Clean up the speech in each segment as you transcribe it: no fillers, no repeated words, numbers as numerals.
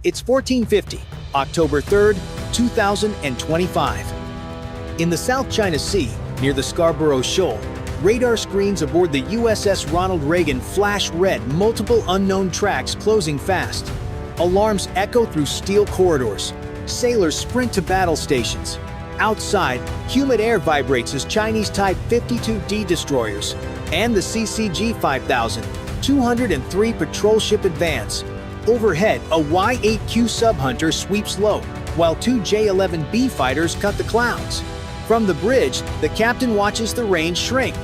It's 1450, October 3rd, 2025. In the South China Sea, near the Scarborough Shoal, radar screens aboard the USS Ronald Reagan flash red, multiple unknown tracks closing fast. Alarms echo through steel corridors. Sailors sprint to battle stations. Outside, humid air vibrates as Chinese Type 52D destroyers and the CCG 5203 patrol ship advance. Overhead, a Y-8Q sub-hunter sweeps low, while two J-11B fighters cut the clouds. From the bridge, the captain watches the range shrink.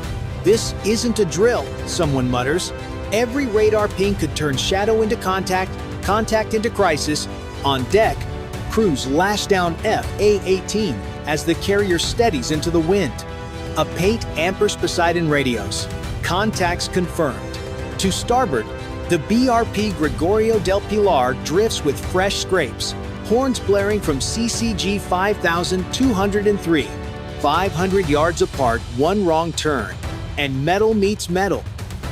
"This isn't a drill," someone mutters. Every radar ping could turn shadow into contact, contact into crisis. On deck, crews lash down FA-18 as the carrier steadies into the wind. A Pate Amper's Poseidon radios. Contacts confirmed. To starboard, the BRP Gregorio del Pilar drifts with fresh scrapes, horns blaring from CCG 5203. 500 yards apart, one wrong turn, and metal meets metal.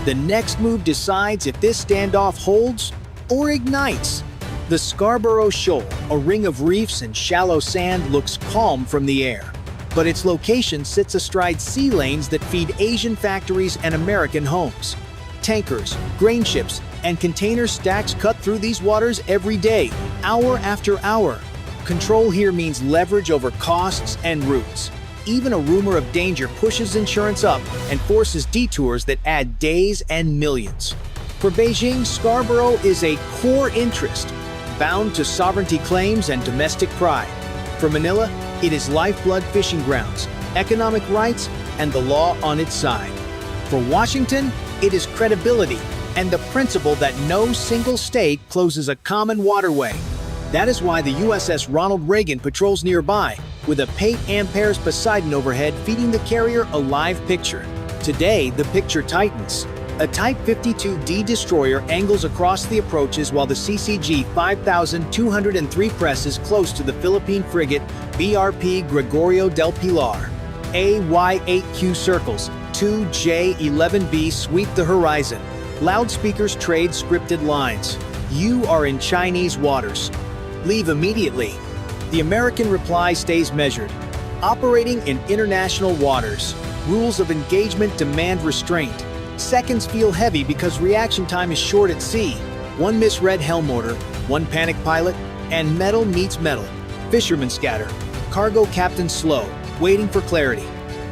The next move decides if this standoff holds or ignites. The Scarborough Shoal, a ring of reefs and shallow sand, looks calm from the air. But its location sits astride sea lanes that feed Asian factories and American homes. Tankers, grain ships, and container stacks cut through these waters every day, hour after hour. Control here means leverage over costs and routes. Even a rumor of danger pushes insurance up and forces detours that add days and millions. For Beijing, Scarborough is a core interest, bound to sovereignty claims and domestic pride. For Manila, it is lifeblood fishing grounds, economic rights, and the law on its side. For Washington, it is credibility and the principle that no single state closes a common waterway. That is why the USS Ronald Reagan patrols nearby, with a Pate Amper's Poseidon overhead feeding the carrier a live picture. Today, the picture tightens. A Type 52D destroyer angles across the approaches while the CCG 5203 presses close to the Philippine frigate BRP Gregorio del Pilar. AY-8Q circles, two J-11B sweep the horizon. Loudspeakers trade scripted lines. "You are in Chinese waters. Leave immediately." The American reply stays measured. "Operating in international waters. Rules of engagement demand restraint." Seconds feel heavy because reaction time is short at sea. One misread helm order, one panic pilot, and metal meets metal. Fishermen scatter. Cargo captains slow, waiting for clarity.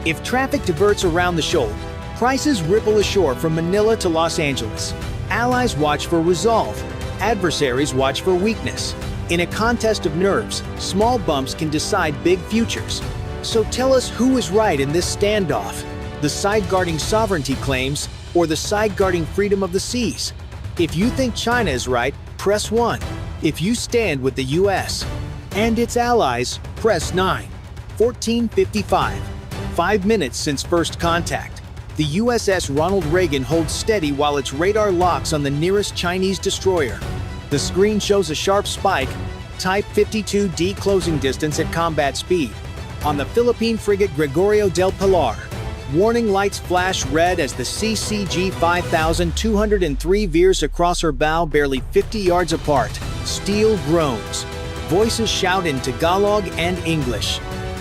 If traffic diverts around the shoal, crises ripple ashore from Manila to Los Angeles. Allies watch for resolve. Adversaries watch for weakness. In a contest of nerves, small bumps can decide big futures. So tell us who is right in this standoff: the side guarding sovereignty claims or the side guarding freedom of the seas? If you think China is right, press 1. If you stand with the US and its allies, press 9. 1455. 5 minutes since first contact. The USS Ronald Reagan holds steady while its radar locks on the nearest Chinese destroyer. The screen shows a sharp spike, Type 52D closing distance at combat speed. On the Philippine frigate Gregorio del Pilar, warning lights flash red as the CCG 5203 veers across her bow barely 50 yards apart. Steel groans. Voices shout in Tagalog and English.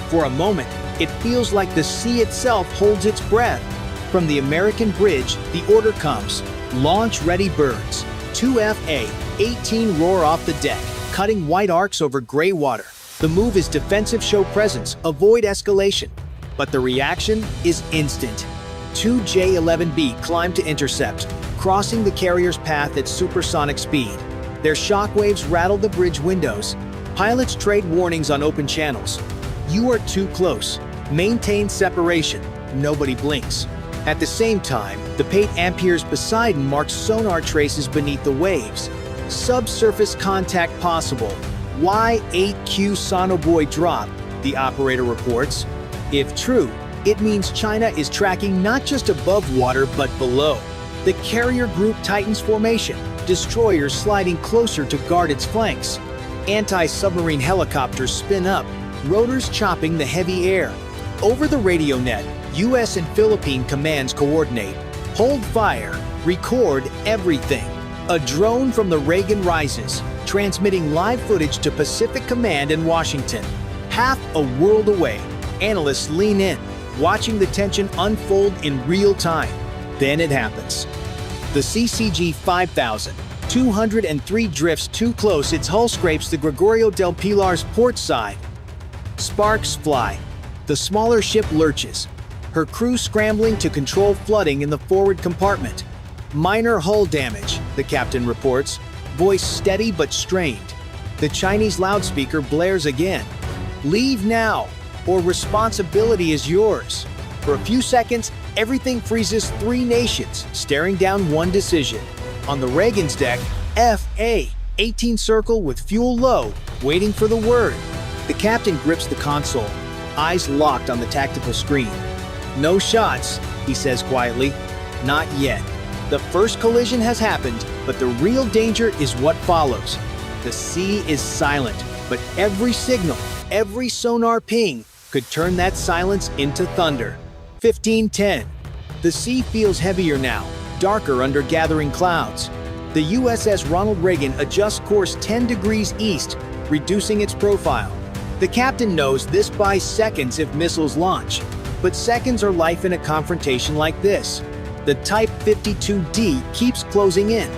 For a moment, it feels like the sea itself holds its breath. From the American bridge, the order comes: launch ready birds. 2 FA-18 roar off the deck, cutting white arcs over gray water. The move is defensive, show presence, avoid escalation. But the reaction is instant. 2 J-11B climb to intercept, crossing the carrier's path at supersonic speed. Their shockwaves rattle the bridge windows. Pilots trade warnings on open channels. "You are too close. Maintain separation." Nobody blinks. At the same time, the Pate Amper's Poseidon marks sonar traces beneath the waves. Subsurface contact possible. Y-8Q sonobuoy drop, the operator reports. If true, it means China is tracking not just above water but below. The carrier group tightens formation, destroyers sliding closer to guard its flanks. Anti-submarine helicopters spin up, rotors chopping the heavy air. Over the radio net, US and Philippine commands coordinate. Hold fire, record everything. A drone from the Reagan rises, transmitting live footage to Pacific Command in Washington. Half a world away, analysts lean in, watching the tension unfold in real time. Then it happens. The CCG 5000, 203 drifts too close, its hull scrapes the Gregorio del Pilar's port side. Sparks fly. The smaller ship lurches, her crew scrambling to control flooding in the forward compartment. Minor hull damage, the captain reports, voice steady but strained. The Chinese loudspeaker blares again. Leave now, or responsibility is yours. For a few seconds, everything freezes. Three nations staring down one decision. On the Reagan's deck, FA, 18 circle with fuel low, waiting for the word. The captain grips the console, eyes locked on the tactical screen. No shots, he says quietly. Not yet. The first collision has happened, but the real danger is what follows. The sea is silent, but every signal, every sonar ping could turn that silence into thunder. 15:10. The sea feels heavier now, darker under gathering clouds. The USS Ronald Reagan adjusts course 10 degrees east, reducing its profile. The captain knows this buys seconds if missiles launch, but seconds are life in a confrontation like this. The Type 52D keeps closing in.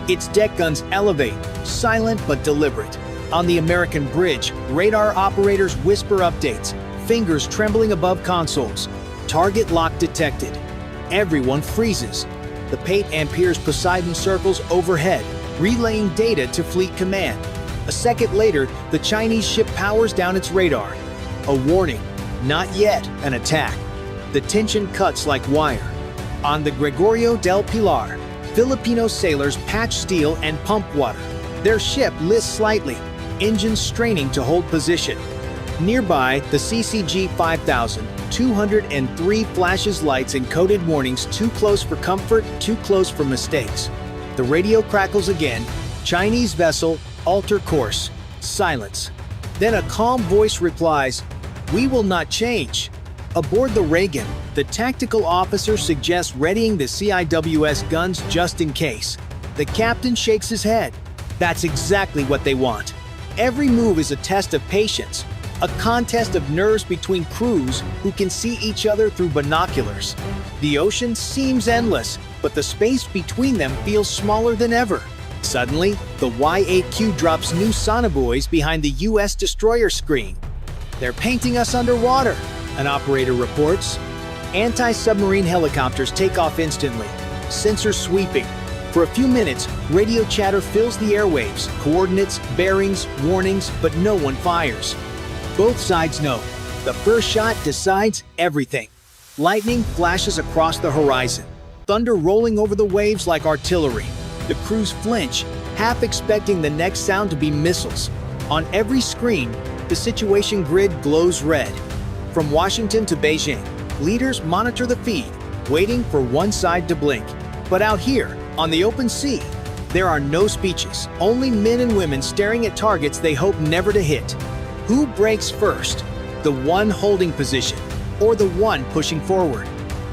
Its deck guns elevate, silent but deliberate. On the American bridge, radar operators whisper updates, fingers trembling above consoles. Target lock detected. Everyone freezes. The Pate Ampere's Poseidon circles overhead, relaying data to Fleet Command. A second later, the Chinese ship powers down its radar. A warning, not yet an attack. The tension cuts like wire. On the Gregorio del Pilar, Filipino sailors patch steel and pump water. Their ship lists slightly, engines straining to hold position. Nearby, the CCG 5000, 203 flashes lights and coded warnings: too close for comfort, too close for mistakes. The radio crackles again. Chinese vessel, alter course. Silence. Then a calm voice replies, "We will not change." Aboard the Reagan, the tactical officer suggests readying the CIWS guns just in case. The captain shakes his head. That's exactly what they want. Every move is a test of patience, a contest of nerves between crews who can see each other through binoculars. The ocean seems endless, but the space between them feels smaller than ever. Suddenly, the Y-8Q drops new sonobuoys behind the US destroyer screen. "They're painting us underwater," an operator reports. Anti-submarine helicopters take off instantly, sensors sweeping. For a few minutes, radio chatter fills the airwaves, coordinates, bearings, warnings, but no one fires. Both sides know. The first shot decides everything. Lightning flashes across the horizon, thunder rolling over the waves like artillery. The crews flinch, half expecting the next sound to be missiles. On every screen, the situation grid glows red. From Washington to Beijing, leaders monitor the feed, waiting for one side to blink. But out here, on the open sea, there are no speeches, only men and women staring at targets they hope never to hit. Who breaks first? The one holding position, or the one pushing forward?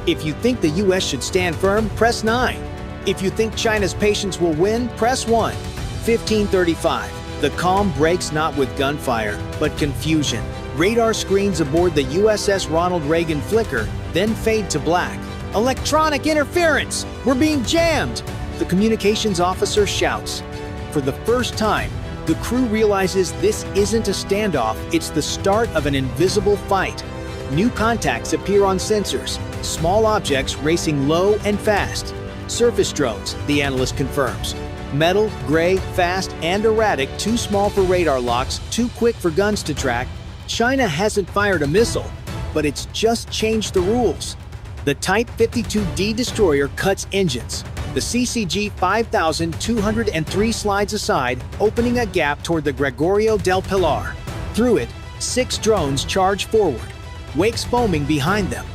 If you think the US should stand firm, press 9. If you think China's patience will win, press 1. 15:35. The calm breaks not with gunfire, but confusion. Radar screens aboard the USS Ronald Reagan flicker, then fade to black. "Electronic interference! We're being jammed!" The communications officer shouts. For the first time, the crew realizes this isn't a standoff, it's the start of an invisible fight. New contacts appear on sensors, small objects racing low and fast. Surface drones, the analyst confirms. Metal, gray, fast, and erratic, too small for radar locks, too quick for guns to track. China hasn't fired a missile, but it's just changed the rules. The Type 52D destroyer cuts engines. The CCG 5203 slides aside, opening a gap toward the Gregorio del Pilar. Through it, 6 drones charge forward, wakes foaming behind them.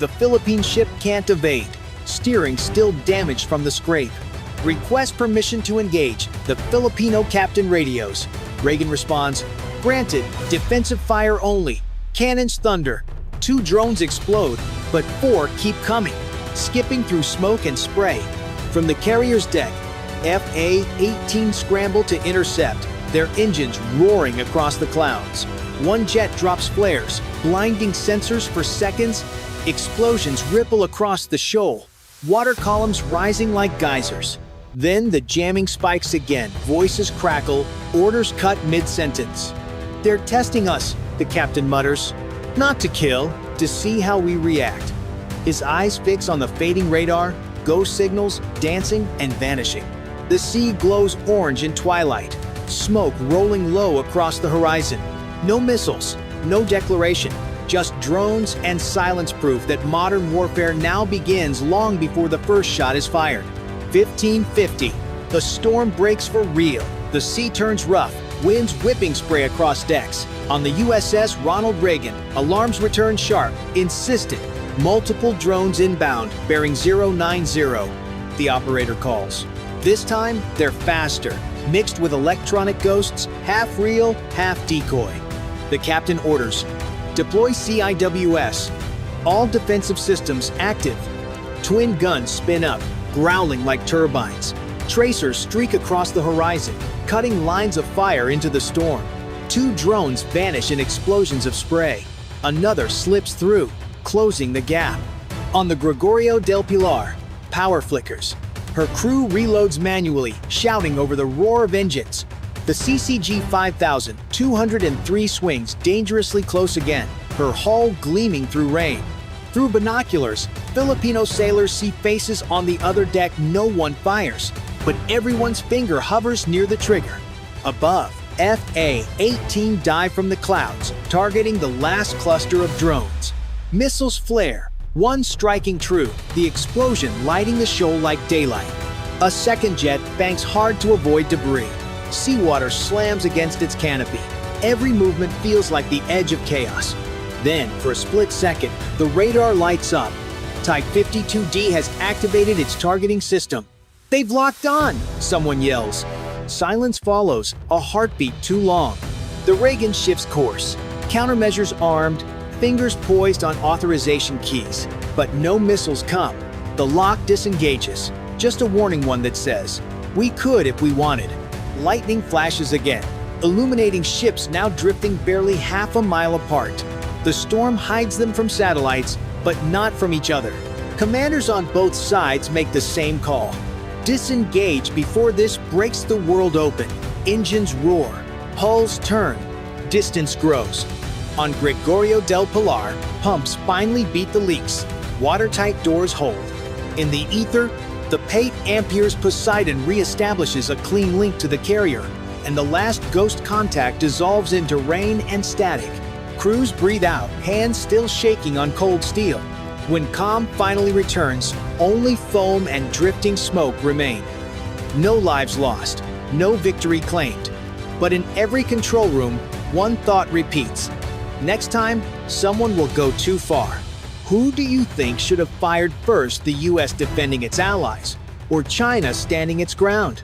The Philippine ship can't evade, steering still damaged from the scrape. "Request permission to engage," the Filipino captain radios. Reagan responds, "Granted, defensive fire only. Cannons thunder. 2 drones explode, but 4 keep coming, skipping through smoke and spray. From the carrier's deck, FA-18 scramble to intercept, their engines roaring across the clouds. One jet drops flares, blinding sensors for seconds. Explosions ripple across the shoal, water columns rising like geysers. Then the jamming spikes again, voices crackle, orders cut mid-sentence. "They're testing us," the captain mutters. "Not to kill, to see how we react." His eyes fix on the fading radar, ghost signals dancing and vanishing. The sea glows orange in twilight, smoke rolling low across the horizon. No missiles, no declaration, just drones and silence, proof that modern warfare now begins long before the first shot is fired. 1550. The storm breaks for real. The sea turns rough, winds whipping spray across decks. On the USS Ronald Reagan, alarms return sharp, insistent. Multiple drones inbound, bearing 090. The operator calls. This time, they're faster, mixed with electronic ghosts, half real, half decoy. The captain orders, "Deploy CIWS. All defensive systems active." Twin guns spin up, growling like turbines. Tracers streak across the horizon, cutting lines of fire into the storm. Two drones vanish in explosions of spray. Another slips through, closing the gap. On the Gregorio del Pilar, power flickers. Her crew reloads manually, shouting over the roar of engines. The CCG 5000, 203 swings dangerously close again, her hull gleaming through rain. Through binoculars, Filipino sailors see faces on the other deck. No one fires, but everyone's finger hovers near the trigger. Above, FA-18 dive from the clouds, targeting the last cluster of drones. Missiles flare, one striking true, the explosion lighting the shoal like daylight. A second jet banks hard to avoid debris. Seawater slams against its canopy. Every movement feels like the edge of chaos. Then, for a split second, the radar lights up. Type 52D has activated its targeting system. "They've locked on!" someone yells. Silence follows, a heartbeat too long. The Reagan shifts course, countermeasures armed, fingers poised on authorization keys. But no missiles come. The lock disengages, just a warning one that says, "We could if we wanted." Lightning flashes again, illuminating ships now drifting barely half a mile apart. The storm hides them from satellites, but not from each other. Commanders on both sides make the same call. Disengage before this breaks the world open. Engines roar, hulls turn, distance grows. On Gregorio del Pilar, pumps finally beat the leaks. Watertight doors hold. In the ether, the Pate Ampere's Poseidon reestablishes a clean link to the carrier, and the last ghost contact dissolves into rain and static. Crews breathe out, hands still shaking on cold steel. When calm finally returns, only foam and drifting smoke remain. No lives lost, no victory claimed. But in every control room, one thought repeats. Next time, someone will go too far. Who do you think should have fired first, the US defending its allies, or China standing its ground?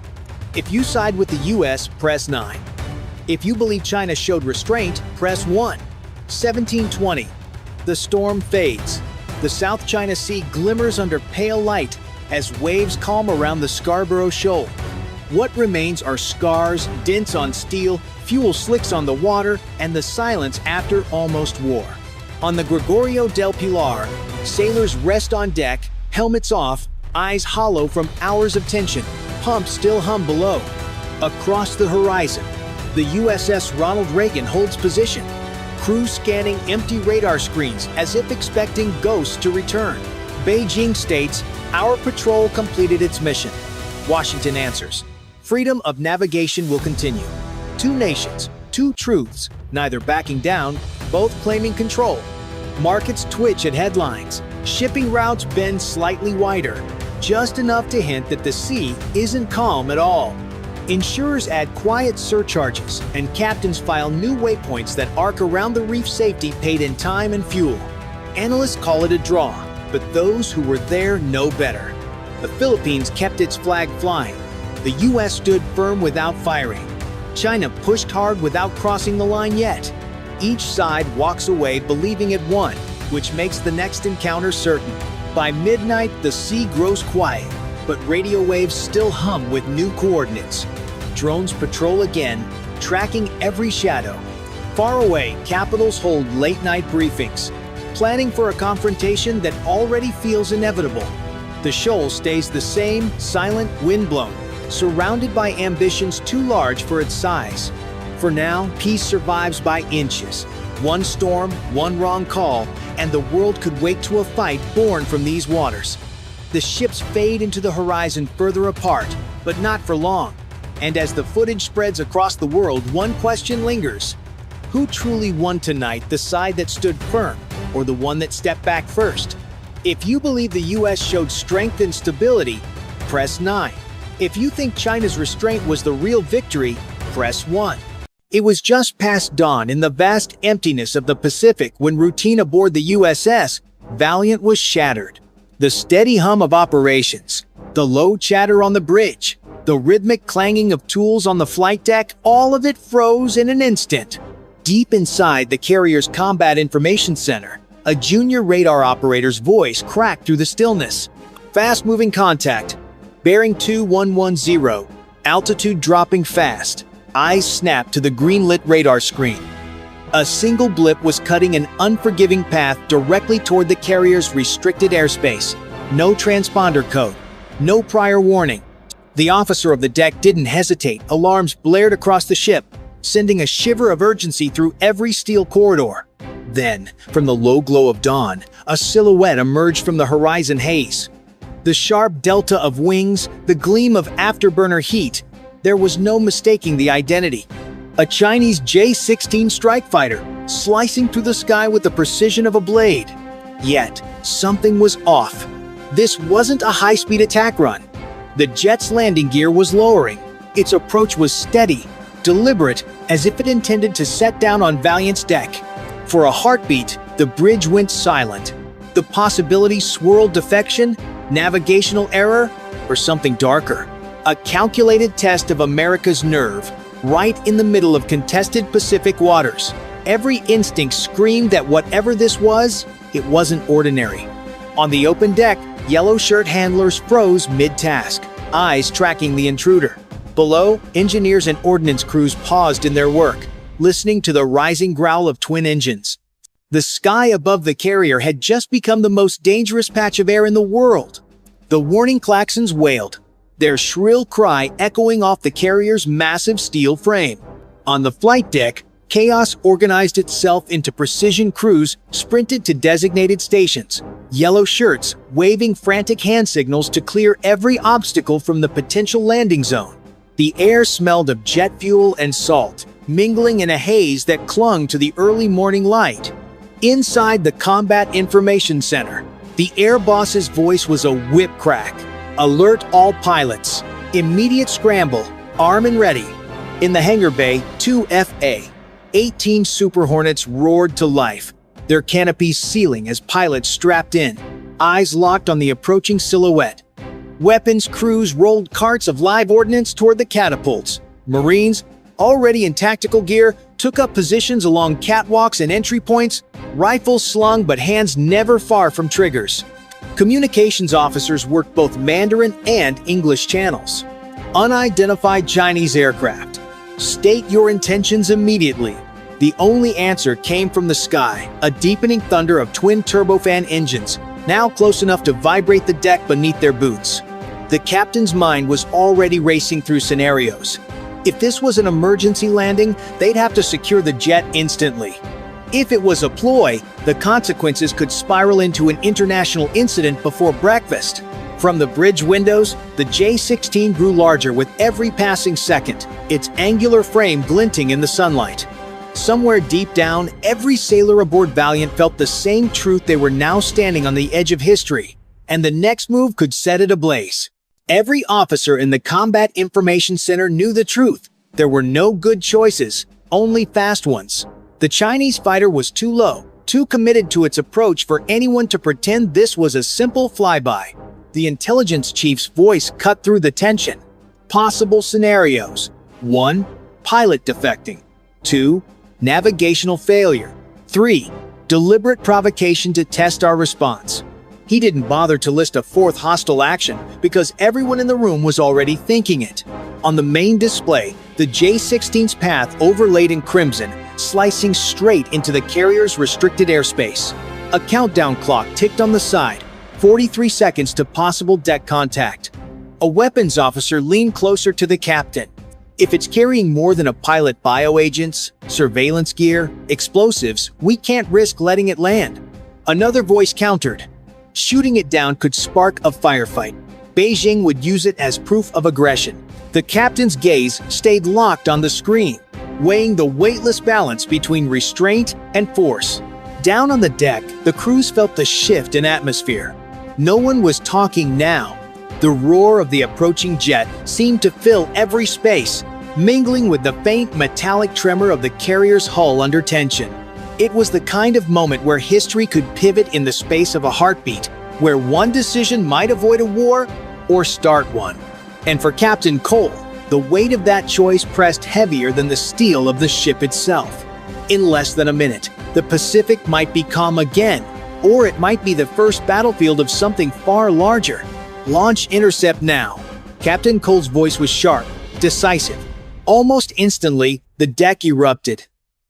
If you side with the US, press 9. If you believe China showed restraint, press 1. 1720. The storm fades. The South China Sea glimmers under pale light as waves calm around the Scarborough Shoal. What remains are scars, dents on steel, fuel slicks on the water, and the silence after almost war. On the Gregorio del Pilar, sailors rest on deck, helmets off, eyes hollow from hours of tension. Pumps still hum below. Across the horizon, the USS Ronald Reagan holds position. Crew scanning empty radar screens as if expecting ghosts to return. Beijing states, "Our patrol completed its mission." Washington answers, "Freedom of navigation will continue." Two nations, two truths, neither backing down, both claiming control. Markets twitch at headlines. Shipping routes bend slightly wider, just enough to hint that the sea isn't calm at all. Insurers add quiet surcharges, and captains file new waypoints that arc around the reef, safety paid in time and fuel. Analysts call it a draw, but those who were there know better. The Philippines kept its flag flying. The US stood firm without firing. China pushed hard without crossing the line yet. Each side walks away believing it won, which makes the next encounter certain. By midnight, the sea grows quiet. but radio waves still hum with new coordinates. Drones patrol again, tracking every shadow. Far away, capitals hold late-night briefings, planning for a confrontation that already feels inevitable. The shoal stays the same, silent, windblown, surrounded by ambitions too large for its size. For now, peace survives by inches. One storm, one wrong call, and the world could wake to a fight born from these waters. The ships fade into the horizon further apart, but not for long. And as the footage spreads across the world, one question lingers. Who truly won tonight, the side that stood firm, or the one that stepped back first? If you believe the US showed strength and stability, press 9. If you think China's restraint was the real victory, press 1. It was just past dawn in the vast emptiness of the Pacific when routine aboard the USS Valiant was shattered. The steady hum of operations, the low chatter on the bridge, the rhythmic clanging of tools on the flight deck, all of it froze in an instant. Deep inside the carrier's Combat Information Center, a junior radar operator's voice cracked through the stillness. Fast-moving contact. Bearing 2110. Altitude dropping fast. Eyes snapped to the green-lit radar screen. A single blip was cutting an unforgiving path directly toward the carrier's restricted airspace. No transponder code. No prior warning. The officer of the deck didn't hesitate. Alarms blared across the ship, sending a shiver of urgency through every steel corridor. Then, from the low glow of dawn, a silhouette emerged from the horizon haze. The sharp delta of wings, the gleam of afterburner heat, there was no mistaking the identity. A Chinese J-16 strike fighter, slicing through the sky with the precision of a blade. Yet, something was off. This wasn't a high-speed attack run. The jet's landing gear was lowering. Its approach was steady, deliberate, as if it intended to set down on Valiant's deck. For a heartbeat, the bridge went silent. The possibility swirled defection, navigational error, or something darker. A calculated test of America's nerve, right in the middle of contested Pacific waters. Every instinct screamed that whatever this was, it wasn't ordinary. On the open deck, yellow shirt handlers froze mid-task, eyes tracking the intruder. Below, engineers and ordnance crews paused in their work, listening to the rising growl of twin engines. The sky above the carrier had just become the most dangerous patch of air in the world. The warning klaxons wailed, their shrill cry echoing off the carrier's massive steel frame. On the flight deck, chaos organized itself into precision crews sprinted to designated stations, yellow shirts waving frantic hand signals to clear every obstacle from the potential landing zone. The air smelled of jet fuel and salt, mingling in a haze that clung to the early morning light. Inside the Combat Information Center, the air boss's voice was a whip crack. Alert all pilots. Immediate scramble. Arm and ready. In the hangar bay, 2 F/A-18 Super Hornets roared to life, their canopies sealing as pilots strapped in, eyes locked on the approaching silhouette. Weapons crews rolled carts of live ordnance toward the catapults. Marines, already in tactical gear, took up positions along catwalks and entry points, rifles slung but hands never far from triggers. Communications officers worked both Mandarin and English channels. Unidentified Chinese aircraft. State your intentions immediately. The only answer came from the sky, a deepening thunder of twin turbofan engines, now close enough to vibrate the deck beneath their boots. The captain's mind was already racing through scenarios. If this was an emergency landing, they'd have to secure the jet instantly. If it was a ploy, the consequences could spiral into an international incident before breakfast. From the bridge windows, the J-16 grew larger with every passing second, its angular frame glinting in the sunlight. Somewhere deep down, every sailor aboard Valiant felt the same truth: they were now standing on the edge of history, and the next move could set it ablaze. Every officer in the Combat Information Center knew the truth. There were no good choices, only fast ones. The Chinese fighter was too low, too committed to its approach for anyone to pretend this was a simple flyby. The intelligence chief's voice cut through the tension. Possible scenarios. 1. Pilot defecting. 2. Navigational failure. 3. Deliberate provocation to test our response. He didn't bother to list a fourth hostile action because everyone in the room was already thinking it. On the main display, the J-16's path overlaid in crimson, slicing straight into the carrier's restricted airspace. A countdown clock ticked on the side, 43 seconds to possible deck contact. A weapons officer leaned closer to the captain. If it's carrying more than a pilot bioagents, surveillance gear, explosives, we can't risk letting it land. Another voice countered. Shooting it down could spark a firefight. Beijing would use it as proof of aggression. The captain's gaze stayed locked on the screen, weighing the weightless balance between restraint and force. Down on the deck, the crews felt the shift in atmosphere. No one was talking now. The roar of the approaching jet seemed to fill every space, mingling with the faint metallic tremor of the carrier's hull under tension. It was the kind of moment where history could pivot in the space of a heartbeat, where one decision might avoid a war or start one. And for Captain Cole, the weight of that choice pressed heavier than the steel of the ship itself. In less than a minute, the Pacific might be calm again, or it might be the first battlefield of something far larger. Launch intercept now. Captain Cole's voice was sharp, decisive. Almost instantly, the deck erupted.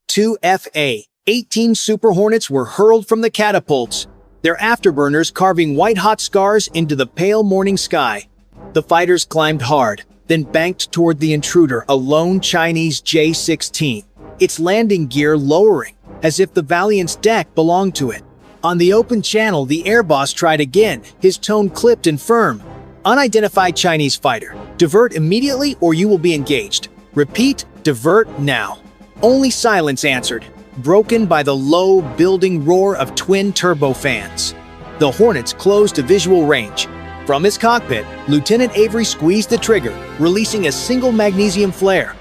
2 Fa-18 Super Hornets were hurled from the catapults, their afterburners carving white-hot scars into the pale morning sky. The fighters climbed hard, then banked toward the intruder, a lone Chinese J-16, its landing gear lowering, as if the Valiant's deck belonged to it. On the open channel, the air boss tried again, his tone clipped and firm. Unidentified Chinese fighter. Divert immediately or you will be engaged. Repeat, divert now. Only silence answered, broken by the low, building roar of twin turbofans. The Hornets closed to visual range. From his cockpit, Lieutenant Avery squeezed the trigger, releasing a single magnesium flare.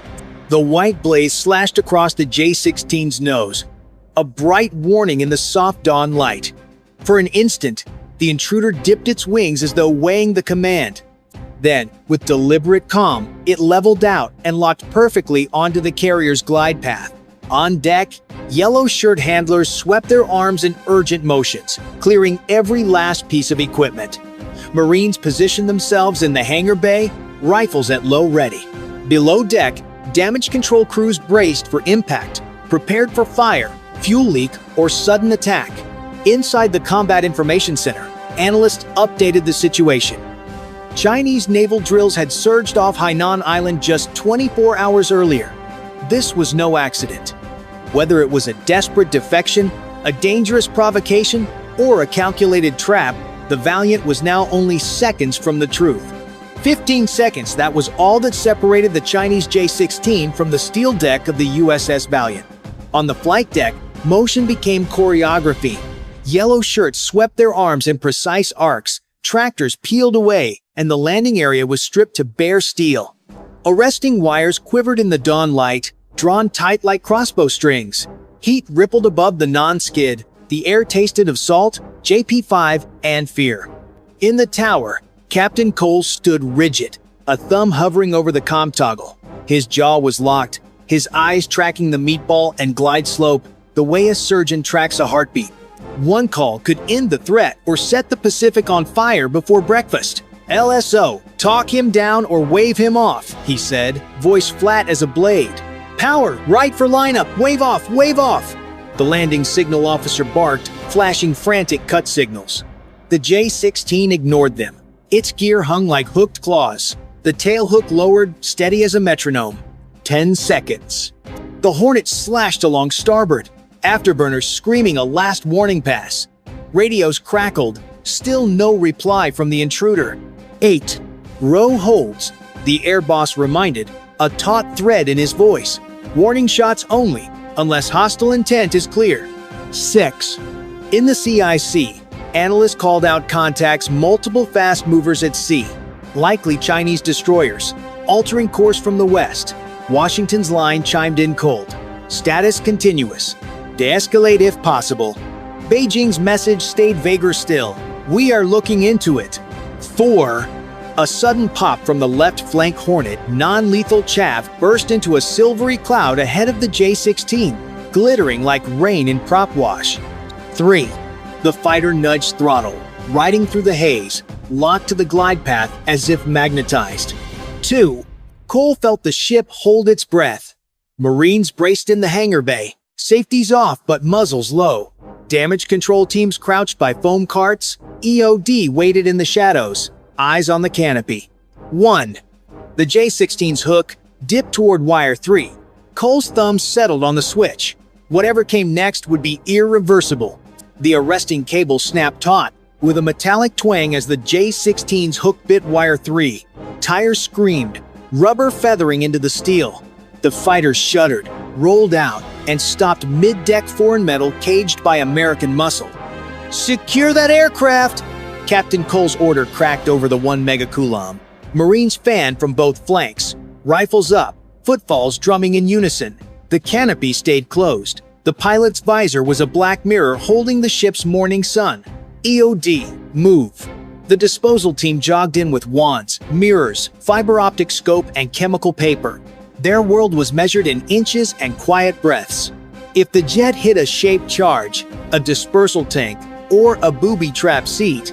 The white blaze slashed across the J-16's nose, a bright warning in the soft dawn light. For an instant, the intruder dipped its wings as though weighing the command. Then, with deliberate calm, it leveled out and locked perfectly onto the carrier's glide path. On deck, yellow shirt handlers swept their arms in urgent motions, clearing every last piece of equipment. Marines positioned themselves in the hangar bay, rifles at low ready. Below deck, damage control crews braced for impact, prepared for fire, fuel leak, or sudden attack. Inside the Combat Information Center, analysts updated the situation. Chinese naval drills had surged off Hainan Island just 24 hours earlier. This was no accident. Whether it was a desperate defection, a dangerous provocation, or a calculated trap, the Valiant was now only seconds from the truth. 15 seconds, that was all that separated the Chinese J-16 from the steel deck of the USS Valiant. On the flight deck, motion became choreography. Yellow shirts swept their arms in precise arcs, tractors peeled away, and the landing area was stripped to bare steel. Arresting wires quivered in the dawn light, drawn tight like crossbow strings. Heat rippled above the non-skid. The air tasted of salt, JP-5, and fear. In the tower, Captain Cole stood rigid, a thumb hovering over the comm toggle. His jaw was locked, his eyes tracking the meatball and glide slope, the way a surgeon tracks a heartbeat. One call could end the threat or set the Pacific on fire before breakfast. LSO, talk him down or wave him off, he said, voice flat as a blade. Power, right for lineup, wave off, wave off. The landing signal officer barked, flashing frantic cut signals. The J-16 ignored them. Its gear hung like hooked claws. The tail hook lowered, steady as a metronome. 10 seconds. The Hornet slashed along starboard, afterburners screaming a last warning pass. Radios crackled, still no reply from the intruder. 8. Row holds, the air boss reminded, a taut thread in his voice. Warning shots only, unless hostile intent is clear. 6. In the CIC, analysts called out contacts multiple fast movers at sea, likely Chinese destroyers, altering course from the west. Washington's line chimed in cold. Status continuous. De-escalate if possible. Beijing's message stayed vaguer still. We are looking into it. 4. A sudden pop from the left flank Hornet, non-lethal chaff burst into a silvery cloud ahead of the J-16, glittering like rain in prop wash. 3. The fighter nudged throttle. riding through the haze, locked to the glide path as if magnetized. 2. Cole felt the ship hold its breath. Marines braced in the hangar bay, safeties off but muzzles low. Damage control teams crouched by foam carts. EOD waited in the shadows, eyes on the canopy. 1. The J-16's hook dipped toward wire 3. Cole's thumb settled on the switch. Whatever came next would be irreversible. The arresting cable snapped taut, with a metallic twang as the J-16's hook bit wire 3. Tires screamed, rubber feathering into the steel. The fighter shuddered, rolled out, and stopped mid-deck foreign metal caged by American muscle. "Secure that aircraft!" Captain Cole's order cracked over the 1 megacoulomb. Marines fanned from both flanks, rifles up, footfalls drumming in unison. The canopy stayed closed. The pilot's visor was a black mirror holding the ship's morning sun. EOD, move. The disposal team jogged in with wands, mirrors, fiber optic scope, and chemical paper. Their world was measured in inches and quiet breaths. If the jet hit a shaped charge, a dispersal tank, or a booby-trap seat,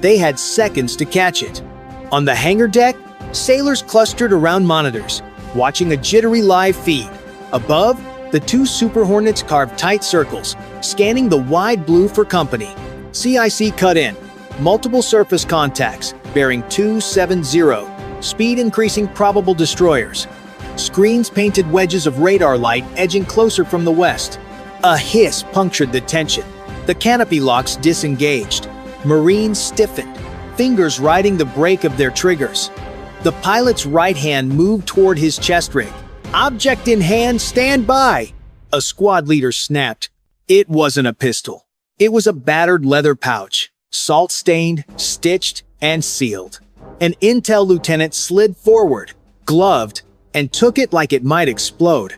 they had seconds to catch it. On the hangar deck, sailors clustered around monitors, watching a jittery live feed. Above, the 2 Super Hornets carved tight circles, scanning the wide blue for company. CIC cut in. Multiple surface contacts, bearing 270, speed increasing probable destroyers. Screens painted wedges of radar light edging closer from the west. A hiss punctured the tension. The canopy locks disengaged. Marines stiffened, fingers riding the brake of their triggers. The pilot's right hand moved toward his chest rig. "Object in hand, stand by!" A squad leader snapped. It wasn't a pistol. It was a battered leather pouch, salt-stained, stitched, and sealed. An intel lieutenant slid forward, gloved, and took it like it might explode.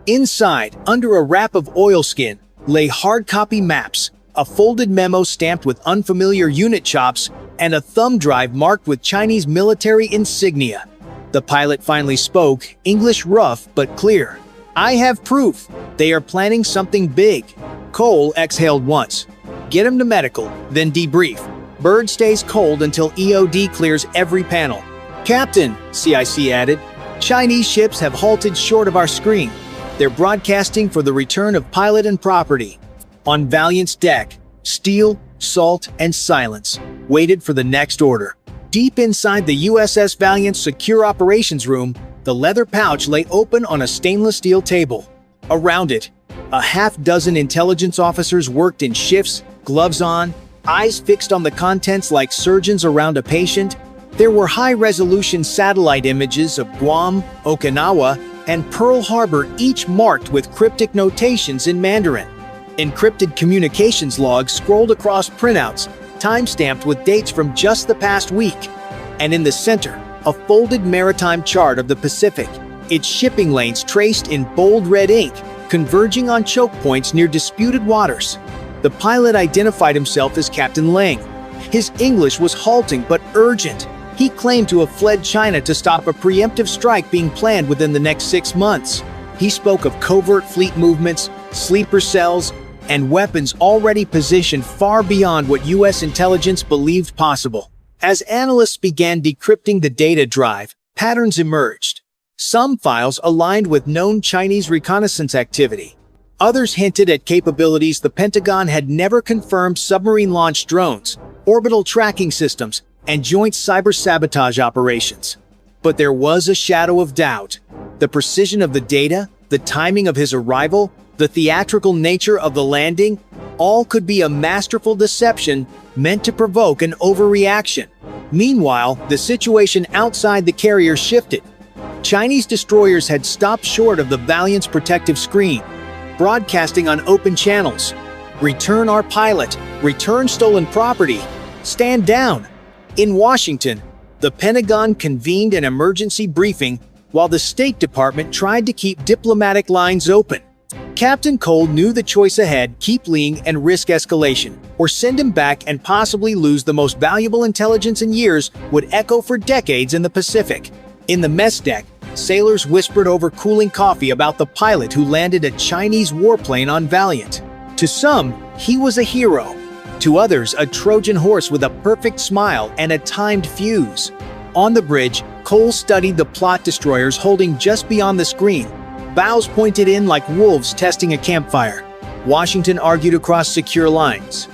Inside, under a wrap of oilskin, lay hard-copy maps, a folded memo stamped with unfamiliar unit chops, and a thumb drive marked with Chinese military insignia. The pilot finally spoke, English rough but clear. "I have proof. They are planning something big." Cole exhaled once. "Get him to medical, then debrief. Bird stays cold until EOD clears every panel." "Captain," CIC added, "Chinese ships have halted short of our screen. They're broadcasting for the return of pilot and property." On Valiant's deck, steel, salt, and silence waited for the next order. Deep inside the USS Valiant's secure operations room, the leather pouch lay open on a stainless steel table. Around it, a half-dozen intelligence officers worked in shifts, gloves on, eyes fixed on the contents like surgeons around a patient. There were high-resolution satellite images of Guam, Okinawa, and Pearl Harbor, each marked with cryptic notations in Mandarin. Encrypted communications logs scrolled across printouts, time-stamped with dates from just the past week. And in the center, a folded maritime chart of the Pacific, its shipping lanes traced in bold red ink, converging on choke points near disputed waters. The pilot identified himself as Captain Lang. His English was halting but urgent. He claimed to have fled China to stop a preemptive strike being planned within the next 6 months. He spoke of covert fleet movements, sleeper cells, and weapons already positioned far beyond what U.S. intelligence believed possible. As analysts began decrypting the data drive, patterns emerged. Some files aligned with known Chinese reconnaissance activity. Others hinted at capabilities the Pentagon had never confirmed: submarine-launched drones, orbital tracking systems, and joint cyber-sabotage operations. But there was a shadow of doubt. The precision of the data, the timing of his arrival, the theatrical nature of the landing, all could be a masterful deception meant to provoke an overreaction. Meanwhile, the situation outside the carrier shifted. Chinese destroyers had stopped short of the Valiant's protective screen, broadcasting on open channels. "Return our pilot, return stolen property, stand down." In Washington, the Pentagon convened an emergency briefing while the State Department tried to keep diplomatic lines open. Captain Cole knew the choice ahead: keep Ling and risk escalation, or send him back and possibly lose the most valuable intelligence in years would echo for decades in the Pacific. In the mess deck, sailors whispered over cooling coffee about the pilot who landed a Chinese warplane on Valiant. To some, he was a hero. To others, a Trojan horse with a perfect smile and a timed fuse. On the bridge, Cole studied the plot destroyers holding just beyond the screen, bows pointed in like wolves testing a campfire. Washington argued across secure lines.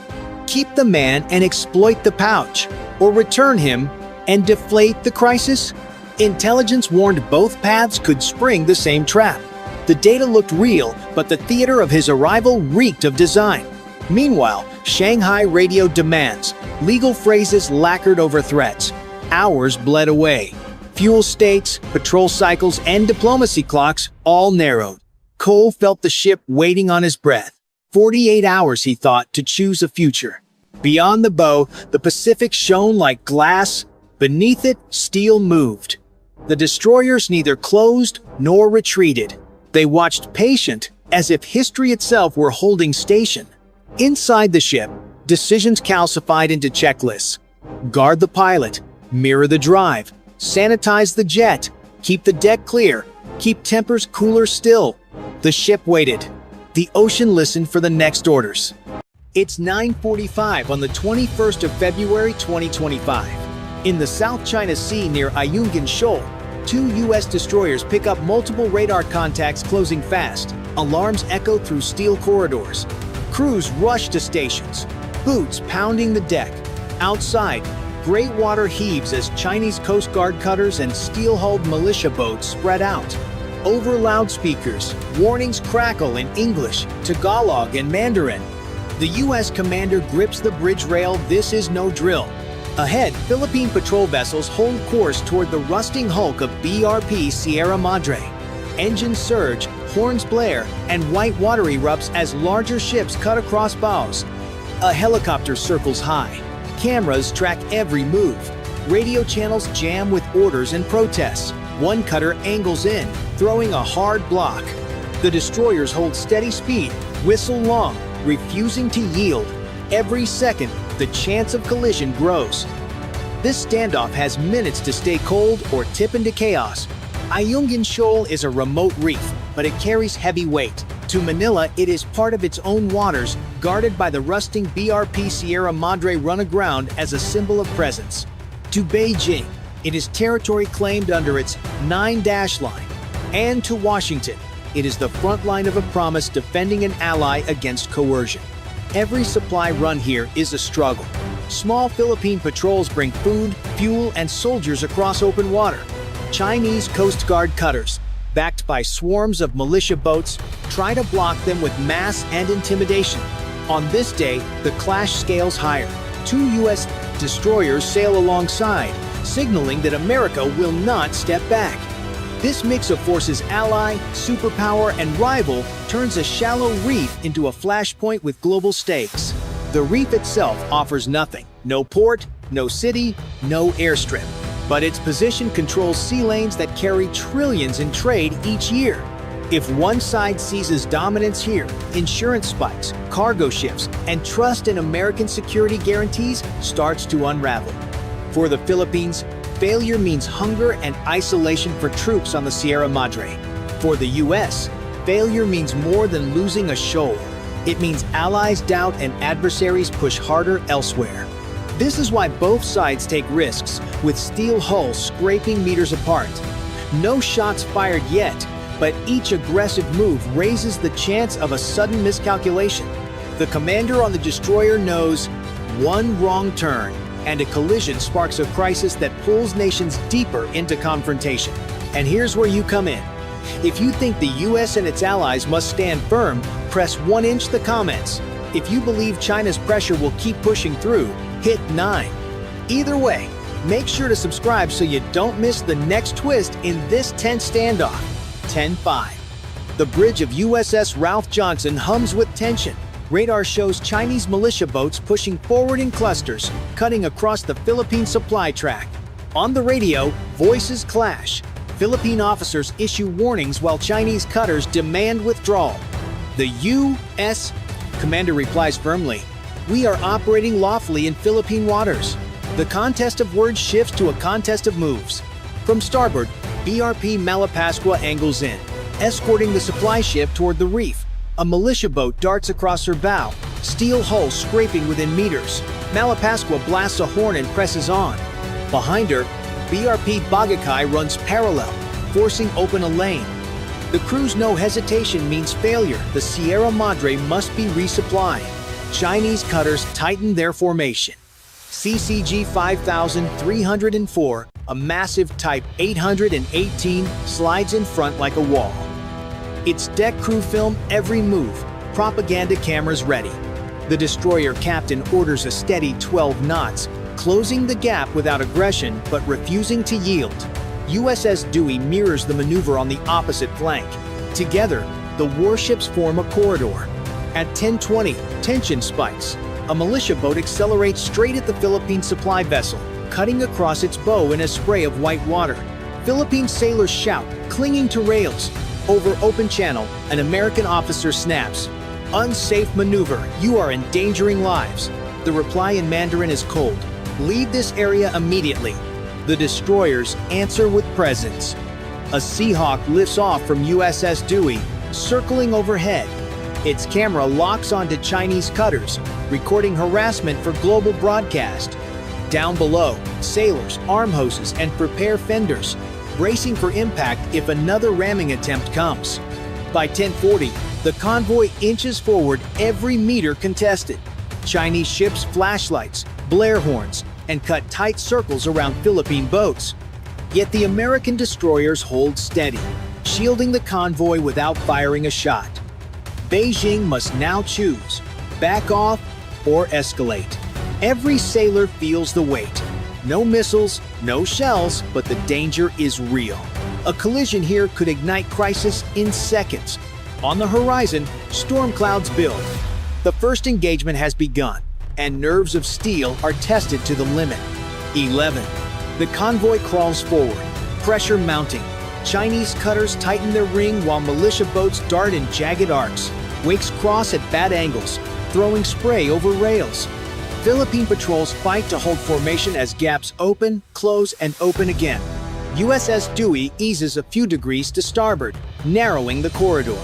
Keep the man and exploit the pouch, or return him and deflate the crisis? Intelligence warned both paths could spring the same trap. The data looked real, but the theater of his arrival reeked of design. Meanwhile, Shanghai radio demands, legal phrases lacquered over threats. Hours bled away. Fuel states, patrol cycles, and diplomacy clocks all narrowed. Cole felt the ship waiting on his breath. 48 hours, he thought, to choose a future. Beyond the bow, the Pacific shone like glass. Beneath it, steel moved. The destroyers neither closed nor retreated. They watched patient, as if history itself were holding station. Inside the ship, decisions calcified into checklists. Guard the pilot, mirror the drive, sanitize the jet, keep the deck clear, keep tempers cooler still. The ship waited. The ocean listened for the next orders. It's 9:45 on the 21st of February 2025. In the South China Sea near Ayungin Shoal, 2 U.S. destroyers pick up multiple radar contacts closing fast. Alarms echo through steel corridors. Crews rush to stations, boots pounding the deck. Outside, gray water heaves as Chinese Coast Guard cutters and steel-hulled militia boats spread out. Over loudspeakers, warnings crackle in English, Tagalog, and Mandarin. The U.S. commander grips the bridge rail. This is no drill. Ahead, Philippine patrol vessels hold course toward the rusting hulk of BRP Sierra Madre. Engines surge, horns blare, and white water erupts as larger ships cut across bows. A helicopter circles high. Cameras track every move. Radio channels jam with orders and protests. One cutter angles in, throwing a hard block. The destroyers hold steady speed, whistle long, refusing to yield. Every second, the chance of collision grows. This standoff has minutes to stay cold or tip into chaos. Ayungin Shoal is a remote reef, but it carries heavy weight. To Manila, it is part of its own waters, guarded by the rusting BRP Sierra Madre run aground as a symbol of presence. To Beijing, it is territory claimed under its 9-dash line. And to Washington, it is the front line of a promise defending an ally against coercion. Every supply run here is a struggle. Small Philippine patrols bring food, fuel, and soldiers across open water. Chinese Coast Guard cutters, backed by swarms of militia boats, try to block them with mass and intimidation. On this day, the clash scales higher. 2 U.S. destroyers sail alongside, signaling that America will not step back. This mix of forces ally, superpower, and rival turns a shallow reef into a flashpoint with global stakes. The reef itself offers nothing. No port, no city, no airstrip. But its position controls sea lanes that carry trillions in trade each year. If one side seizes dominance here, insurance spikes, cargo shifts, and trust in American security guarantees starts to unravel. For the Philippines, failure means hunger and isolation for troops on the Sierra Madre. For the U.S., failure means more than losing a shoal. It means allies doubt and adversaries push harder elsewhere. This is why both sides take risks, with steel hulls scraping meters apart. No shots fired yet, but each aggressive move raises the chance of a sudden miscalculation. The commander on the destroyer knows one wrong turn, and a collision sparks a crisis that pulls nations deeper into confrontation. And here's where you come in. If you think the U.S. and its allies must stand firm, press 1 inch the comments. If you believe China's pressure will keep pushing through, hit 9. Either way, make sure to subscribe so you don't miss the next twist in this tense standoff. 10-5. The bridge of USS Ralph Johnson hums with tension. Radar shows Chinese militia boats pushing forward in clusters, cutting across the Philippine supply track. On the radio, voices clash. Philippine officers issue warnings while Chinese cutters demand withdrawal. The U.S. commander replies firmly, "We are operating lawfully in Philippine waters." The contest of words shifts to a contest of moves. From starboard, BRP Malapascua angles in, escorting the supply ship toward the reef. A militia boat darts across her bow, steel hull scraping within meters. Malapascua blasts a horn and presses on. Behind her, BRP Bagakai runs parallel, forcing open a lane. The crew's no hesitation means failure. The Sierra Madre must be resupplied. Chinese cutters tighten their formation. CCG 5304, a massive Type 818, slides in front like a wall. Its deck crew film every move, propaganda cameras ready. The destroyer captain orders a steady 12 knots, closing the gap without aggression but refusing to yield. USS Dewey mirrors the maneuver on the opposite flank. Together, the warships form a corridor. At 10:20, tension spikes. A militia boat accelerates straight at the Philippine supply vessel, cutting across its bow in a spray of white water. Philippine sailors shout, clinging to rails. Over open channel, an American officer snaps. "Unsafe maneuver, you are endangering lives." The reply in Mandarin is cold. "Leave this area immediately." The destroyers answer with presence. A Seahawk lifts off from USS Dewey, circling overhead. Its camera locks onto Chinese cutters, recording harassment for global broadcast. Down below, sailors arm hoses and prepare fenders, bracing for impact if another ramming attempt comes. By 10:40, the convoy inches forward, every meter contested. Chinese ships' flashlights, blare horns, and cut tight circles around Philippine boats. Yet the American destroyers hold steady, shielding the convoy without firing a shot. Beijing must now choose, back off or escalate. Every sailor feels the weight. No missiles, no shells, but the danger is real. A collision here could ignite crisis in seconds. On the horizon, storm clouds build. The first engagement has begun, and nerves of steel are tested to the limit. 11. The convoy crawls forward, pressure mounting. Chinese cutters tighten their ring while militia boats dart in jagged arcs. Wakes cross at bad angles, throwing spray over rails. Philippine patrols fight to hold formation as gaps open, close, and open again. USS Dewey eases a few degrees to starboard, narrowing the corridor.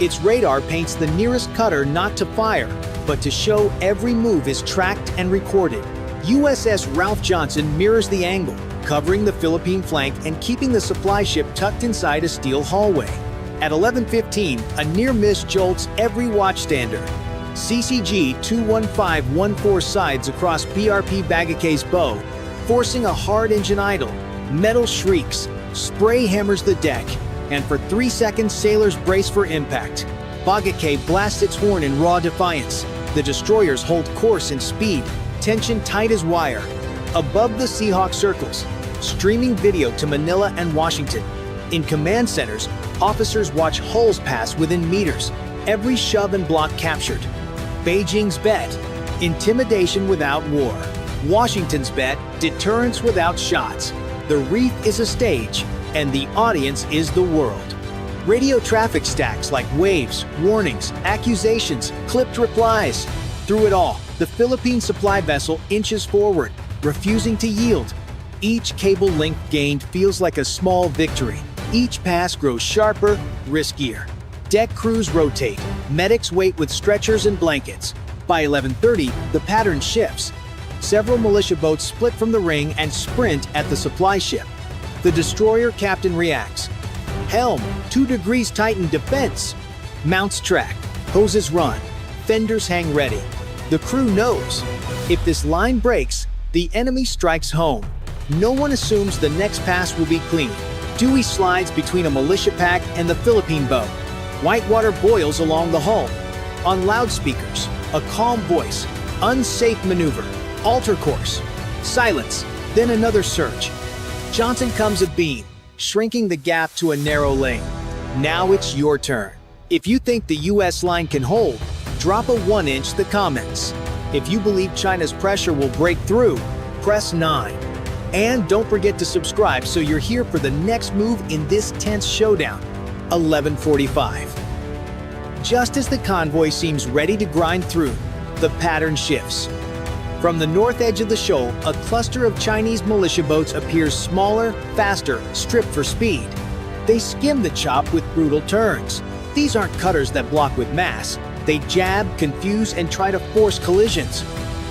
Its radar paints the nearest cutter not to fire, but to show every move is tracked and recorded. USS Ralph Johnson mirrors the angle, covering the Philippine flank and keeping the supply ship tucked inside a steel hallway. At 11:15, a near miss jolts every watchstander. CCG 21514 sides across BRP Bagakay's bow, forcing a hard engine idle. Metal shrieks, spray hammers the deck, and for 3 seconds sailors brace for impact. Bagakay blasts its horn in raw defiance. The destroyers hold course and speed, tension tight as wire. Above the Seahawk circles, streaming video to Manila and Washington. In command centers, officers watch hulls pass within meters, every shove and block captured. Beijing's bet, intimidation without war. Washington's bet, deterrence without shots. The reef is a stage, and the audience is the world. Radio traffic stacks like waves, warnings, accusations, clipped replies. Through it all, the Philippine supply vessel inches forward, refusing to yield. Each cable length gained feels like a small victory. Each pass grows sharper, riskier. Deck crews rotate, medics wait with stretchers and blankets. By 11:30, the pattern shifts. Several militia boats split from the ring and sprint at the supply ship. The destroyer captain reacts. Helm, 2 degrees tighten defense. Mounts track, hoses run, fenders hang ready. The crew knows. If this line breaks, the enemy strikes home. No one assumes the next pass will be clean. Dewey slides between a militia pack and the Philippine boat. Whitewater boils along the hull. On loudspeakers, a calm voice. Unsafe maneuver. Alter course. Silence. Then another surge. Johnson comes abeam, shrinking the gap to a narrow lane. Now it's your turn. If you think the US line can hold, drop a 1-inch the comments. If you believe China's pressure will break through, press 9. And don't forget to subscribe so you're here for the next move in this tense showdown. 11:45. Just as the convoy seems ready to grind through, the pattern shifts. From the north edge of the shoal, a cluster of Chinese militia boats appears smaller, faster, stripped for speed. They skim the chop with brutal turns. These aren't cutters that block with mass. They jab, confuse, and try to force collisions.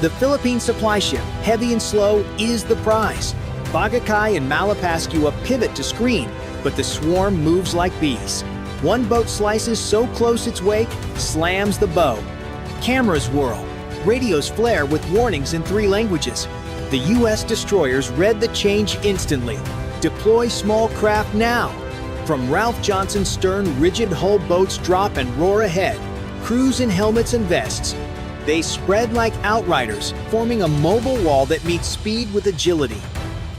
The Philippine supply ship, heavy and slow, is the prize. Bagakai and Malapascua pivot to screen, but the swarm moves like bees. One boat slices so close its wake, slams the bow. Cameras whirl. Radios flare with warnings in 3 languages. The U.S. destroyers read the change instantly. Deploy small craft now. From Ralph Johnson's stern, rigid hull boats drop and roar ahead. Crews in helmets and vests. They spread like outriders, forming a mobile wall that meets speed with agility.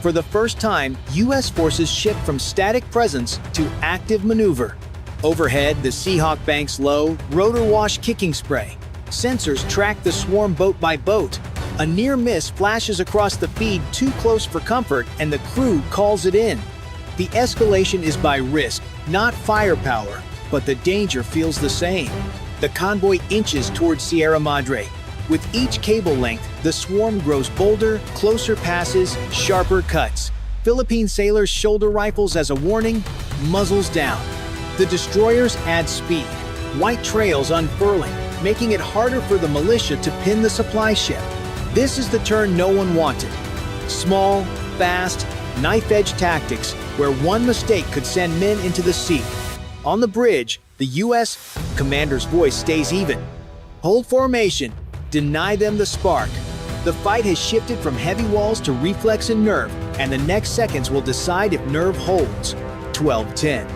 For the first time, U.S. forces shift from static presence to active maneuver. Overhead, the Seahawk banks low, rotor wash kicking spray. Sensors track the swarm boat by boat. A near miss flashes across the feed too close for comfort, and the crew calls it in. The escalation is by risk, not firepower, but the danger feels the same. The convoy inches towards Sierra Madre. With each cable length, the swarm grows bolder, closer passes, sharper cuts. Philippine sailors shoulder rifles as a warning, muzzles down. The destroyers add speed, white trails unfurling, making it harder for the militia to pin the supply ship. This is the turn no one wanted. Small, fast, knife-edge tactics where one mistake could send men into the sea. On the bridge, the U.S. commander's voice stays even. Hold formation, deny them the spark. The fight has shifted from heavy walls to reflex and nerve, and the next seconds will decide if nerve holds. 12:10.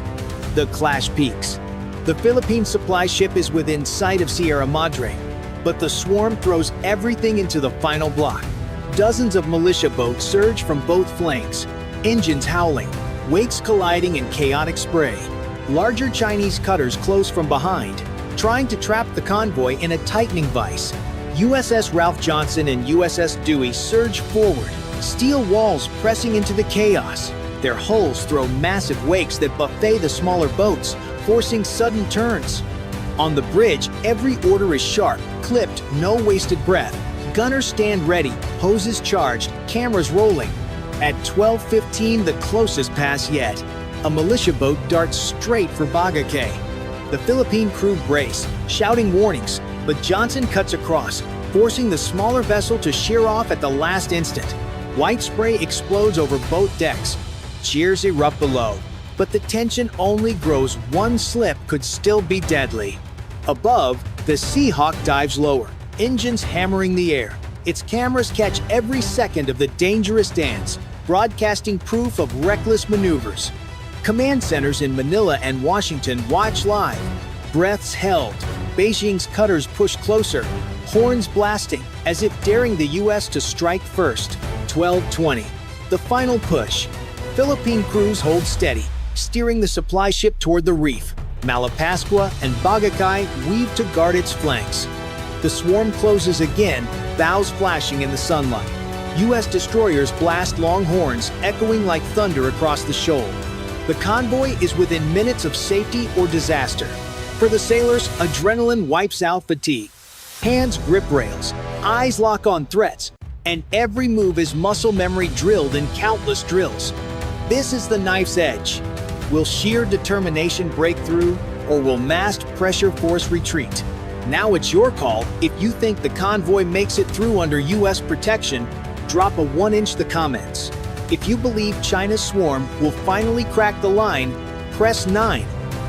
The clash peaks. The Philippine supply ship is within sight of Sierra Madre, but the swarm throws everything into the final block. Dozens of militia boats surge from both flanks, engines howling, wakes colliding in chaotic spray. Larger Chinese cutters close from behind, trying to trap the convoy in a tightening vise. USS Ralph Johnson and USS Dewey surge forward, steel walls pressing into the chaos. Their hulls throw massive wakes that buffet the smaller boats, forcing sudden turns. On the bridge, every order is sharp, clipped, no wasted breath. Gunners stand ready, hoses charged, cameras rolling. At 12:15, the closest pass yet. A militia boat darts straight for Bagakai. The Philippine crew brace, shouting warnings, but Johnson cuts across, forcing the smaller vessel to sheer off at the last instant. White spray explodes over both decks. Cheers erupt below, but the tension only grows. One slip could still be deadly. Above, the Seahawk dives lower, engines hammering the air. Its cameras catch every second of the dangerous dance, broadcasting proof of reckless maneuvers. Command centers in Manila and Washington watch live. Breaths held. Beijing's cutters push closer, horns blasting, as if daring the U.S. to strike first. 12:20. The final push. Philippine crews hold steady, steering the supply ship toward the reef. Malapascua and Bagakai weave to guard its flanks. The swarm closes again, bows flashing in the sunlight. U.S. destroyers blast long horns, echoing like thunder across the shoal. The convoy is within minutes of safety or disaster. For the sailors, adrenaline wipes out fatigue. Hands grip rails, eyes lock on threats, and every move is muscle memory drilled in countless drills. This is the knife's edge. Will sheer determination break through, or will massed pressure force retreat? Now it's your call. If you think the convoy makes it through under U.S. protection, drop a 1-inch the comments. If you believe China's swarm will finally crack the line, press 9.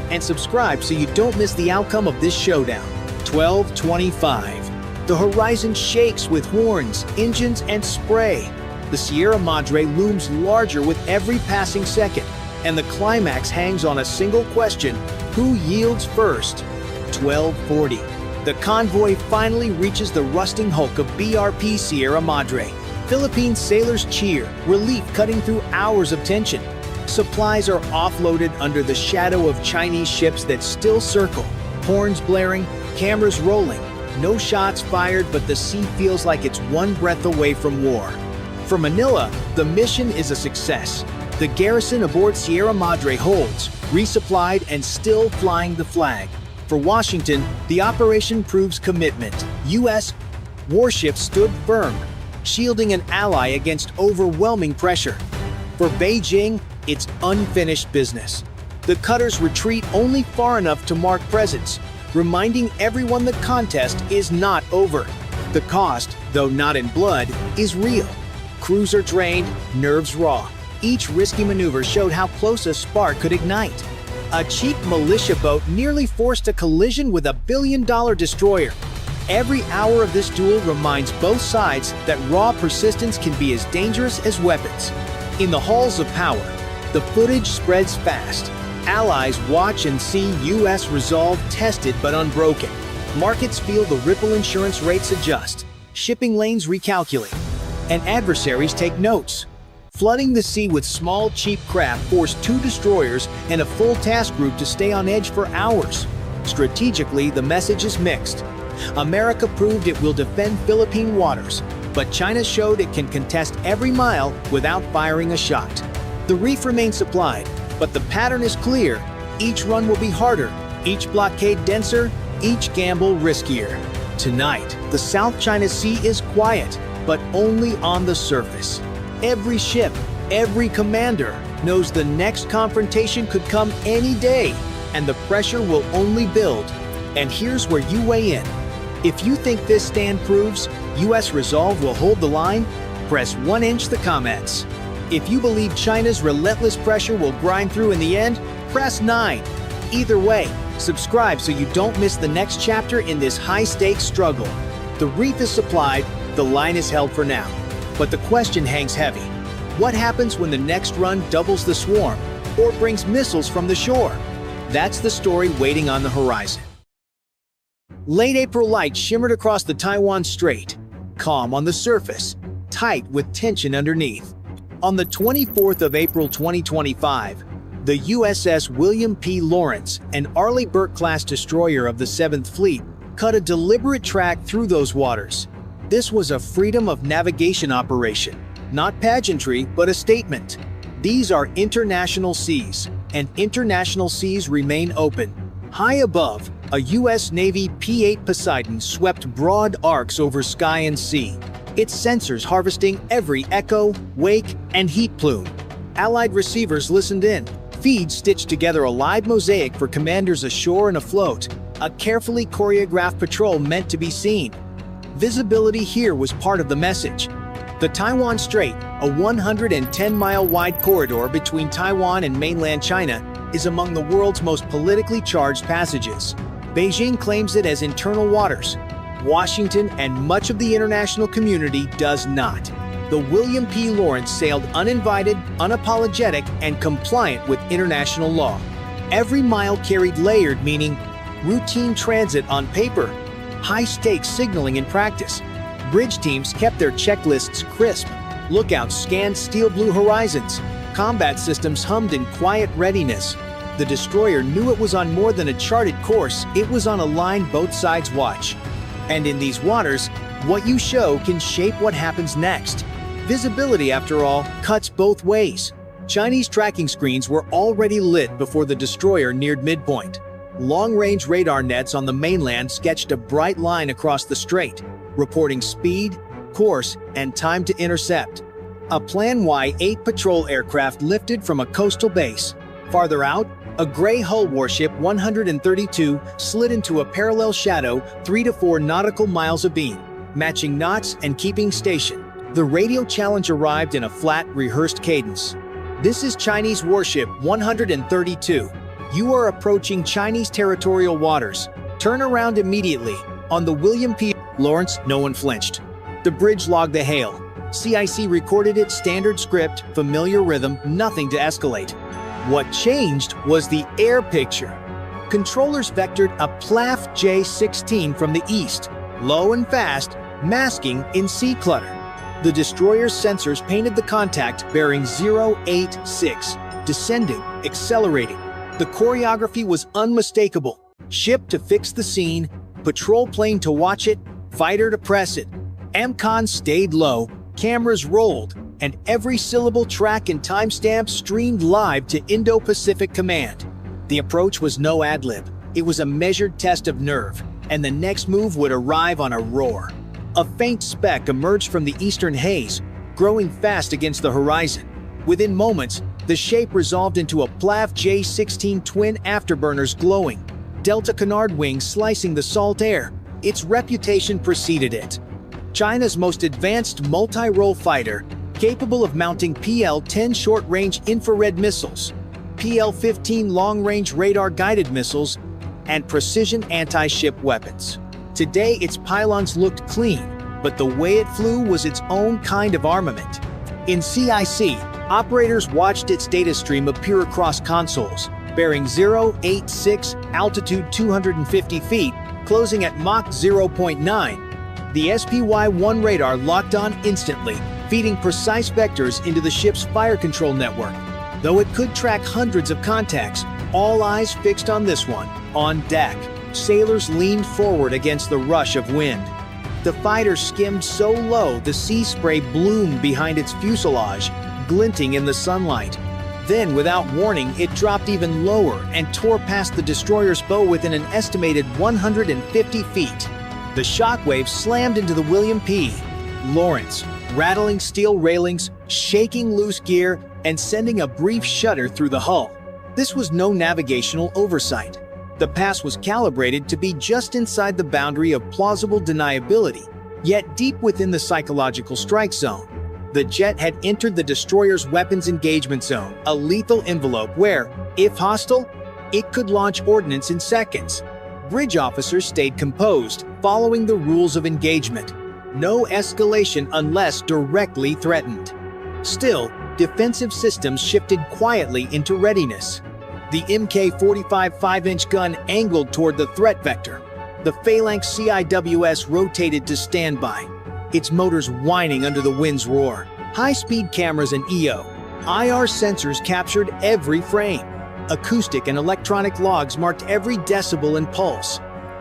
And subscribe so you don't miss the outcome of this showdown. 12:25. The horizon shakes with horns, engines, and spray. The Sierra Madre looms larger with every passing second, and the climax hangs on a single question: who yields first? 12:40. The convoy finally reaches the rusting hulk of BRP Sierra Madre. Philippine sailors cheer, relief cutting through hours of tension. Supplies are offloaded under the shadow of Chinese ships that still circle. Horns blaring, cameras rolling. No shots fired, but the sea feels like it's one breath away from war. For Manila, the mission is a success. The garrison aboard Sierra Madre holds, resupplied and still flying the flag. For Washington, the operation proves commitment. U.S. warships stood firm, shielding an ally against overwhelming pressure. For Beijing, it's unfinished business. The cutters retreat only far enough to mark presence. reminding everyone the contest is not over. The cost, though not in blood, is real. Crews are drained, nerves raw. Each risky maneuver showed how close a spark could ignite. A cheap militia boat nearly forced a collision with a billion-dollar destroyer. Every hour of this duel reminds both sides that raw persistence can be as dangerous as weapons. In the halls of power, the footage spreads fast. Allies watch and see U.S. resolve tested but unbroken. Markets feel the ripple insurance rates adjust. Shipping lanes recalculate. And adversaries take notes. Flooding the sea with small, cheap craft forced 2 destroyers and a full task group to stay on edge for hours. Strategically, the message is mixed. America proved it will defend Philippine waters, but China showed it can contest every mile without firing a shot. The reef remains supplied, but the pattern is clear. Each run will be harder, each blockade denser, each gamble riskier. Tonight, the South China Sea is quiet, but only on the surface. Every ship, every commander knows the next confrontation could come any day, and the pressure will only build. And here's where you weigh in. If you think this stand proves U.S. resolve will hold the line, press 1 inch the comments. If you believe China's relentless pressure will grind through in the end, press 9. Either way, subscribe so you don't miss the next chapter in this high-stakes struggle. The reef is supplied, the line is held for now. But the question hangs heavy. What happens when the next run doubles the swarm or brings missiles from the shore? That's the story waiting on the horizon. Late April light shimmered across the Taiwan Strait, calm on the surface, tight with tension underneath. On the 24th of April 2025, the USS William P. Lawrence, an Arleigh Burke-class destroyer of the 7th Fleet, cut a deliberate track through those waters. This was a freedom of navigation operation, not pageantry, but a statement. These are international seas, and international seas remain open. High above, a U.S. Navy P-8 Poseidon swept broad arcs over sky and sea, its sensors harvesting every echo, wake, and heat plume. Allied receivers listened in, feeds stitched together a live mosaic for commanders ashore and afloat, a carefully choreographed patrol meant to be seen. Visibility here was part of the message. The Taiwan Strait, a 110-mile-wide corridor between Taiwan and mainland China, is among the world's most politically charged passages. Beijing claims it as internal waters. Washington and much of the international community does not. The William P. Lawrence sailed uninvited, unapologetic, and compliant with international law. Every mile carried layered meaning: routine transit on paper, high-stakes signaling in practice. Bridge teams kept their checklists crisp. Lookouts scanned steel-blue horizons. Combat systems hummed in quiet readiness. The destroyer knew it was on more than a charted course, it was on a line both sides watch. And in these waters, what you show can shape what happens next. Visibility, after all, cuts both ways. Chinese tracking screens were already lit before the destroyer neared midpoint. Long-range radar nets on the mainland sketched a bright line across the strait, reporting speed, course, and time to intercept. A Plan Y-8 patrol aircraft lifted from a coastal base. Farther out, a gray hull warship 132 slid into a parallel shadow 3 to 4 nautical miles abeam, matching knots and keeping station. The radio challenge arrived in a flat, rehearsed cadence. This is Chinese warship 132. You are approaching Chinese territorial waters. Turn around immediately. On the William P. Lawrence, no one flinched. The bridge logged the hail. CIC recorded its standard script, familiar rhythm, nothing to escalate. What changed was the air picture. Controllers vectored a PLAF J-16 from the east, low and fast, masking in sea clutter. The destroyer's sensors painted the contact bearing 086, descending, accelerating. The choreography was unmistakable. Ship to fix the scene, patrol plane to watch it, fighter to press it. AMCON stayed low, cameras rolled, and every syllable track and timestamp streamed live to Indo-Pacific Command. The approach was no ad-lib. It was a measured test of nerve, and the next move would arrive on a roar. A faint speck emerged from the eastern haze, growing fast against the horizon. Within moments, the shape resolved into a PLAF J-16 twin afterburners glowing. Delta Canard wings slicing the salt air. Its reputation preceded it. China's most advanced multi-role fighter, capable of mounting PL-10 short-range infrared missiles, PL-15 long-range radar-guided missiles, and precision anti-ship weapons. Today, its pylons looked clean, but the way it flew was its own kind of armament. In CIC, operators watched its data stream appear across consoles, bearing 086, altitude 250 feet, closing at Mach 0.9. The SPY-1 radar locked on instantly, feeding precise vectors into the ship's fire control network. Though it could track hundreds of contacts, all eyes fixed on this one. On deck, sailors leaned forward against the rush of wind. The fighter skimmed so low the sea spray bloomed behind its fuselage, glinting in the sunlight. Then, without warning, it dropped even lower and tore past the destroyer's bow within an estimated 150 feet. The shockwave slammed into the William P. Lawrence, rattling steel railings, shaking loose gear, and sending a brief shudder through the hull. This was no navigational oversight. The pass was calibrated to be just inside the boundary of plausible deniability, yet deep within the psychological strike zone. The jet had entered the destroyer's weapons engagement zone, a lethal envelope where, if hostile, it could launch ordnance in seconds. Bridge officers stayed composed, following the rules of engagement. No escalation unless directly threatened. Still, defensive systems shifted quietly into readiness. The Mk-45 5-inch gun angled toward the threat vector. The Phalanx CIWS rotated to standby, its motors whining under the wind's roar. High-speed cameras and IR sensors captured every frame. Acoustic and electronic logs marked every decibel and pulse.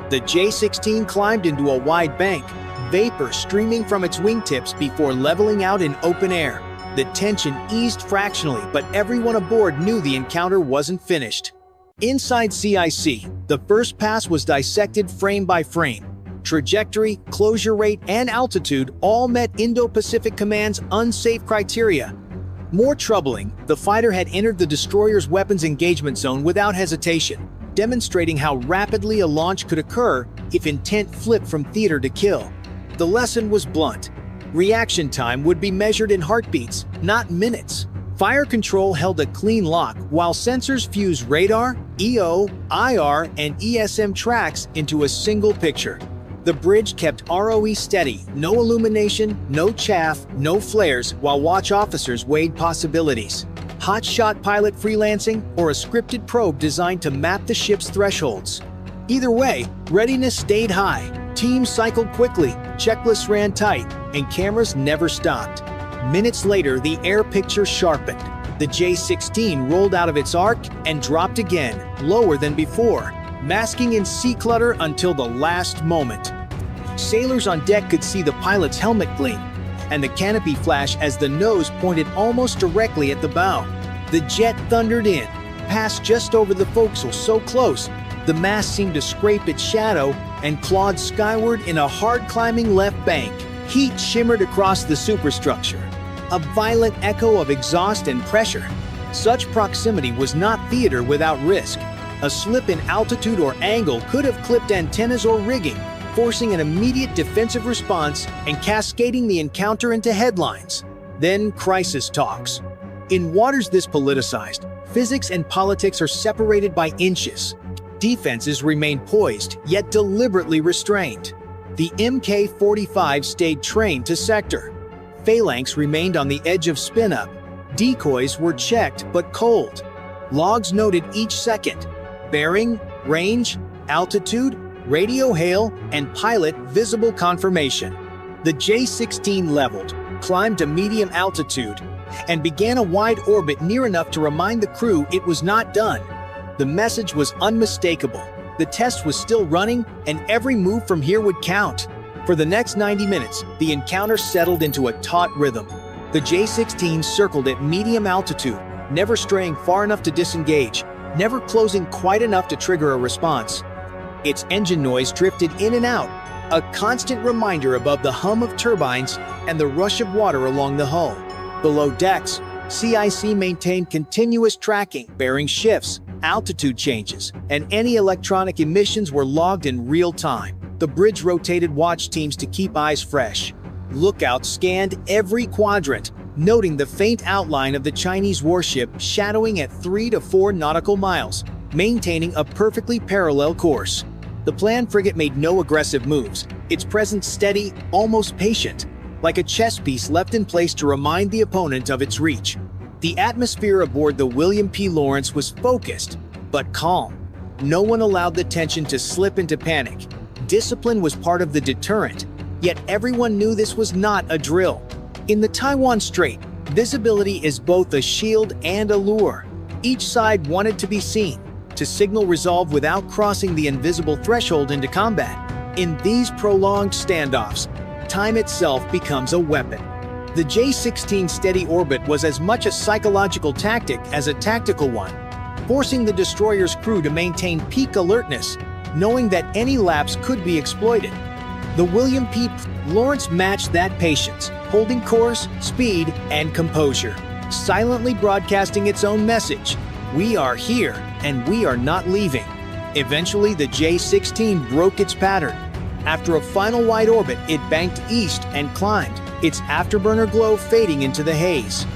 The J-16 climbed into a wide bank, vapor streaming from its wingtips before leveling out in open air. The tension eased fractionally, but everyone aboard knew the encounter wasn't finished. Inside CIC, the first pass was dissected frame by frame. Trajectory, closure rate, and altitude all met Indo-Pacific Command's unsafe criteria. More troubling, the fighter had entered the destroyer's weapons engagement zone without hesitation, demonstrating how rapidly a launch could occur if intent flipped from theater to kill. The lesson was blunt. Reaction time would be measured in heartbeats, not minutes. Fire control held a clean lock while sensors fused radar, EO, IR, and ESM tracks into a single picture. The bridge kept ROE steady, no illumination, no chaff, no flares, while watch officers weighed possibilities. Hotshot pilot freelancing or a scripted probe designed to map the ship's thresholds. Either way, readiness stayed high. Teams cycled quickly, checklists ran tight, and cameras never stopped. Minutes later, the air picture sharpened. The J-16 rolled out of its arc and dropped again, lower than before, masking in sea clutter until the last moment. Sailors on deck could see the pilot's helmet gleam, and the canopy flash as the nose pointed almost directly at the bow. The jet thundered in, passed just over the forecastle so close, the mast seemed to scrape its shadow and clawed skyward in a hard-climbing left bank. Heat shimmered across the superstructure, a violent echo of exhaust and pressure. Such proximity was not theater without risk. A slip in altitude or angle could have clipped antennas or rigging, forcing an immediate defensive response and cascading the encounter into headlines. Then crisis talks. In waters this politicized, physics and politics are separated by inches. Defenses remain poised, yet deliberately restrained. The Mk-45 stayed trained to sector. Phalanx remained on the edge of spin-up. Decoys were checked but cold. Logs noted each second. Bearing, range, altitude, radio hail, and pilot visible confirmation. The J-16 leveled, climbed to medium altitude, and began a wide orbit near enough to remind the crew it was not done. The message was unmistakable. The test was still running, and every move from here would count. For the next 90 minutes, the encounter settled into a taut rhythm. The J-16 circled at medium altitude, never straying far enough to disengage, never closing quite enough to trigger a response. Its engine noise drifted in and out, a constant reminder above the hum of turbines and the rush of water along the hull. Below decks, CIC maintained continuous tracking, bearing shifts, altitude changes, and any electronic emissions were logged in real time. The bridge rotated watch teams to keep eyes fresh. Lookouts scanned every quadrant, noting the faint outline of the Chinese warship shadowing at 3 to 4 nautical miles, maintaining a perfectly parallel course. The planned frigate made no aggressive moves, its presence steady, almost patient, like a chess piece left in place to remind the opponent of its reach. The atmosphere aboard the William P. Lawrence was focused, but calm. No one allowed the tension to slip into panic. Discipline was part of the deterrent, yet everyone knew this was not a drill. In the Taiwan Strait, visibility is both a shield and a lure. Each side wanted to be seen, to signal resolve without crossing the invisible threshold into combat. In these prolonged standoffs, time itself becomes a weapon. The J-16's steady orbit was as much a psychological tactic as a tactical one, forcing the destroyer's crew to maintain peak alertness, knowing that any lapse could be exploited. The William P. Lawrence matched that patience, holding course, speed, and composure, silently broadcasting its own message. We are here, and we are not leaving. Eventually, the J-16 broke its pattern. After a final wide orbit, it banked east and climbed, its afterburner glow fading into the haze.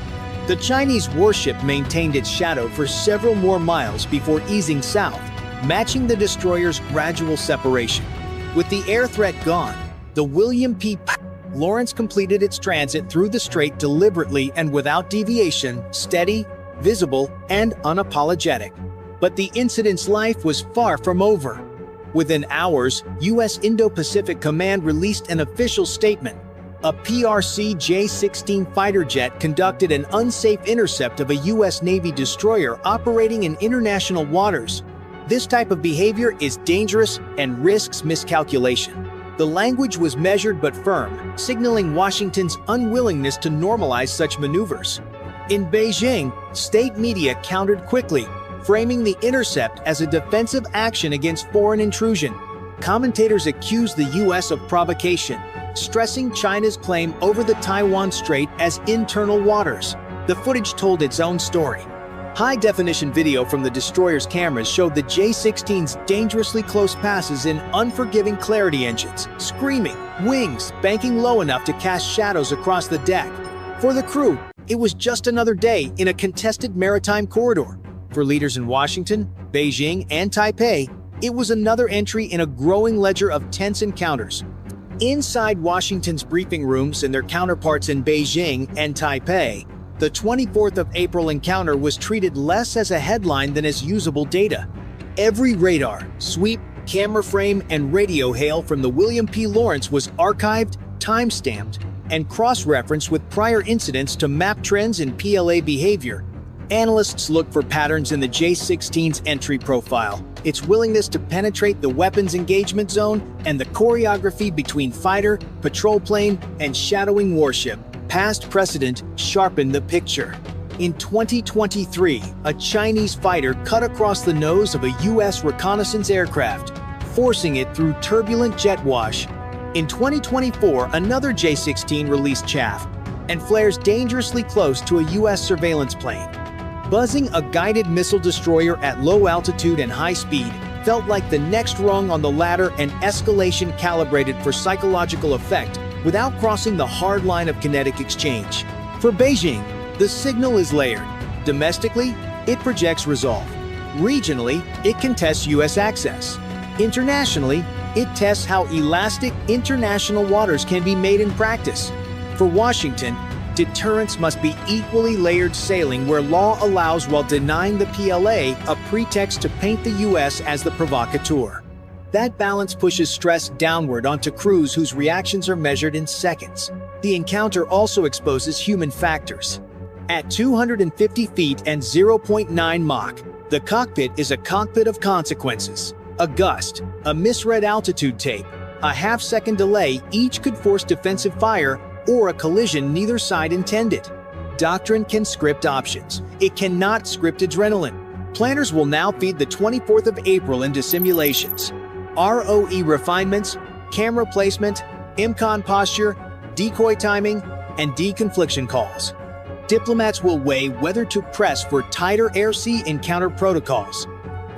The Chinese warship maintained its shadow for several more miles before easing south, matching the destroyer's gradual separation. With the air threat gone, the William P. Lawrence completed its transit through the strait deliberately and without deviation, steady, visible, and unapologetic. But the incident's life was far from over. Within hours, U.S. Indo-Pacific Command released an official statement. A PRC J-16 fighter jet conducted an unsafe intercept of a U.S. Navy destroyer operating in international waters. This type of behavior is dangerous and risks miscalculation. The language was measured but firm, signaling Washington's unwillingness to normalize such maneuvers. In Beijing, state media countered quickly, framing the intercept as a defensive action against foreign intrusion. Commentators accused the U.S. of provocation, stressing China's claim over the Taiwan Strait as internal waters. The footage told its own story. High-definition video from the destroyer's cameras showed the J-16's dangerously close passes in unforgiving clarity engines, screaming, wings banking low enough to cast shadows across the deck. For the crew, it was just another day in a contested maritime corridor. For leaders in Washington, Beijing, and Taipei, it was another entry in a growing ledger of tense encounters. Inside Washington's briefing rooms and their counterparts in Beijing and Taipei, the 24th of April encounter was treated less as a headline than as usable data. Every radar, sweep, camera frame, and radio hail from the William P. Lawrence was archived, time-stamped, and cross-referenced with prior incidents to map trends in PLA behavior. Analysts look for patterns in the J-16's entry profile, its willingness to penetrate the weapons engagement zone, and the choreography between fighter, patrol plane, and shadowing warship. Past precedent sharpened the picture. In 2023, a Chinese fighter cut across the nose of a U.S. reconnaissance aircraft, forcing it through turbulent jet wash. In 2024, another J-16 released chaff and flares dangerously close to a U.S. surveillance plane. Buzzing a guided missile destroyer at low altitude and high speed felt like the next rung on the ladder, an escalation calibrated for psychological effect without crossing the hard line of kinetic exchange. For Beijing, the signal is layered. Domestically, it projects resolve. Regionally, it contests U.S. access. Internationally, it tests how elastic international waters can be made in practice. For Washington, deterrence must be equally layered, sailing where law allows while denying the PLA a pretext to paint the U.S. as the provocateur. That balance pushes stress downward onto crews whose reactions are measured in seconds. The encounter also exposes human factors. At 250 feet and 0.9 Mach, the cockpit is a cockpit of consequences. A gust, a misread altitude tape, a half-second delay each could force defensive fire or a collision neither side intended. Doctrine can script options. It cannot script adrenaline. Planners will now feed the 24th of April into simulations. ROE refinements, camera placement, IMCON posture, decoy timing, and deconfliction calls. Diplomats will weigh whether to press for tighter air-sea encounter protocols,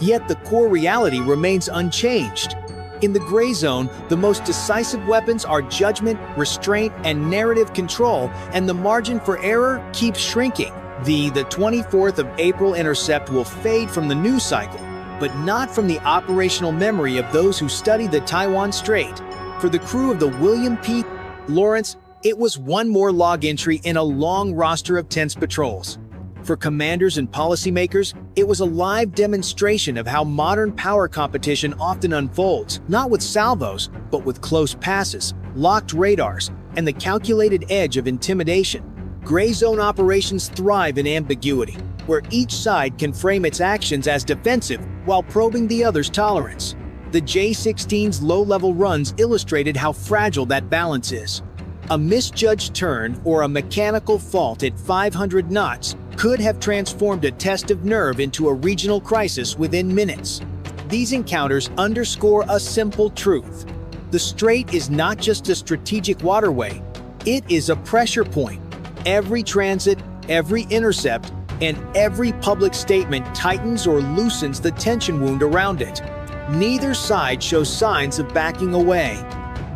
Yet the core reality remains unchanged. In the gray zone, the most decisive weapons are judgment, restraint, and narrative control, and the margin for error keeps shrinking. The 24th of April intercept will fade from the news cycle, but not from the operational memory of those who studied the Taiwan Strait. For the crew of the William P. Lawrence, it was one more log entry in a long roster of tense patrols. For commanders and policymakers, it was a live demonstration of how modern power competition often unfolds, not with salvos, but with close passes, locked radars, and the calculated edge of intimidation. Gray zone operations thrive in ambiguity, where each side can frame its actions as defensive while probing the other's tolerance. The J-16's low-level runs illustrated how fragile that balance is. A misjudged turn or a mechanical fault at 500 knots could have transformed a test of nerve into a regional crisis within minutes. These encounters underscore a simple truth. The strait is not just a strategic waterway, it is a pressure point. Every transit, every intercept, and every public statement tightens or loosens the tension wound around it. Neither side shows signs of backing away.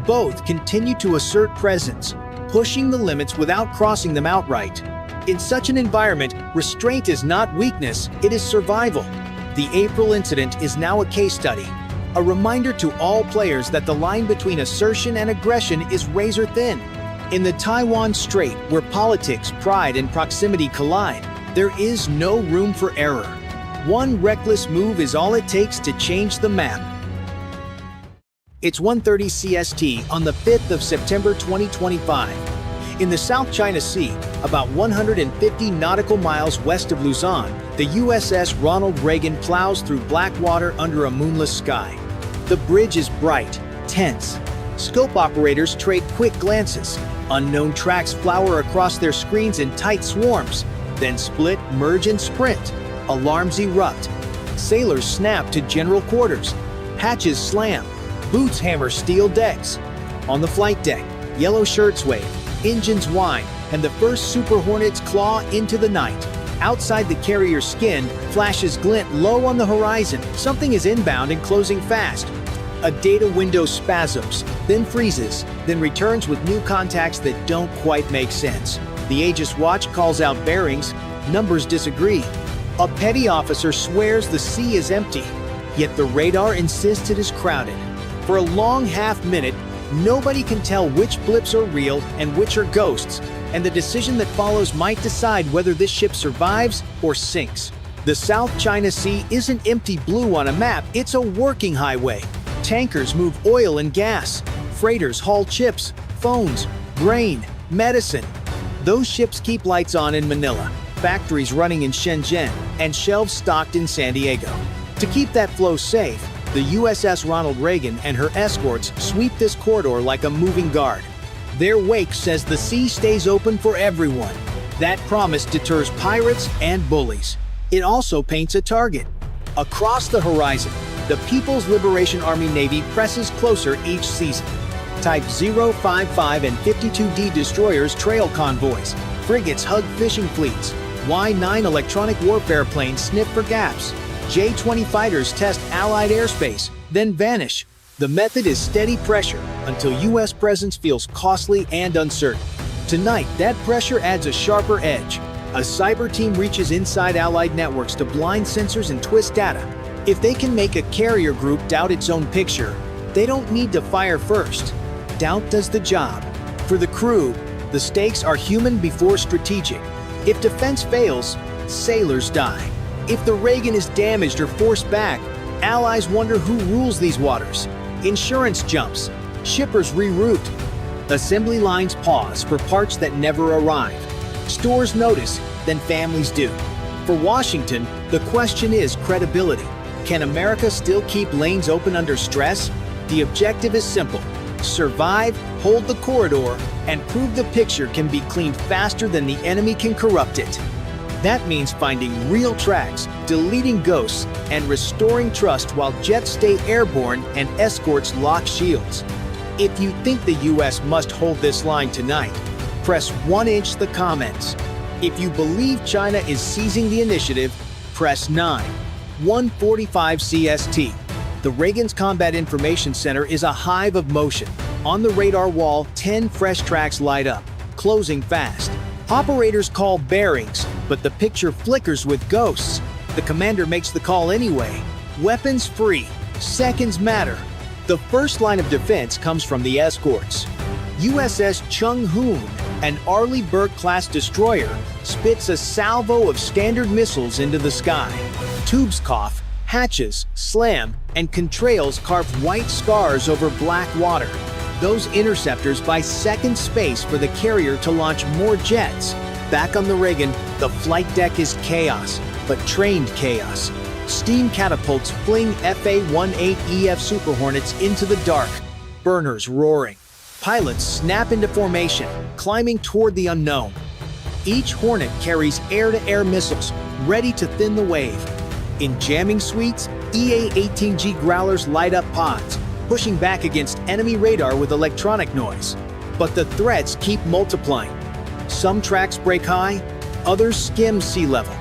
Both continue to assert presence, pushing the limits without crossing them outright. In such an environment, restraint is not weakness, it is survival. The April incident is now a case study, a reminder to all players that the line between assertion and aggression is razor thin. In the Taiwan Strait, where politics, pride, and proximity collide, there is no room for error. One reckless move is all it takes to change the map. It's 1:30 CST on the 5th of September 2025. In the South China Sea, about 150 nautical miles west of Luzon, the USS Ronald Reagan plows through black water under a moonless sky. The bridge is bright, tense. Scope operators trade quick glances. Unknown tracks flower across their screens in tight swarms, then split, merge, and sprint. Alarms erupt. Sailors snap to general quarters. Hatches slam. Boots hammer steel decks. On the flight deck, yellow shirts wave, engines whine, and the first Super Hornets claw into the night. Outside the carrier's skin, flashes glint low on the horizon. Something is inbound and closing fast. A data window spasms, then freezes, then returns with new contacts that don't quite make sense. The Aegis watch calls out bearings. Numbers disagree. A petty officer swears the sea is empty, yet the radar insists it is crowded. For a long half-minute, nobody can tell which blips are real and which are ghosts, and the decision that follows might decide whether this ship survives or sinks. The South China Sea isn't empty blue on a map, it's a working highway. Tankers move oil and gas. Freighters haul chips, phones, grain, medicine. Those ships keep lights on in Manila, factories running in Shenzhen, and shelves stocked in San Diego. To keep that flow safe, the USS Ronald Reagan and her escorts sweep this corridor like a moving guard. Their wake says the sea stays open for everyone. That promise deters pirates and bullies. It also paints a target. Across the horizon, the People's Liberation Army Navy presses closer each season. Type 055 and 52D destroyers trail convoys. Frigates hug fishing fleets. Y-9 electronic warfare planes sniff for gaps. J-20 fighters test Allied airspace, then vanish. The method is steady pressure until U.S. presence feels costly and uncertain. Tonight, that pressure adds a sharper edge. A cyber team reaches inside Allied networks to blind sensors and twist data. If they can make a carrier group doubt its own picture, they don't need to fire first. Doubt does the job. For the crew, the stakes are human before strategic. If defense fails, sailors die. If the Reagan is damaged or forced back, allies wonder who rules these waters. Insurance jumps. Shippers reroute. Assembly lines pause for parts that never arrive. Stores notice, then families do. For Washington, the question is credibility. Can America still keep lanes open under stress? The objective is simple. Survive, hold the corridor, and prove the picture can be cleaned faster than the enemy can corrupt it. That means finding real tracks, deleting ghosts, and restoring trust while jets stay airborne and escorts lock shields. If you think the US must hold this line tonight, press 1" the comments. If you believe China is seizing the initiative, press 9. 1:45 CST. The Reagan's Combat Information Center is a hive of motion. On the radar wall, 10 fresh tracks light up, closing fast. Operators call bearings, but the picture flickers with ghosts. The commander makes the call anyway. Weapons free. Seconds matter. The first line of defense comes from the escorts. USS Chung Hoon, an Arleigh Burke-class destroyer, spits a salvo of standard missiles into the sky. Tubes cough, hatches slam, and contrails carve white scars over black water. Those interceptors buy second space for the carrier to launch more jets. Back on the Reagan, the flight deck is chaos, but trained chaos. Steam catapults fling FA-18EF Super Hornets into the dark, burners roaring. Pilots snap into formation, climbing toward the unknown. Each Hornet carries air-to-air missiles, ready to thin the wave. In jamming suites, EA-18G Growlers light up pods, pushing back against enemy radar with electronic noise. But the threats keep multiplying. Some tracks break high, others skim sea level.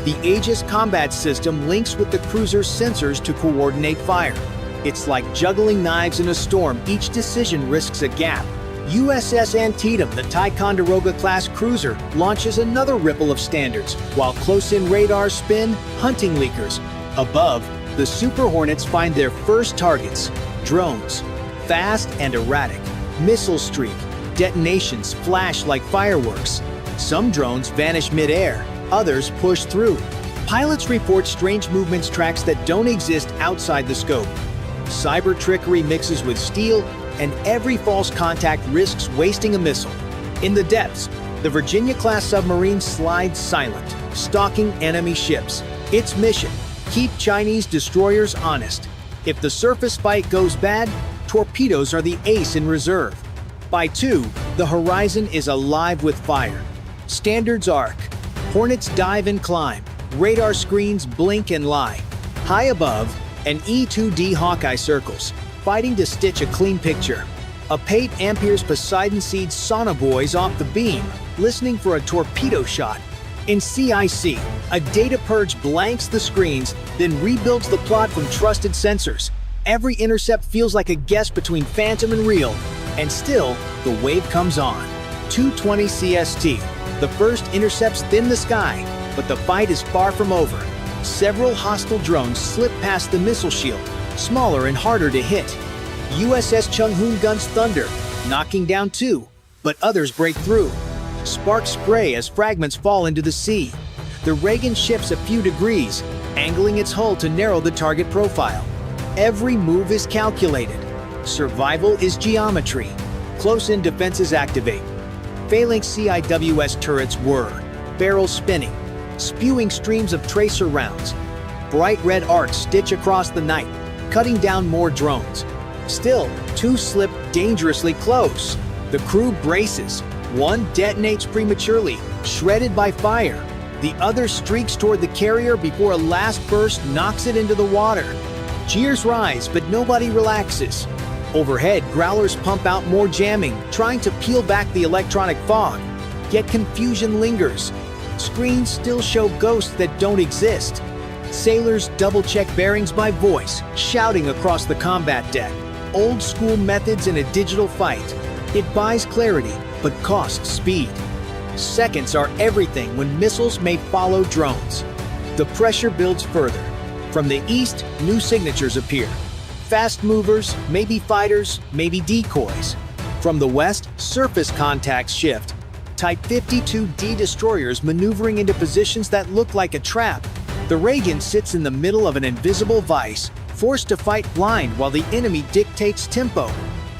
The Aegis combat system links with the cruiser's sensors to coordinate fire. It's like juggling knives in a storm. Each decision risks a gap. USS Antietam, the Ticonderoga-class cruiser, launches another ripple of standards, while close-in radars spin hunting leakers. Above, the Super Hornets find their first targets: drones. Fast and erratic. Missile streak. Detonations flash like fireworks. Some drones vanish mid-air. Others push through. Pilots report strange movements tracks that don't exist outside the scope. Cyber trickery mixes with steel, and every false contact risks wasting a missile. In the depths, the Virginia-class submarine slides silent, stalking enemy ships. Its mission: keep Chinese destroyers honest. If the surface fight goes bad, torpedoes are the ace in reserve. By 2, the horizon is alive with fire. Standards arc. Hornets dive and climb. Radar screens blink and lie. High above, an E-2D Hawkeye circles, fighting to stitch a clean picture. A Pate Ampere's Poseidon seeds sonobuoys off the beam, listening for a torpedo shot. In CIC, a data purge blanks the screens, then rebuilds the plot from trusted sensors. Every intercept feels like a guess between phantom and real, and still, the wave comes on. 2:20 CST. The first intercepts thin the sky, but the fight is far from over. Several hostile drones slip past the missile shield, smaller and harder to hit. USS Chung Hoon guns thunder, knocking down 2, but others break through. Sparks spray as fragments fall into the sea. The Reagan shifts a few degrees, angling its hull to narrow the target profile. Every move is calculated. Survival is geometry. Close-in defenses activate. Phalanx CIWS turrets whir, barrels spinning, spewing streams of tracer rounds. Bright red arcs stitch across the night, cutting down more drones. Still, 2 slip dangerously close. The crew braces. One detonates prematurely, shredded by fire. The other streaks toward the carrier before a last burst knocks it into the water. Cheers rise, but nobody relaxes. Overhead, Growlers pump out more jamming, trying to peel back the electronic fog. Yet confusion lingers. Screens still show ghosts that don't exist. Sailors double-check bearings by voice, shouting across the combat deck. Old-school methods in a digital fight. It buys clarity, but costs speed. Seconds are everything when missiles may follow drones. The pressure builds further. From the east, new signatures appear. Fast movers, maybe fighters, maybe decoys. From the west, surface contacts shift. Type 52D destroyers maneuvering into positions that look like a trap. The Reagan sits in the middle of an invisible vice, forced to fight blind while the enemy dictates tempo.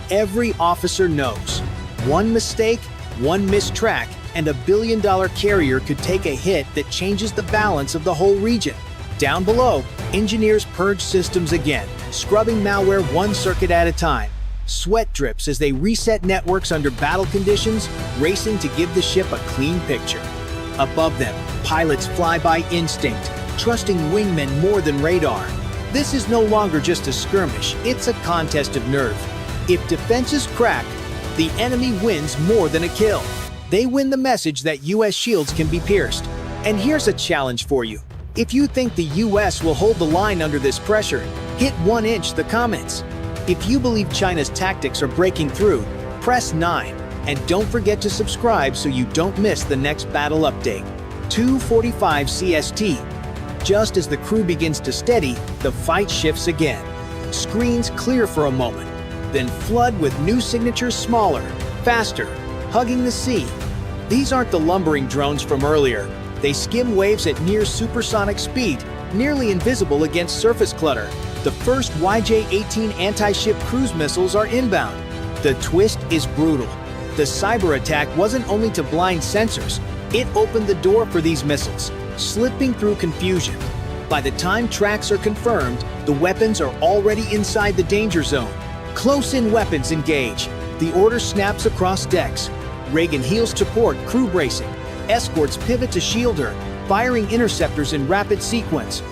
Every officer knows. One mistake, one missed track, and a billion-dollar carrier could take a hit that changes the balance of the whole region. Down below, engineers purge systems again, scrubbing malware one circuit at a time. Sweat drips as they reset networks under battle conditions, racing to give the ship a clean picture. Above them, pilots fly by instinct, trusting wingmen more than radar. This is no longer just a skirmish, it's a contest of nerve. If defenses crack, the enemy wins more than a kill. They win the message that US shields can be pierced. And here's a challenge for you. If you think the US will hold the line under this pressure, hit 1 inch the comments. If you believe China's tactics are breaking through, press 9. And don't forget to subscribe so you don't miss the next battle update. 2:45 CST. Just as the crew begins to steady, the fight shifts again. Screens clear for a moment, then flood with new signatures smaller, faster, hugging the sea. These aren't the lumbering drones from earlier. They skim waves at near supersonic speed, nearly invisible against surface clutter. The first YJ-18 anti-ship cruise missiles are inbound. The twist is brutal. The cyber attack wasn't only to blind sensors, it opened the door for these missiles, slipping through confusion. By the time tracks are confirmed, the weapons are already inside the danger zone. Close-in weapons engage. The order snaps across decks. Reagan heels to port, crew bracing. Escorts pivot to shield her, firing interceptors in rapid sequence.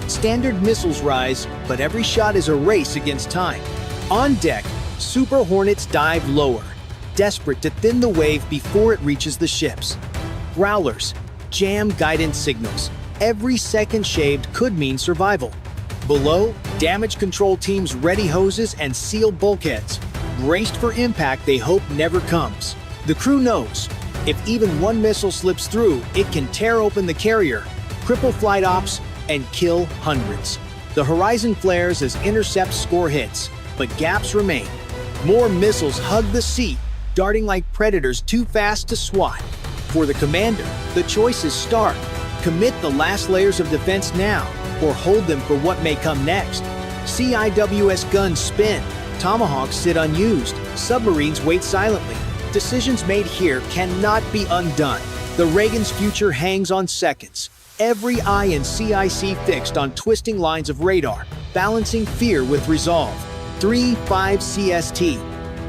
Standard missiles rise, but every shot is a race against time. On deck, Super Hornets dive lower, desperate to thin the wave before it reaches the ships. Growlers jam guidance signals. Every second shaved could mean survival. Below, damage control teams ready hoses and seal bulkheads, braced for impact they hope never comes. The crew knows, if even one missile slips through, it can tear open the carrier, cripple flight ops, and kill hundreds. The horizon flares as intercepts score hits, but gaps remain. More missiles hug the sea, darting like predators too fast to swat. For the commander, the choice is stark. Commit the last layers of defense now, or hold them for what may come next. CIWS guns spin, Tomahawks sit unused, submarines wait silently. Decisions made here cannot be undone. The Reagan's future hangs on seconds. Every eye in CIC fixed on twisting lines of radar, balancing fear with resolve. 3-5 CST.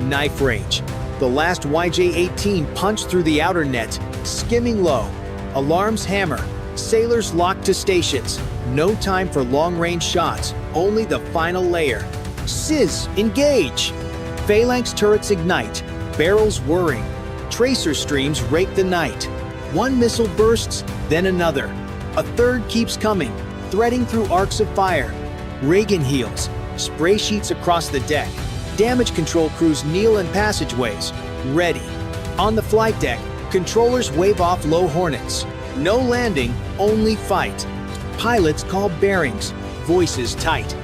Knife range. The last YJ-18 punched through the outer net, skimming low. Alarms hammer. Sailors locked to stations. No time for long-range shots, only the final layer. SIS, engage! Phalanx turrets ignite, barrels whirring. Tracer streams rake the night. One missile bursts, then another. A third keeps coming, threading through arcs of fire. Reagan heals, spray sheets across the deck. Damage control crews kneel in passageways, ready. On the flight deck, controllers wave off low Hornets. No landing, only fight. Pilots call bearings, voices tight.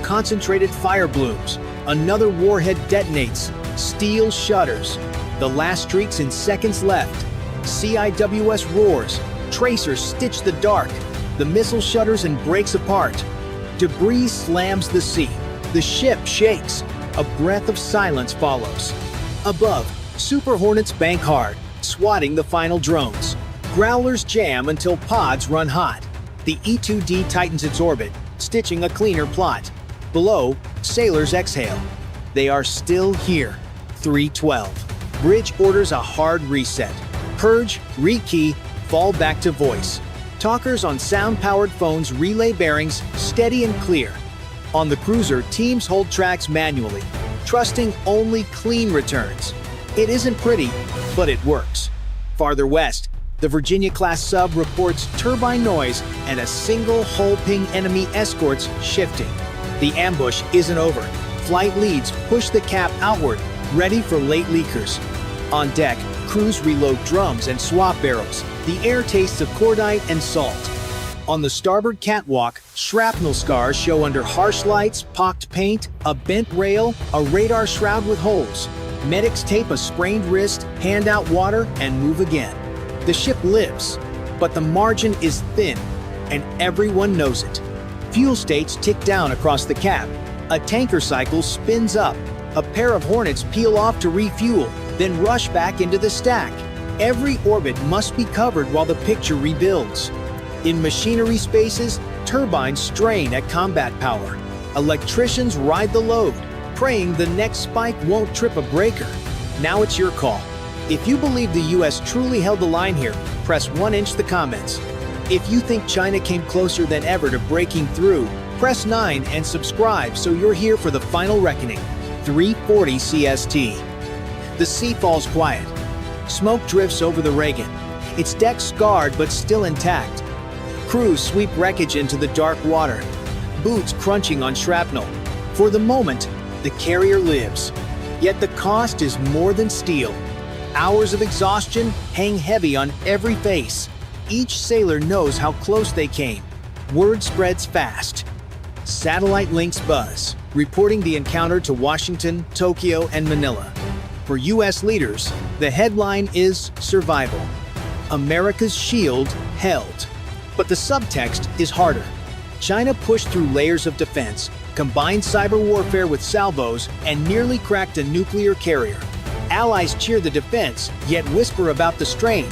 Concentrated fire blooms. Another warhead detonates. Steel shudders. The last streaks in seconds left. CIWS roars. Tracers stitch the dark. The missile shudders and breaks apart. Debris slams the sea. The ship shakes. A breath of silence follows. Above, Super Hornets bank hard, swatting the final drones. Growlers jam until pods run hot. The E-2D tightens its orbit, stitching a cleaner plot. Below, sailors exhale. They are still here. 312. Bridge orders a hard reset. Purge, rekey, fall back to voice. Talkers on sound-powered phones relay bearings, steady and clear. On the cruiser, teams hold tracks manually, trusting only clean returns. It isn't pretty, but it works. Farther west, the Virginia-class sub reports turbine noise and a single hull-ping enemy escorts shifting. The ambush isn't over. Flight leads push the cap outward, ready for late leakers. On deck, crews reload drums and swap barrels. The air tastes of cordite and salt. On the starboard catwalk, shrapnel scars show under harsh lights, pocked paint, a bent rail, a radar shroud with holes. Medics tape a sprained wrist, hand out water, and move again. The ship lives, but the margin is thin, and everyone knows it. Fuel states tick down across the cap. A tanker cycle spins up. A pair of Hornets peel off to refuel, then rush back into the stack. Every orbit must be covered while the picture rebuilds. In machinery spaces, turbines strain at combat power. Electricians ride the load, praying the next spike won't trip a breaker. Now it's your call. If you believe the US truly held the line here, press 1 inch the comments. If you think China came closer than ever to breaking through, press 9 and subscribe so you're here for the final reckoning. 3:40 CST. The sea falls quiet. Smoke drifts over the Reagan, its deck scarred but still intact. Crews sweep wreckage into the dark water, boots crunching on shrapnel. For the moment, the carrier lives. Yet the cost is more than steel. Hours of exhaustion hang heavy on every face. Each sailor knows how close they came. Word spreads fast. Satellite links buzz, reporting the encounter to Washington, Tokyo, and Manila. For U.S. leaders, the headline is survival. America's shield held. But the subtext is harder. China pushed through layers of defense, combined cyber warfare with salvos, and nearly cracked a nuclear carrier. Allies cheer the defense, yet whisper about the strain.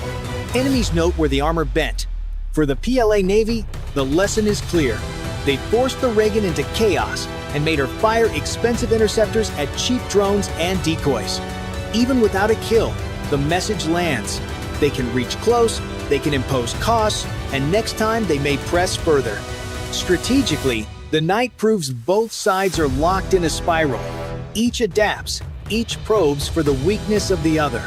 Enemies note where the armor bent. For the PLA Navy, the lesson is clear. They forced the Reagan into chaos and made her fire expensive interceptors at cheap drones and decoys. Even without a kill, the message lands. They can reach close, they can impose costs, and next time they may press further. Strategically, the night proves both sides are locked in a spiral. Each adapts, each probes for the weakness of the other.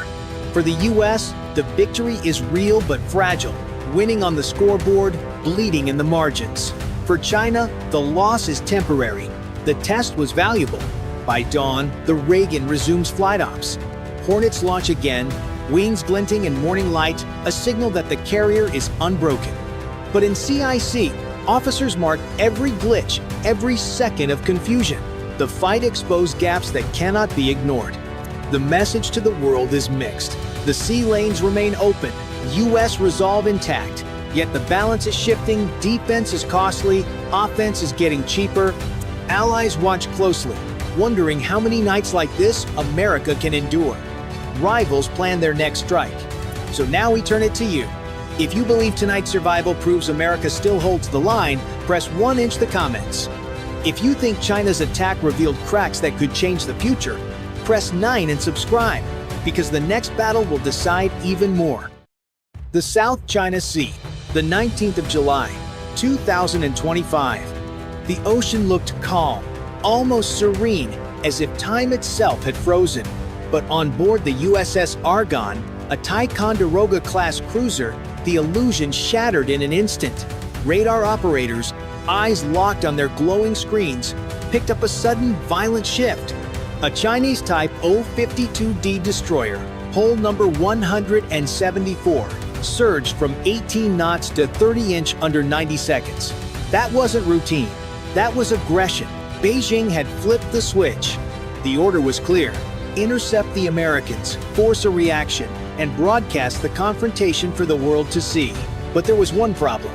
For the US, the victory is real but fragile, winning on the scoreboard, bleeding in the margins. For China, the loss is temporary. The test was valuable. By dawn, the Reagan resumes flight ops. Hornets launch again, wings glinting in morning light, a signal that the carrier is unbroken. But in CIC, officers mark every glitch, every second of confusion. The fight exposed gaps that cannot be ignored. The message to the world is mixed. The sea lanes remain open, US resolve intact. Yet the balance is shifting, defense is costly, offense is getting cheaper. Allies watch closely, wondering how many nights like this America can endure. Rivals plan their next strike. So now we turn it to you. If you believe tonight's survival proves America still holds the line, press 1 inch the comments. If you think China's attack revealed cracks that could change the future, press 9 and subscribe, because the next battle will decide even more. The South China Sea, the 19th of July, 2025. The ocean looked calm, almost serene, as if time itself had frozen. But on board the USS Argonne, a Ticonderoga-class cruiser, the illusion shattered in an instant. Radar operators, eyes locked on their glowing screens, picked up a sudden, violent shift. A Chinese Type 052D destroyer, hull number 174, surged from 18 knots to 30-inch under 90 seconds. That wasn't routine. That was aggression. Beijing had flipped the switch. The order was clear. Intercept the Americans, force a reaction, and broadcast the confrontation for the world to see. But there was one problem.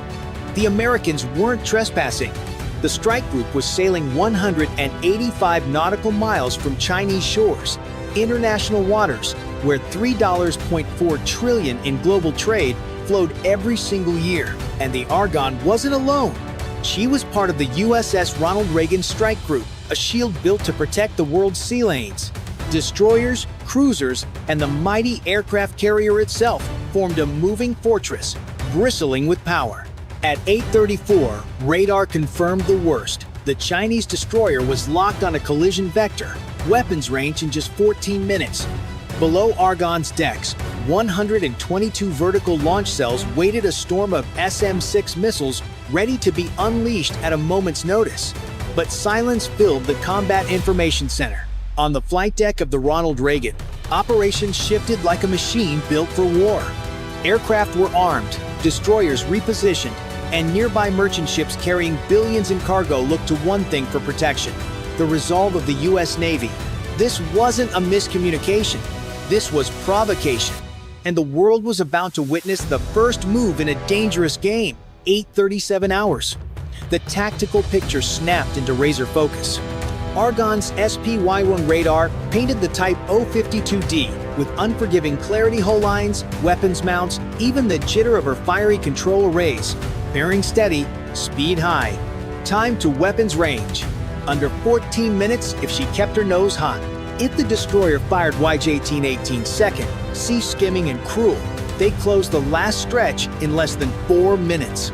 The Americans weren't trespassing. The strike group was sailing 185 nautical miles from Chinese shores, international waters, where $3.4 trillion in global trade flowed every single year. And the Argonne wasn't alone. She was part of the USS Ronald Reagan Strike Group, a shield built to protect the world's sea lanes. Destroyers, cruisers, and the mighty aircraft carrier itself formed a moving fortress, bristling with power. At 8:34, radar confirmed the worst. The Chinese destroyer was locked on a collision vector, weapons range in just 14 minutes. Below Argonne's decks, 122 vertical launch cells waited a storm of SM-6 missiles ready to be unleashed at a moment's notice. But silence filled the Combat Information Center. On the flight deck of the Ronald Reagan, operations shifted like a machine built for war. Aircraft were armed, destroyers repositioned, and nearby merchant ships carrying billions in cargo looked to one thing for protection: the resolve of the U.S. Navy. This wasn't a miscommunication. This was provocation. And the world was about to witness the first move in a dangerous game. 8:37 hours. The tactical picture snapped into razor focus. Argonne's SPY-1 radar painted the Type 052D with unforgiving clarity hull lines, weapons mounts, even the jitter of her fiery control arrays. Bearing steady, speed high. Time to weapons range. Under 14 minutes if she kept her nose hot. If the destroyer fired YJ-18 second, sea skimming and cruel, they closed the last stretch in less than 4 minutes.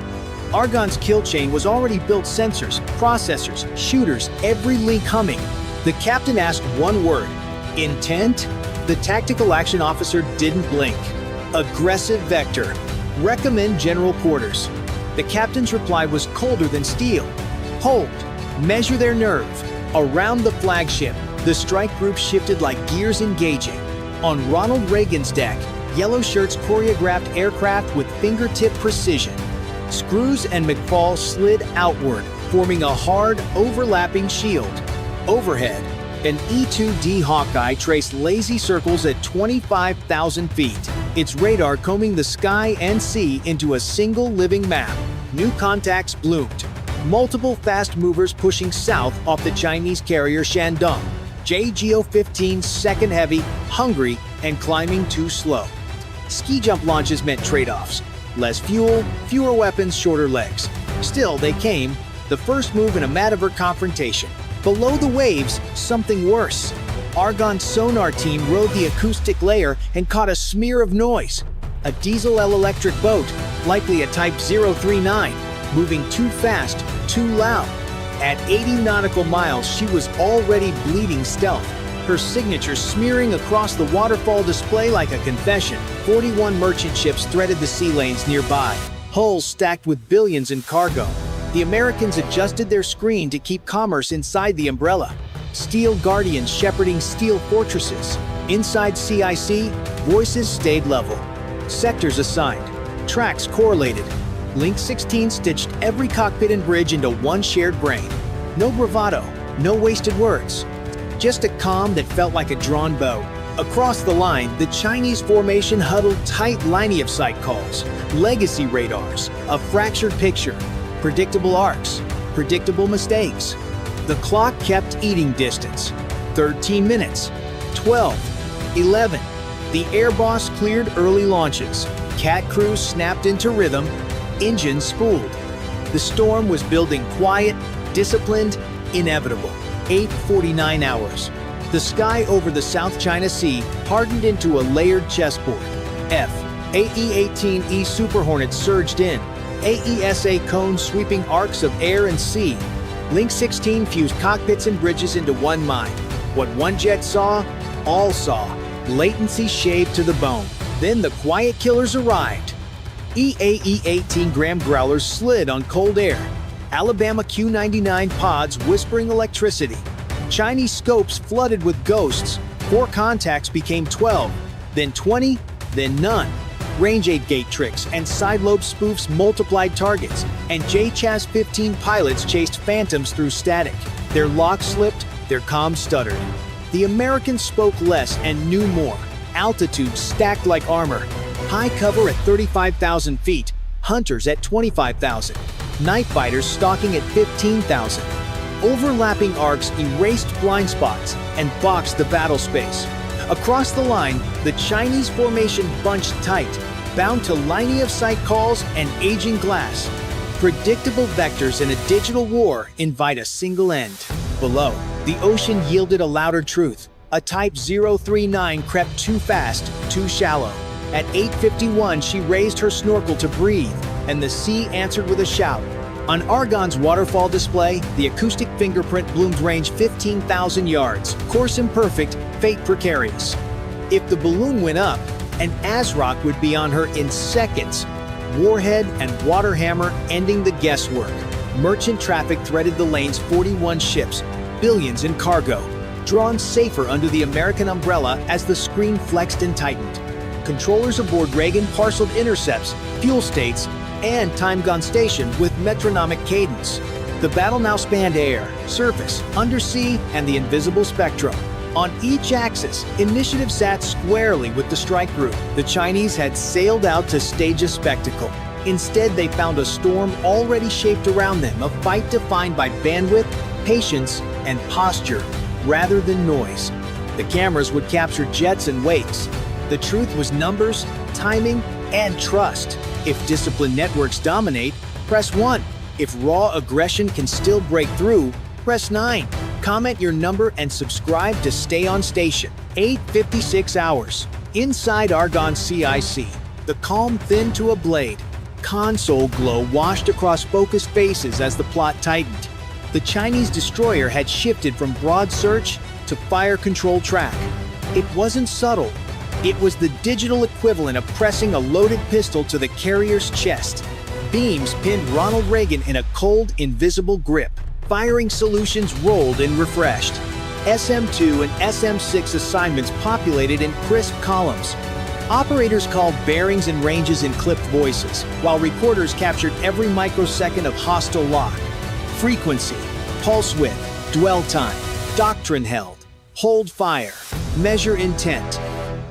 Argonne's kill chain was already built: sensors, processors, shooters, every link humming. The captain asked one word: intent? The tactical action officer didn't blink. Aggressive vector. Recommend general quarters. The captain's reply was colder than steel. Hold. Measure their nerve. Around the flagship, the strike group shifted like gears engaging. On Ronald Reagan's deck, yellow shirts choreographed aircraft with fingertip precision. Screws and McFall slid outward, forming a hard, overlapping shield. Overhead, an E-2D Hawkeye traced lazy circles at 25,000 feet, its radar combing the sky and sea into a single living map. New contacts bloomed. Multiple fast movers pushing south off the Chinese carrier Shandong. JGO-15 second heavy, hungry, and climbing too slow. Ski jump launches meant trade-offs. Less fuel, fewer weapons, shorter legs. Still, they came, the first move in a Matador confrontation. Below the waves, something worse. Argonne's sonar team rode the acoustic layer and caught a smear of noise. A diesel-L electric boat, likely a Type 039, moving too fast, too loud. At 80 nautical miles, she was already bleeding stealth, her signature smearing across the waterfall display like a confession. 41 merchant ships threaded the sea lanes nearby, hulls stacked with billions in cargo. The Americans adjusted their screen to keep commerce inside the umbrella. Steel guardians shepherding steel fortresses. Inside CIC, voices stayed level. Sectors assigned. Tracks correlated. Link 16 stitched every cockpit and bridge into one shared brain. No bravado, no wasted words. Just a calm that felt like a drawn bow. Across the line, the Chinese formation huddled tight line of sight calls, legacy radars, a fractured picture, predictable arcs, predictable mistakes. The clock kept eating distance. 13 minutes, 12, 11. The air boss cleared early launches. Cat crews snapped into rhythm, engines spooled. The storm was building quiet, disciplined, inevitable. 8:49 hours. The sky over the South China Sea hardened into a layered chessboard. AE-18E Super Hornets surged in. AESA cones sweeping arcs of air and sea. Link 16 fused cockpits and bridges into one mind. What one jet saw, all saw. Latency shaved to the bone. Then the quiet killers arrived. EAE-18 Graham Growlers slid on cold air. Alabama Q-99 pods whispering electricity. Chinese scopes flooded with ghosts. 4 contacts became 12, then 20, then none. Range 8 gate tricks and sidelobe spoofs multiplied targets, and JCHAS 15 pilots chased phantoms through static. Their locks slipped, their comms stuttered. The Americans spoke less and knew more. Altitude stacked like armor. High cover at 35,000 feet, hunters at 25,000. Night fighters stalking at 15,000. Overlapping arcs erased blind spots and boxed the battle space. Across the line, the Chinese formation bunched tight, bound to line of sight calls and aging glass. Predictable vectors in a digital war invite a single end. Below, the ocean yielded a louder truth. A Type 039 crept too fast, too shallow. At 8:51, she raised her snorkel to breathe, and the sea answered with a shout. On Argonne's waterfall display, the acoustic fingerprint bloomed range 15,000 yards. Course imperfect, fate precarious. If the balloon went up, an ASROC would be on her in seconds. Warhead and water hammer ending the guesswork. Merchant traffic threaded the lanes. 41 ships, billions in cargo, drawn safer under the American umbrella as the screen flexed and tightened. Controllers aboard Reagan parceled intercepts, fuel states, and time gone station with metronomic cadence. The battle now spanned air, surface, undersea, and the invisible spectrum. On each axis, initiative sat squarely with the strike group. The Chinese had sailed out to stage a spectacle. Instead, they found a storm already shaped around them, a fight defined by bandwidth, patience, and posture, rather than noise. The cameras would capture jets and wakes. The truth was numbers, timing, and trust. If disciplined networks dominate, press 1. If raw aggression can still break through, press 9. Comment your number and subscribe to stay on station. 8:56 hours. Inside Argonne CIC, the calm thinned to a blade. Console glow washed across focused faces as the plot tightened. The Chinese destroyer had shifted from broad search to fire control track. It wasn't subtle. It was the digital equivalent of pressing a loaded pistol to the carrier's chest. beams pinned Ronald Reagan in a cold, invisible grip. Firing solutions rolled and refreshed. SM-2 and SM-6 assignments populated in crisp columns. Operators called bearings and ranges in clipped voices, while recorders captured every microsecond of hostile lock. Frequency, pulse width, dwell time, doctrine held. Hold fire, measure intent.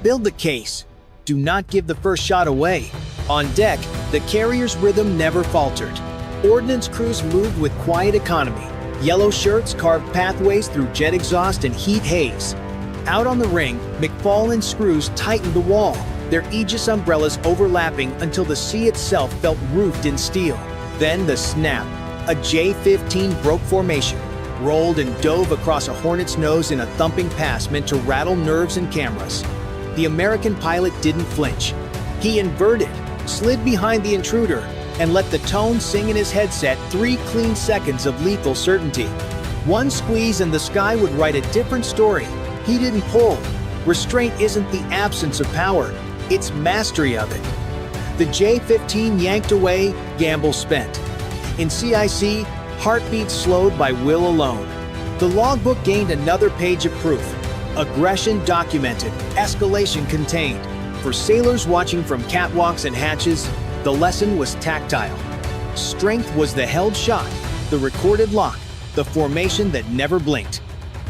Build the case. Do not give the first shot away. On deck, the carrier's rhythm never faltered. Ordnance crews moved with quiet economy. Yellow shirts carved pathways through jet exhaust and heat haze. Out on the ring, McFarland screws tightened the wall, their Aegis umbrellas overlapping until the sea itself felt roofed in steel. Then the snap. A J-15 broke formation, rolled and dove across a hornet's nose in a thumping pass meant to rattle nerves and cameras. The American pilot didn't flinch. He inverted, slid behind the intruder, and let the tone sing in his headset 3 clean seconds of lethal certainty. One squeeze and the sky would write a different story. He didn't pull. Restraint isn't the absence of power, it's mastery of it. The J-15 yanked away, gamble spent. In CIC, heartbeats slowed by will alone. The logbook gained another page of proof. Aggression documented, escalation contained. For sailors watching from catwalks and hatches, the lesson was tactile. Strength was the held shot, the recorded lock, the formation that never blinked.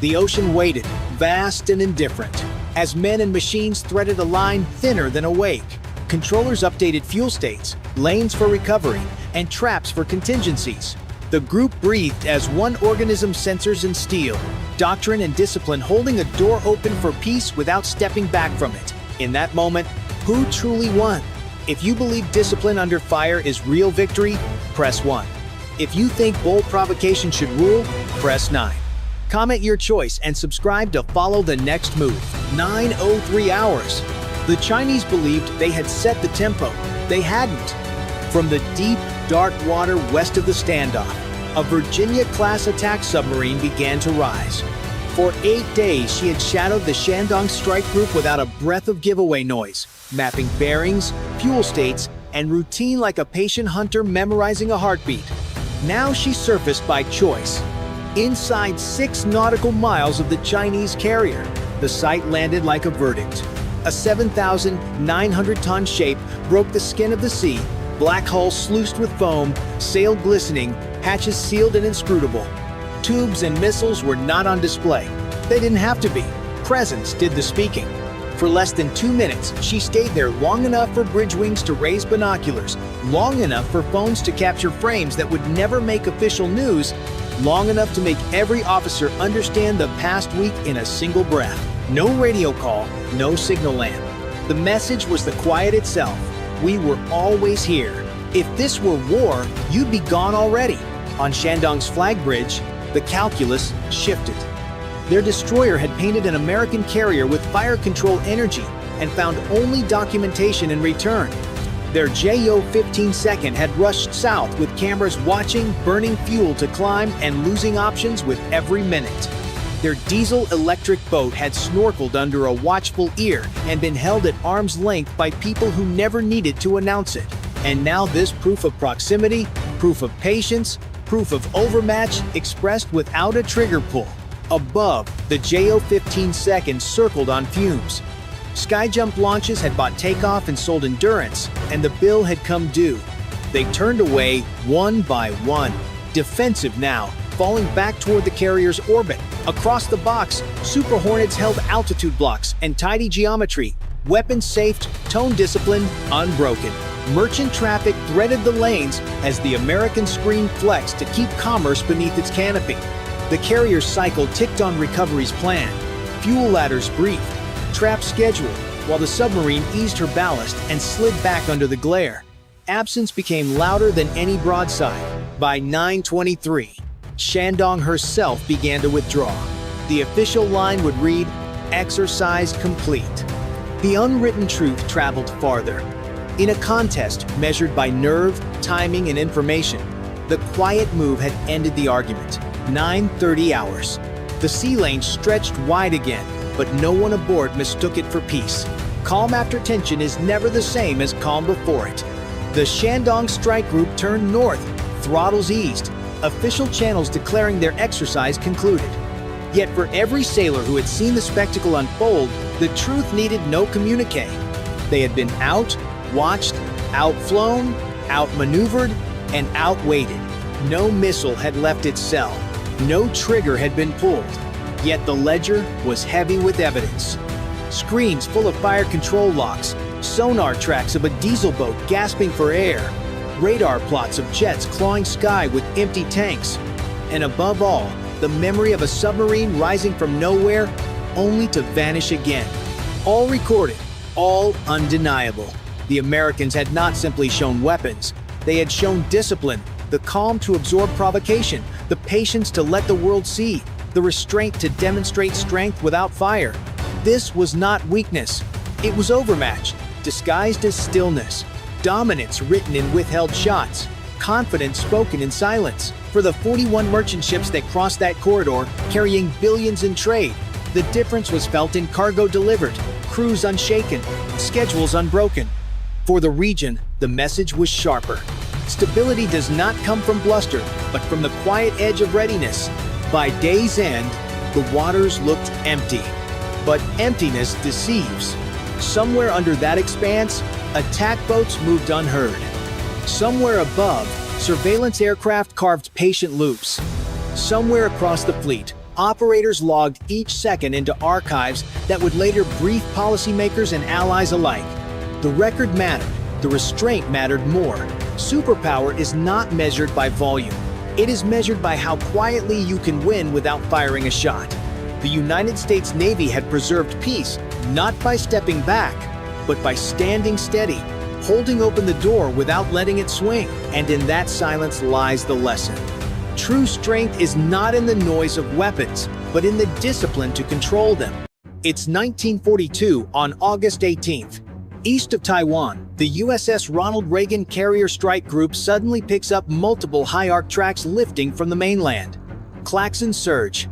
The ocean waited, vast and indifferent, as men and machines threaded a line thinner than a wake. Controllers updated fuel states, lanes for recovery, and traps for contingencies. The group breathed as one organism, sensors and steel, doctrine and discipline holding a door open for peace without stepping back from it. In that moment, who truly won? If you believe discipline under fire is real victory, press 1. If you think bold provocation should rule, press 9. Comment your choice and subscribe to follow the next move. 9:03 hours. The Chinese believed they had set the tempo. They hadn't. From the deep, dark water west of the standoff, a Virginia-class attack submarine began to rise. For 8 days, she had shadowed the Shandong strike group without a breath of giveaway noise, mapping bearings, fuel states, and routine like a patient hunter memorizing a heartbeat. Now she surfaced by choice. Inside 6 nautical miles of the Chinese carrier, the sight landed like a verdict. A 7,900-ton shape broke the skin of the sea, black hull sluiced with foam, sail glistening, hatches sealed and inscrutable. Tubes and missiles were not on display. They didn't have to be. Presence did the speaking. For less than 2 minutes, she stayed there long enough for bridge wings to raise binoculars, long enough for phones to capture frames that would never make official news, long enough to make every officer understand the past week in a single breath. No radio call, no signal lamp. The message was the quiet itself. We were always here. If this were war, you'd be gone already. On Shandong's flag bridge, the calculus shifted. Their destroyer had painted an American carrier with fire-controlled energy and found only documentation in return. Their JO-15 second had rushed south with cameras watching, burning fuel to climb, and losing options with every minute. Their diesel-electric boat had snorkeled under a watchful ear and been held at arm's length by people who never needed to announce it. And now this proof of proximity, proof of patience, proof of overmatch expressed without a trigger pull. Above, the JO-15 second circled on fumes. Skyjump launches had bought takeoff and sold endurance, and the bill had come due. They turned away one by one, defensive now, falling back toward the carrier's orbit. Across the box, Super Hornets held altitude blocks and tidy geometry, weapons safed, tone discipline unbroken. Merchant traffic threaded the lanes as the American screen flexed to keep commerce beneath its canopy. The carrier's cycle ticked on recovery's plan. Fuel ladders briefed, traps scheduled, while the submarine eased her ballast and slid back under the glare. Absence became louder than any broadside. By 9:23, Shandong herself began to withdraw. The official line would read, "Exercise complete." The unwritten truth traveled farther. In a contest measured by nerve, timing, and information, the quiet move had ended the argument. 9:30 hours. The sea lane stretched wide again, but no one aboard mistook it for peace. Calm after tension is never the same as calm before it. The Shandong Strike Group turned north, throttles eased, official channels declaring their exercise concluded. Yet for every sailor who had seen the spectacle unfold, the truth needed no communique. They had been watched, outflown, outmaneuvered, and outweighted. No missile had left its cell. No trigger had been pulled. Yet the ledger was heavy with evidence. Screens full of fire control locks, sonar tracks of a diesel boat gasping for air, radar plots of jets clawing sky with empty tanks, and above all, the memory of a submarine rising from nowhere only to vanish again. All recorded, all undeniable. The Americans had not simply shown weapons. They had shown discipline, the calm to absorb provocation, the patience to let the world see, the restraint to demonstrate strength without fire. This was not weakness. It was overmatched, disguised as stillness, dominance written in withheld shots, confidence spoken in silence. For the 41 merchant ships that crossed that corridor, carrying billions in trade, the difference was felt in cargo delivered, crews unshaken, schedules unbroken. For the region, the message was sharper. Stability does not come from bluster, but from the quiet edge of readiness. By day's end, the waters looked empty. But emptiness deceives. Somewhere under that expanse, attack boats moved unheard. Somewhere above, surveillance aircraft carved patient loops. Somewhere across the fleet, operators logged each second into archives that would later brief policymakers and allies alike. The record mattered. The restraint mattered more. Superpower is not measured by volume. It is measured by how quietly you can win without firing a shot. The United States Navy had preserved peace, not by stepping back, but by standing steady, holding open the door without letting it swing. And in that silence lies the lesson. True strength is not in the noise of weapons, but in the discipline to control them. It's 1942 on August 18th. East of Taiwan, the USS Ronald Reagan Carrier Strike Group suddenly picks up multiple high-arc tracks lifting from the mainland. Klaxons surge.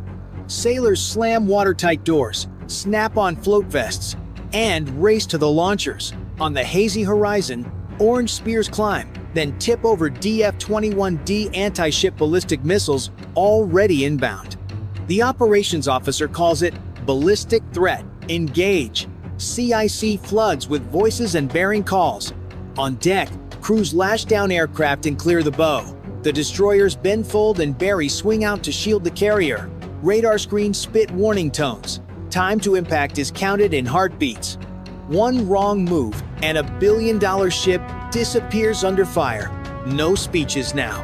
Sailors slam watertight doors, snap on float vests, and race to the launchers. On the hazy horizon, orange spears climb, then tip over DF-21D anti-ship ballistic missiles already inbound. The operations officer calls it ballistic threat. Engage. CIC floods with voices and bearing calls. On deck, crews lash down aircraft and clear the bow. The destroyers bend, fold, and bury swing out to shield the carrier. Radar screens spit warning tones. Time to impact is counted in heartbeats. One wrong move, and $1 billion ship disappears under fire. No speeches now.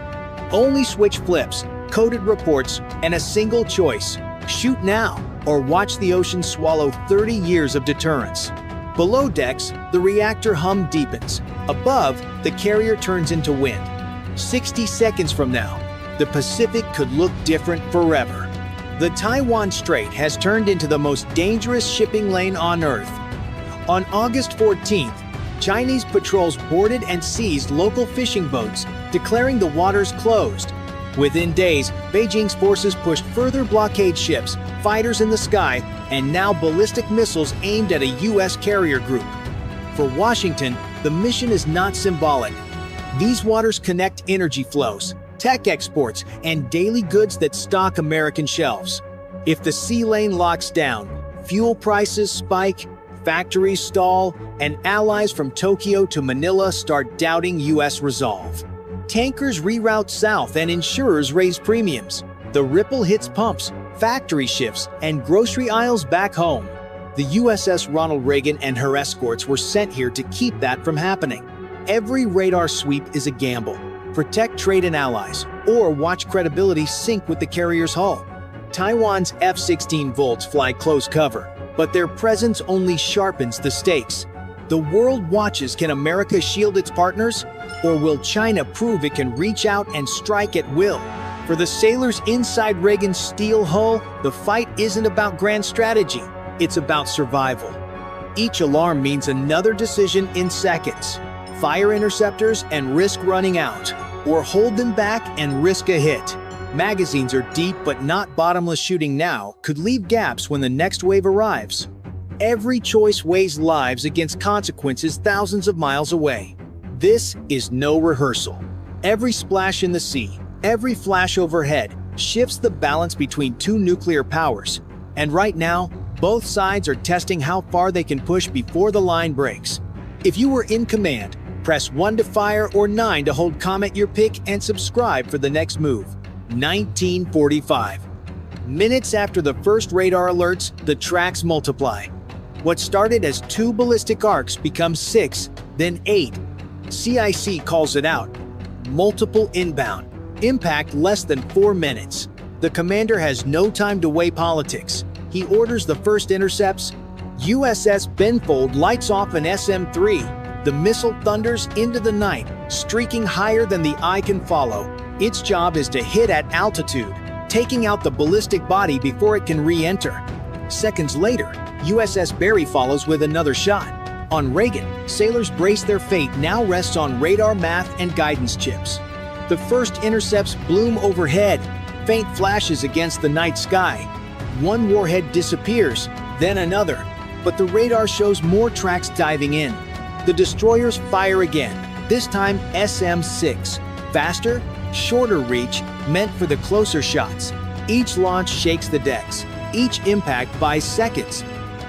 Only switch flips, coded reports, and a single choice. Shoot now, or watch the ocean swallow 30 years of deterrence. Below decks, the reactor hum deepens. Above, the carrier turns into wind. 60 seconds from now, the Pacific could look different forever. The Taiwan Strait has turned into the most dangerous shipping lane on Earth. On August 14th, Chinese patrols boarded and seized local fishing boats, declaring the waters closed. Within days, Beijing's forces pushed further blockade ships, fighters in the sky, and now ballistic missiles aimed at a U.S. carrier group. For Washington, the mission is not symbolic. These waters connect energy flows, tech exports, and daily goods that stock American shelves. If the sea lane locks down, fuel prices spike, factories stall, and allies from Tokyo to Manila start doubting U.S. resolve. Tankers reroute south and insurers raise premiums. The ripple hits pumps, factory shifts, and grocery aisles back home. The USS Ronald Reagan and her escorts were sent here to keep that from happening. Every radar sweep is a gamble. Protect trade and allies, or watch credibility sink with the carrier's hull. Taiwan's F-16 Volts fly close cover, but their presence only sharpens the stakes. The world watches. Can America shield its partners? Or will China prove it can reach out and strike at will? For the sailors inside Reagan's steel hull, the fight isn't about grand strategy. It's about survival. Each alarm means another decision in seconds. Fire interceptors and risk running out, or hold them back and risk a hit. Magazines are deep but not bottomless. Shooting now could leave gaps when the next wave arrives. Every choice weighs lives against consequences thousands of miles away. This is no rehearsal. Every splash in the sea, every flash overhead, shifts the balance between two nuclear powers. And right now, both sides are testing how far they can push before the line breaks. If you were in command, press 1 to fire or 9 to hold. Comment your pick and subscribe for the next move. 1945. Minutes after the first radar alerts, the tracks multiply. What started as 2 ballistic arcs becomes 6, then 8. CIC calls it out. Multiple inbound. Impact less than 4 minutes. The commander has no time to weigh politics. He orders the first intercepts. USS Benfold lights off an SM-3. The missile thunders into the night, streaking higher than the eye can follow. Its job is to hit at altitude, taking out the ballistic body before it can re-enter. Seconds later, USS Barry follows with another shot. On Reagan, sailors brace their fate now rests on radar math and guidance chips. The first intercepts bloom overhead, faint flashes against the night sky. One warhead disappears, then another, but the radar shows more tracks diving in. The destroyers fire again, this time SM-6. Faster, shorter reach, meant for the closer shots. Each launch shakes the decks. Each impact buys seconds.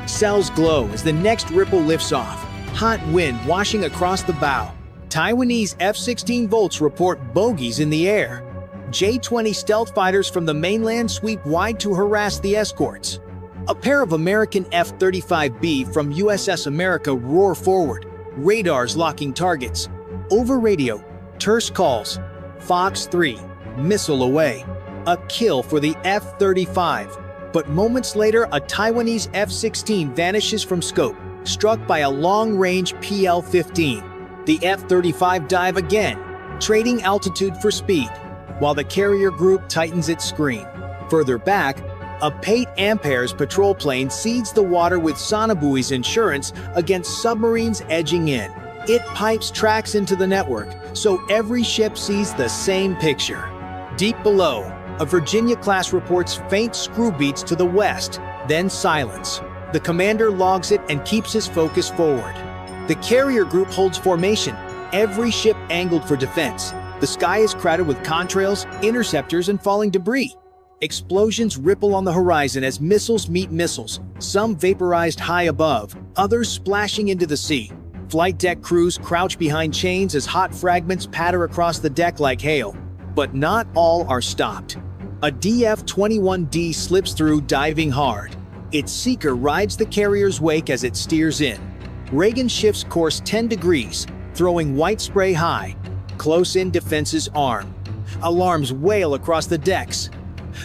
Cells glow as the next ripple lifts off. Hot wind washing across the bow. Taiwanese F-16 Volts report bogeys in the air. J-20 stealth fighters from the mainland sweep wide to harass the escorts. A pair of American F-35B from USS America roar forward, radars locking targets. Over radio, terse calls. Fox 3, missile away. A kill for the F-35. But moments later, a Taiwanese F-16 vanishes from scope, struck by a long-range PL-15. The F-35 dive again, trading altitude for speed, while the carrier group tightens its screen. Further back, a Pate Ampere's patrol plane seeds the water with sonobuoys insurance against submarines edging in. It pipes tracks into the network, so every ship sees the same picture. Deep below, a Virginia-class reports faint screw beats to the west, then silence. The commander logs it and keeps his focus forward. The carrier group holds formation, every ship angled for defense. The sky is crowded with contrails, interceptors, and falling debris. Explosions ripple on the horizon as missiles meet missiles, some vaporized high above, others splashing into the sea. Flight deck crews crouch behind chains as hot fragments patter across the deck like hail. But not all are stopped. A DF-21D slips through, diving hard. Its seeker rides the carrier's wake as it steers in. Reagan shifts course 10 degrees, throwing white spray high. Close-in defenses arm. Alarms wail across the decks.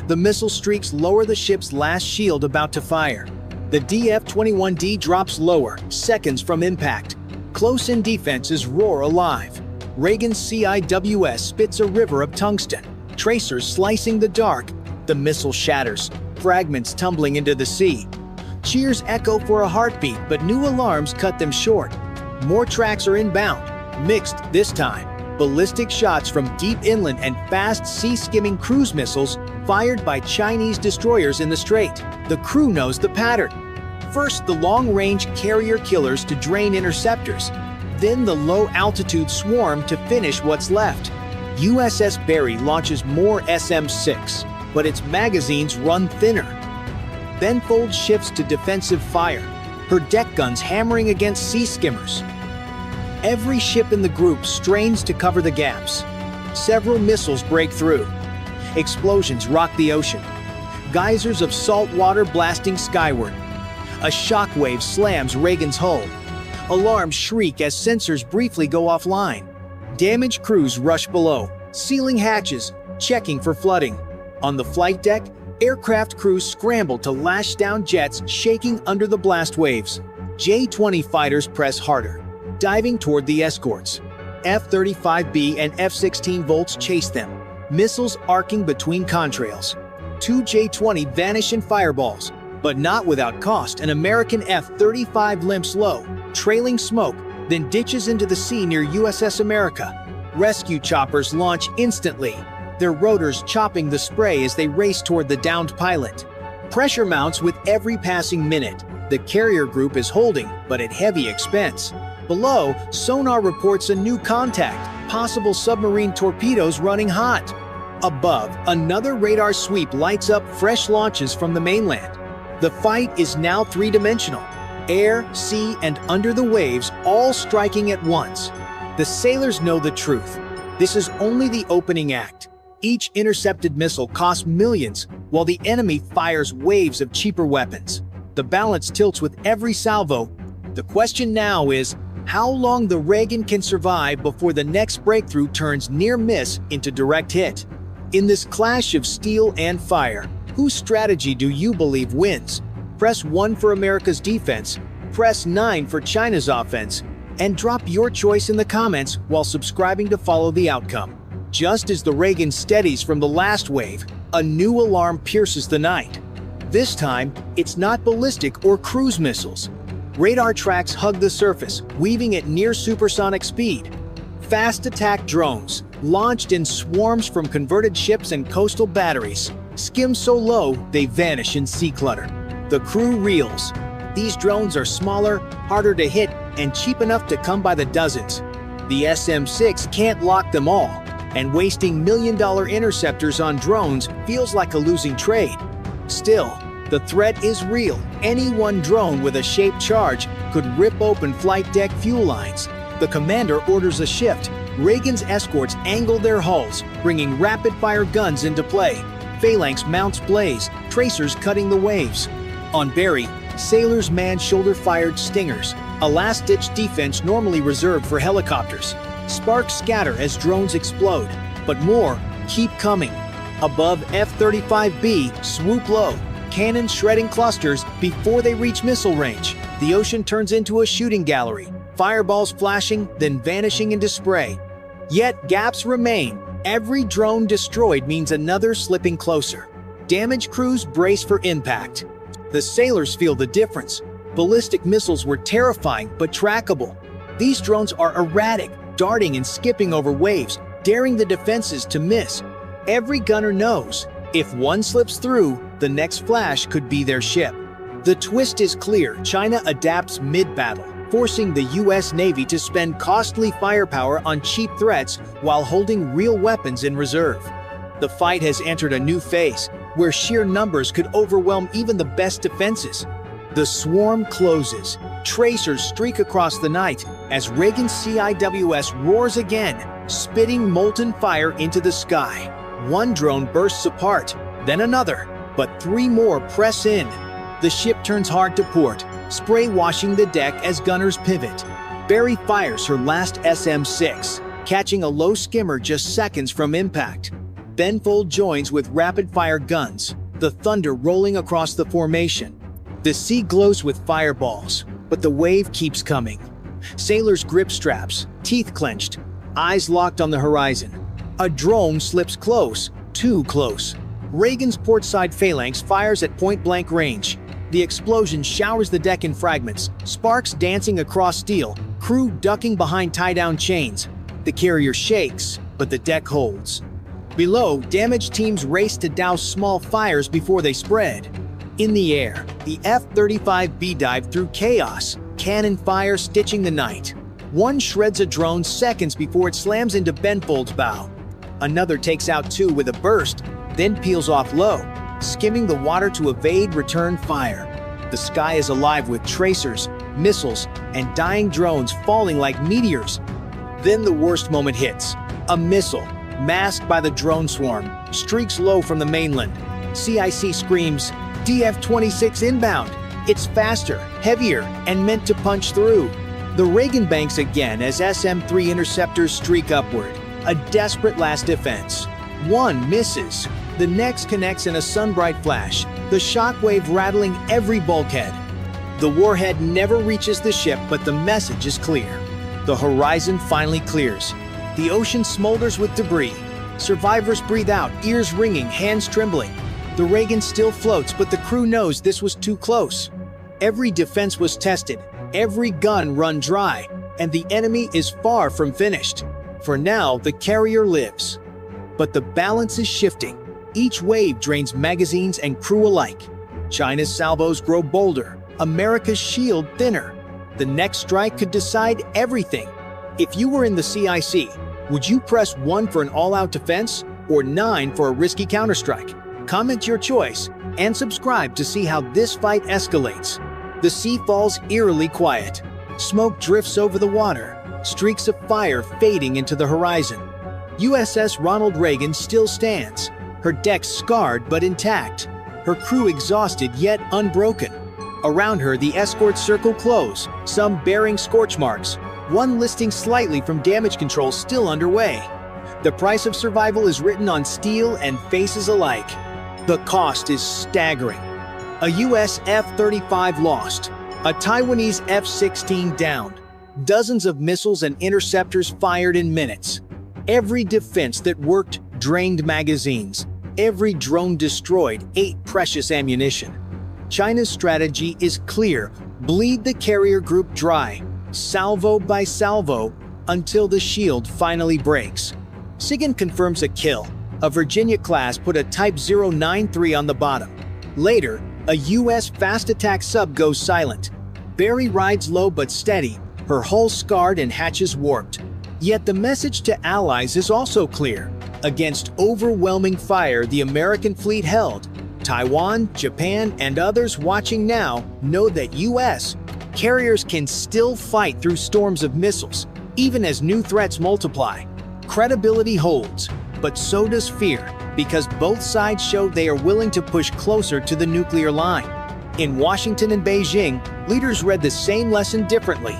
The missile streaks lower the ship's last shield about to fire. The DF-21D drops lower, seconds from impact. Close-in defenses roar alive. Reagan's CIWS spits a river of tungsten, tracers slicing the dark. The missile shatters, fragments tumbling into the sea. Cheers echo for a heartbeat, but new alarms cut them short. More tracks are inbound, mixed this time. Ballistic shots from deep inland and fast sea-skimming cruise missiles fired by Chinese destroyers in the strait. The crew knows the pattern. First, the long-range carrier killers to drain interceptors. Then the low-altitude swarm to finish what's left. USS Barry launches more SM-6, but its magazines run thinner. Benfold shifts to defensive fire, her deck guns hammering against sea skimmers. Every ship in the group strains to cover the gaps. Several missiles break through. Explosions rock the ocean. Geysers of salt water blasting skyward. A shockwave slams Reagan's hull. Alarms shriek as sensors briefly go offline. Damaged crews rush below, sealing hatches, checking for flooding. On the flight deck, aircraft crews scramble to lash down jets shaking under the blast waves. J-20 fighters press harder, diving toward the escorts. F-35B and F-16 Volts chase them, missiles arcing between contrails. 2 J-20 vanish in fireballs, but not without cost. An American F-35 limps low, trailing smoke, then ditches into the sea near USS America. Rescue choppers launch instantly, their rotors chopping the spray as they race toward the downed pilot. Pressure mounts with every passing minute. The carrier group is holding, but at heavy expense. Below, sonar reports a new contact, possible submarine torpedoes running hot. Above, another radar sweep lights up fresh launches from the mainland. The fight is now three-dimensional: air, sea, and under the waves, all striking at once. The sailors know the truth. This is only the opening act. Each intercepted missile costs millions, while the enemy fires waves of cheaper weapons. The balance tilts with every salvo. The question now is, how long the Reagan can survive before the next breakthrough turns near miss into direct hit? In this clash of steel and fire, whose strategy do you believe wins? Press 1 for America's defense, press 9 for China's offense, and drop your choice in the comments while subscribing to follow the outcome. Just as the Reagan steadies from the last wave, a new alarm pierces the night. This time, it's not ballistic or cruise missiles. Radar tracks hug the surface, weaving at near supersonic speed. Fast attack drones, launched in swarms from converted ships and coastal batteries, skim so low they vanish in sea clutter. The crew reels. These drones are smaller, harder to hit, and cheap enough to come by the dozens. The SM-6 can't lock them all, and wasting million-dollar interceptors on drones feels like a losing trade. Still, the threat is real. Any one drone with a shaped charge could rip open flight deck fuel lines. The commander orders a shift. Reagan's escorts angle their hulls, bringing rapid-fire guns into play. Phalanx mounts blaze, tracers cutting the waves. On Berry, sailors man shoulder-fired stingers, a last-ditch defense normally reserved for helicopters. Sparks scatter as drones explode, but more keep coming. Above F-35B, swoop low, cannons shredding clusters before they reach missile range. The ocean turns into a shooting gallery, fireballs flashing, then vanishing into spray. Yet gaps remain. Every drone destroyed means another slipping closer. Damaged crews brace for impact. The sailors feel the difference. Ballistic missiles were terrifying but trackable. These drones are erratic, darting and skipping over waves, daring the defenses to miss. Every gunner knows, if one slips through, the next flash could be their ship. The twist is clear. China adapts mid-battle, forcing the US Navy to spend costly firepower on cheap threats while holding real weapons in reserve. The fight has entered a new phase, where sheer numbers could overwhelm even the best defenses. The swarm closes. Tracers streak across the night as Reagan's CIWS roars again, spitting molten fire into the sky. One drone bursts apart, then another, but three more press in. The ship turns hard to port, spray washing the deck as gunners pivot. Berry fires her last SM-6, catching a low skimmer just seconds from impact. Benfold joins with rapid-fire guns, the thunder rolling across the formation. The sea glows with fireballs, but the wave keeps coming. Sailors grip straps, teeth clenched, eyes locked on the horizon. A drone slips close, too close. Reagan's portside phalanx fires at point-blank range. The explosion showers the deck in fragments, sparks dancing across steel, crew ducking behind tie-down chains. The carrier shakes, but the deck holds. Below, damaged teams race to douse small fires before they spread. In the air, the F-35B dive through chaos, cannon fire stitching the night. One shreds a drone seconds before it slams into Benfold's bow. Another takes out two with a burst, then peels off low, skimming the water to evade return fire. The sky is alive with tracers, missiles, and dying drones falling like meteors. Then the worst moment hits. A missile, masked by the drone swarm, streaks low from the mainland. CIC screams, DF-26 inbound. It's faster, heavier, and meant to punch through. The Reagan banks again as SM-3 interceptors streak upward, a desperate last defense. One misses. The next connects in a sunbright flash, the shockwave rattling every bulkhead. The warhead never reaches the ship, but the message is clear. The horizon finally clears. The ocean smolders with debris. Survivors breathe out, ears ringing, hands trembling. The Reagan still floats, but the crew knows this was too close. Every defense was tested, every gun run dry, and the enemy is far from finished. For now, the carrier lives. But the balance is shifting. Each wave drains magazines and crew alike. China's salvos grow bolder, America's shield thinner. The next strike could decide everything. If you were in the CIC, would you press 1 for an all-out defense or 9 for a risky counterstrike? Comment your choice and subscribe to see how this fight escalates. The sea falls eerily quiet. Smoke drifts over the water, streaks of fire fading into the horizon. USS Ronald Reagan still stands, her deck scarred but intact, her crew exhausted yet unbroken. Around her, the escort circle close, some bearing scorch marks, one listing slightly from damage control still underway. The price of survival is written on steel and faces alike. The cost is staggering. A US F-35 lost, a Taiwanese F-16 downed, dozens of missiles and interceptors fired in minutes. Every defense that worked drained magazines. Every drone destroyed ate precious ammunition. China's strategy is clear: bleed the carrier group dry, salvo by salvo, until the shield finally breaks. SIGINT confirms a kill. A Virginia-class put a Type 093 on the bottom. Later, a U.S. fast attack sub goes silent. Barry rides low but steady, her hull scarred and hatches warped. Yet the message to allies is also clear. Against overwhelming fire the American fleet held, Taiwan, Japan, and others watching now know that U.S. carriers can still fight through storms of missiles, even as new threats multiply. Credibility holds, but so does fear, because both sides show they are willing to push closer to the nuclear line. In Washington and Beijing, leaders read the same lesson differently.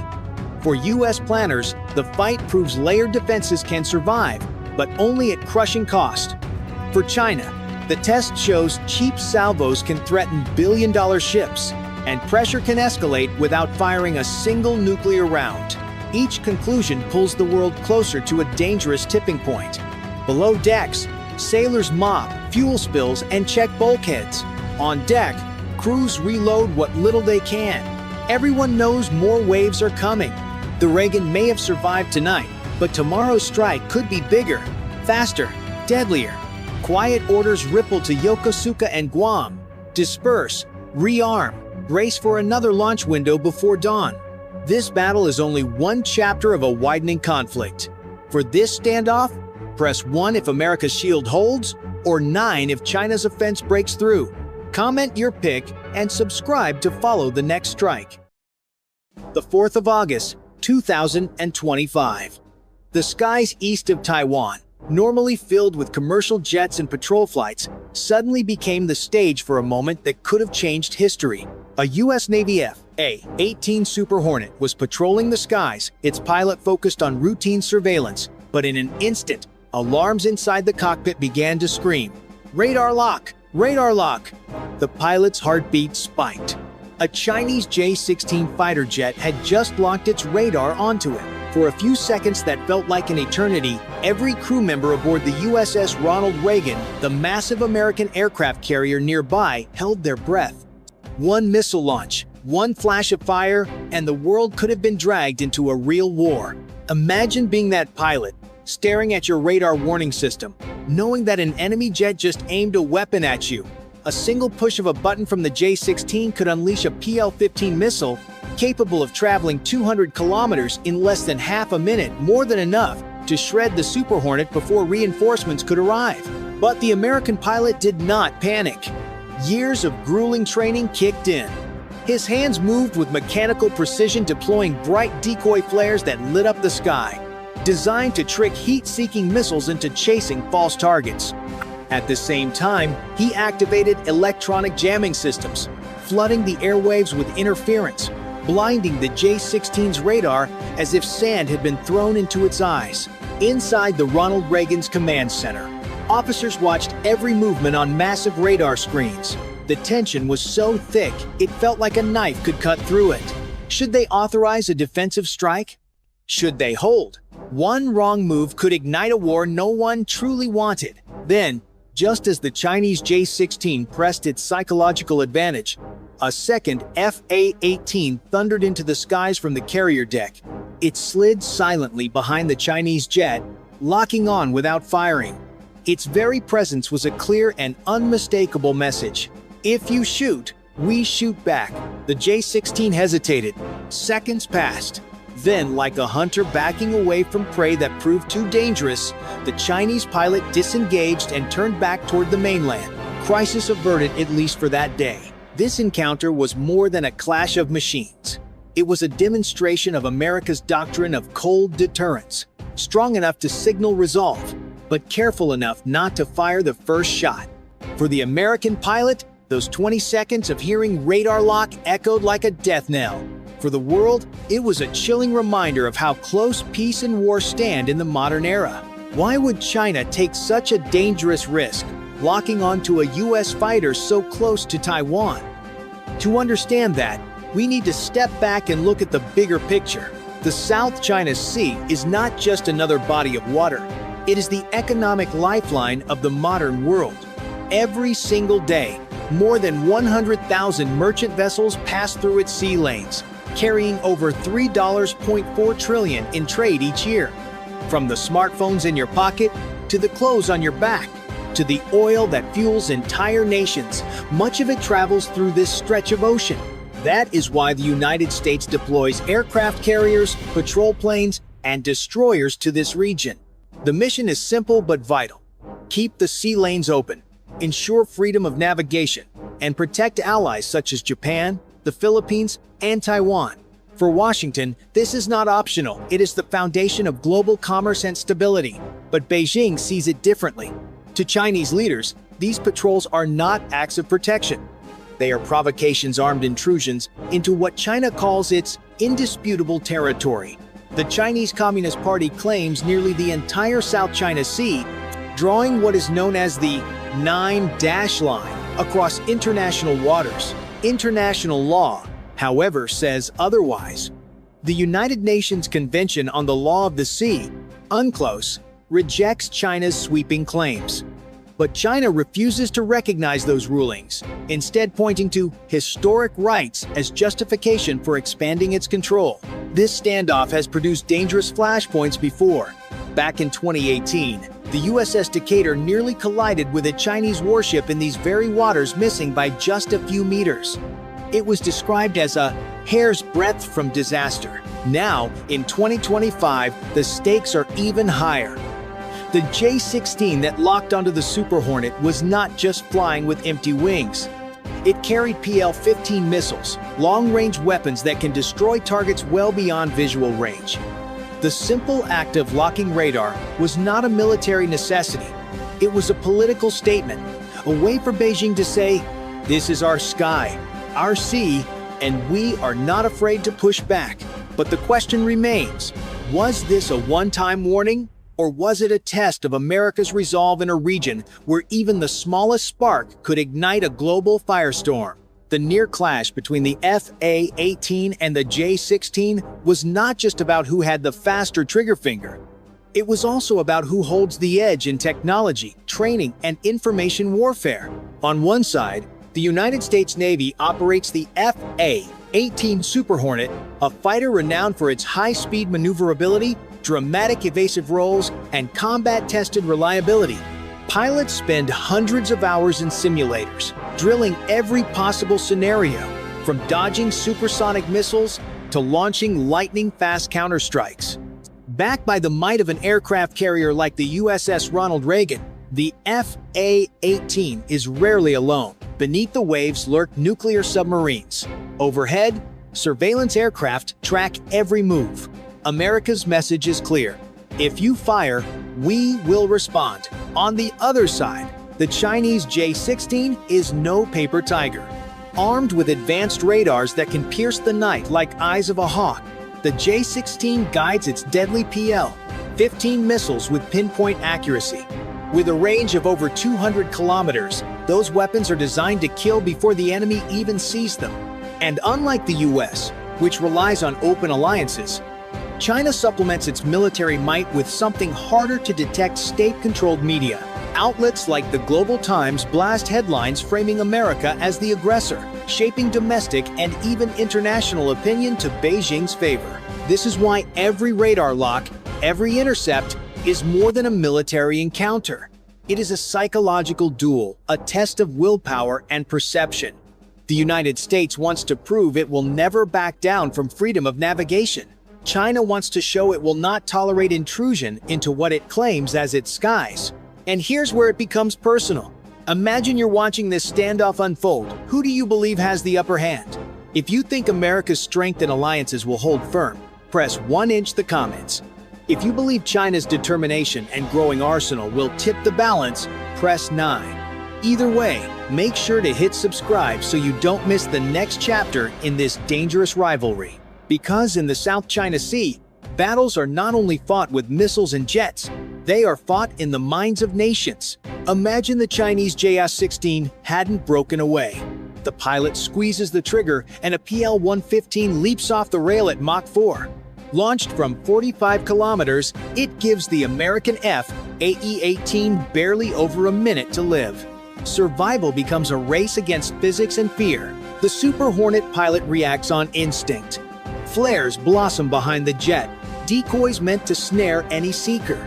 For U.S. planners, the fight proves layered defenses can survive, but only at crushing cost. For China, the test shows cheap salvos can threaten billion-dollar ships, and pressure can escalate without firing a single nuclear round. Each conclusion pulls the world closer to a dangerous tipping point. Below decks, sailors mop fuel spills and check bulkheads. On deck, crews reload what little they can. Everyone knows more waves are coming. The Reagan may have survived tonight, but tomorrow's strike could be bigger, faster, deadlier. Quiet orders ripple to Yokosuka and Guam. Disperse, rearm, brace for another launch window before dawn. This battle is only one chapter of a widening conflict. For this standoff, press 1 if America's shield holds, or 9 if China's offense breaks through. Comment your pick and subscribe to follow the next strike. The 4th of August, 2025. The skies east of Taiwan, normally filled with commercial jets and patrol flights, suddenly became the stage for a moment that could have changed history. A U.S. Navy F/A-18 Super Hornet was patrolling the skies, its pilot focused on routine surveillance, but in an instant, alarms inside the cockpit began to scream. "Radar lock! Radar lock!" The pilot's heartbeat spiked. A Chinese J-16 fighter jet had just locked its radar onto it. For a few seconds that felt like an eternity, every crew member aboard the USS Ronald Reagan, the massive American aircraft carrier nearby, held their breath. One missile launch, one flash of fire, and the world could have been dragged into a real war. Imagine being that pilot, staring at your radar warning system, knowing that an enemy jet just aimed a weapon at you. A single push of a button from the J-16 could unleash a PL-15 missile, capable of traveling 200 kilometers in less than half a minute, more than enough to shred the Super Hornet before reinforcements could arrive. But the American pilot did not panic. Years of grueling training kicked in. His hands moved with mechanical precision, deploying bright decoy flares that lit up the sky, designed to trick heat-seeking missiles into chasing false targets. At the same time, he activated electronic jamming systems, flooding the airwaves with interference, blinding the J-16's radar as if sand had been thrown into its eyes. Inside the Ronald Reagan's command center, officers watched every movement on massive radar screens. The tension was so thick, it felt like a knife could cut through it. Should they authorize a defensive strike? Should they hold? One wrong move could ignite a war no one truly wanted. Then, just as the Chinese J-16 pressed its psychological advantage, a second F/A-18 thundered into the skies from the carrier deck. It slid silently behind the Chinese jet, locking on without firing. Its very presence was a clear and unmistakable message. If you shoot, We shoot back. The J-16 hesitated. Seconds passed. Then, like a hunter backing away from prey that proved too dangerous, the Chinese pilot disengaged and turned back toward the mainland. Crisis averted, at least for that day. This encounter was more than a clash of machines. It was a demonstration of America's doctrine of cold deterrence, strong enough to signal resolve, but careful enough not to fire the first shot. For the American pilot, those 20 seconds of hearing radar lock echoed like a death knell. For the world, it was a chilling reminder of how close peace and war stand in the modern era. Why would China take such a dangerous risk, locking onto a US fighter so close to Taiwan? To understand that, we need to step back and look at the bigger picture. The South China Sea is not just another body of water. It is the economic lifeline of the modern world. Every single day, more than 100,000 merchant vessels pass through its sea lanes, carrying over $3.4 trillion in trade each year. From the smartphones in your pocket, to the clothes on your back, to the oil that fuels entire nations, much of it travels through this stretch of ocean. That is why the United States deploys aircraft carriers, patrol planes, and destroyers to this region. The mission is simple but vital. Keep the sea lanes open, ensure freedom of navigation, and protect allies such as Japan, the Philippines, and Taiwan. For Washington, this is not optional. It is the foundation of global commerce and stability. But Beijing sees it differently. To Chinese leaders, these patrols are not acts of protection. They are provocations, armed intrusions into what China calls its indisputable territory. The Chinese Communist Party claims nearly the entire South China Sea, drawing what is known as the 9-dash line across international waters. International law, however, says otherwise. The United Nations Convention on the Law of the Sea, UNCLOS, rejects China's sweeping claims. But China refuses to recognize those rulings, instead pointing to historic rights as justification for expanding its control. This standoff has produced dangerous flashpoints before. Back in 2018, the USS Decatur nearly collided with a Chinese warship in these very waters, missing by just a few meters. It was described as a hair's breadth from disaster. Now, in 2025, the stakes are even higher. The J-16 that locked onto the Super Hornet was not just flying with empty wings. It carried PL-15 missiles, long-range weapons that can destroy targets well beyond visual range. The simple act of locking radar was not a military necessity. It was a political statement, a way for Beijing to say, "This is our sky, our sea, and we are not afraid to push back." But the question remains, was this a one-time warning? Or was it a test of America's resolve in a region where even the smallest spark could ignite a global firestorm? The near clash between the FA-18 and the J-16 was not just about who had the faster trigger finger. It was also about who holds the edge in technology, training, and information warfare. On one side, the United States Navy operates the FA-18 Super Hornet, a fighter renowned for its high-speed maneuverability, dramatic evasive roles, and combat-tested reliability. Pilots spend hundreds of hours in simulators, drilling every possible scenario, from dodging supersonic missiles to launching lightning-fast counterstrikes. Backed by the might of an aircraft carrier like the USS Ronald Reagan, the FA-18 is rarely alone. Beneath the waves lurk nuclear submarines. Overhead, surveillance aircraft track every move. America's message is clear. If you fire, we will respond. On the other side, the Chinese J-16 is no paper tiger. Armed with advanced radars that can pierce the night like eyes of a hawk, the J-16 guides its deadly PL-15 missiles with pinpoint accuracy. With a range of over 200 kilometers, those weapons are designed to kill before the enemy even sees them. And unlike the US, which relies on open alliances, China supplements its military might with something harder to detect: state-controlled media. Outlets like the Global Times blast headlines framing America as the aggressor, shaping domestic and even international opinion to Beijing's favor. This is why every radar lock, every intercept, is more than a military encounter. It is a psychological duel, a test of willpower and perception. The United States wants to prove it will never back down from freedom of navigation. China wants to show it will not tolerate intrusion into what it claims as its skies. And here's where it becomes personal. Imagine you're watching this standoff unfold. Who do you believe has the upper hand? If you think America's strength and alliances will hold firm, press 1" the comments. If you believe China's determination and growing arsenal will tip the balance, press 9. Either way, make sure to hit subscribe so you don't miss the next chapter in this dangerous rivalry. Because in the South China Sea, battles are not only fought with missiles and jets, they are fought in the minds of nations. Imagine the Chinese JS-16 hadn't broken away. The pilot squeezes the trigger and a PL-115 leaps off the rail at Mach 4. Launched from 45 kilometers, it gives the American F-AE-18 barely over a minute to live. Survival becomes a race against physics and fear. The Super Hornet pilot reacts on instinct. Flares blossom behind the jet, decoys meant to snare any seeker.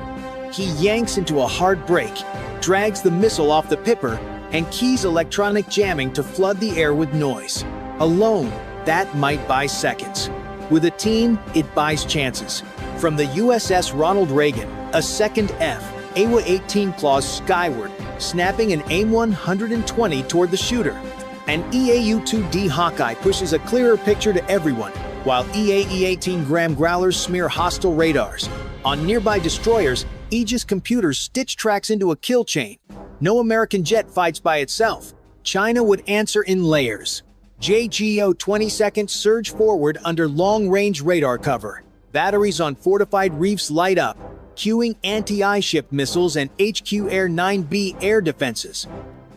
He yanks into a hard brake, drags the missile off the pipper, and keys electronic jamming to flood the air with noise. Alone, that might buy seconds. With a team, it buys chances. From the USS Ronald Reagan, a second F-AE-18 claws skyward, snapping an AIM-120 toward the shooter. An EAU-2D Hawkeye pushes a clearer picture to everyone, while EAE-18 Graham Growlers smear hostile radars. On nearby destroyers, Aegis computers stitch tracks into a kill chain. No American jet fights by itself. China would answer in layers. JGO 20-second surge forward under long-range radar cover. Batteries on fortified reefs light up, cueing anti-I-ship missiles and HQ Air 9B air defenses.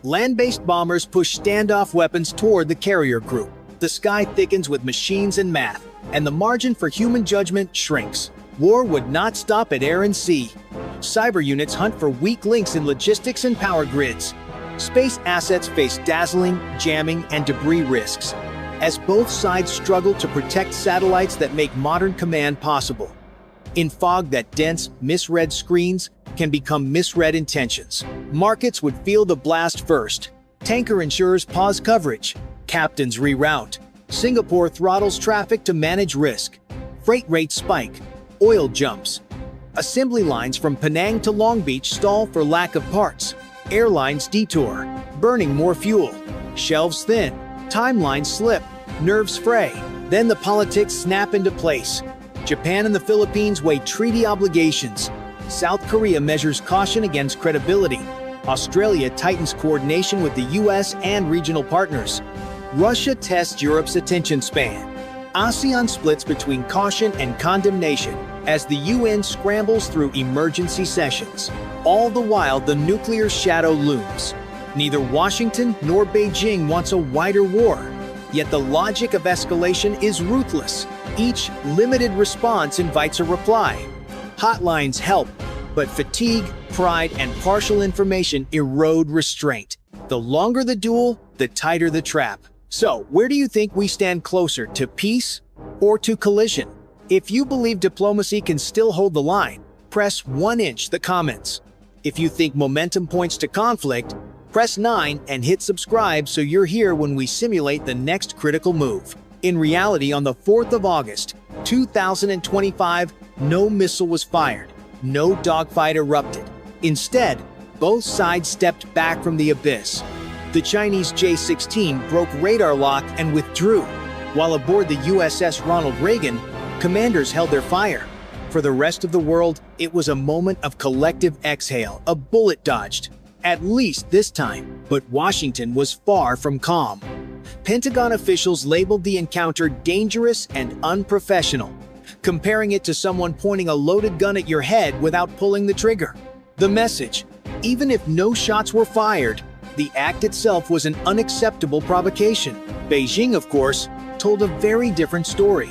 Land-based bombers push standoff weapons toward the carrier group. The sky thickens with machines and math, and the margin for human judgment shrinks. War would not stop at air and sea. Cyber units hunt for weak links in logistics and power grids. Space assets face dazzling, jamming, and debris risks, as both sides struggle to protect satellites that make modern command possible. In fog that dense, misread screens can become misread intentions. Markets would feel the blast first. Tanker insurers pause coverage. Captains reroute. Singapore throttles traffic to manage risk. Freight rates spike. Oil jumps. Assembly lines from Penang to Long Beach stall for lack of parts. Airlines detour, burning more fuel. Shelves thin. Timelines slip. Nerves fray. Then the politics snap into place. Japan and the Philippines weigh treaty obligations. South Korea measures caution against credibility. Australia tightens coordination with the US and regional partners. Russia tests Europe's attention span. ASEAN splits between caution and condemnation as the UN scrambles through emergency sessions. All the while, the nuclear shadow looms. Neither Washington nor Beijing wants a wider war. Yet the logic of escalation is ruthless. Each limited response invites a reply. Hotlines help, but fatigue, pride, and partial information erode restraint. The longer the duel, the tighter the trap. So, where do you think we stand closer, to peace or to collision? If you believe diplomacy can still hold the line, press 1" the comments. If you think momentum points to conflict, press 9 and hit subscribe so you're here when we simulate the next critical move. In reality, on the 4th of August, 2025, no missile was fired. No dogfight erupted. Instead, both sides stepped back from the abyss. The Chinese J-16 broke radar lock and withdrew, while aboard the USS Ronald Reagan, commanders held their fire. For the rest of the world, it was a moment of collective exhale, a bullet dodged. At least this time. But Washington was far from calm. Pentagon officials labeled the encounter dangerous and unprofessional, comparing it to someone pointing a loaded gun at your head without pulling the trigger. The message: even if no shots were fired, the act itself was an unacceptable provocation. Beijing, of course, told a very different story.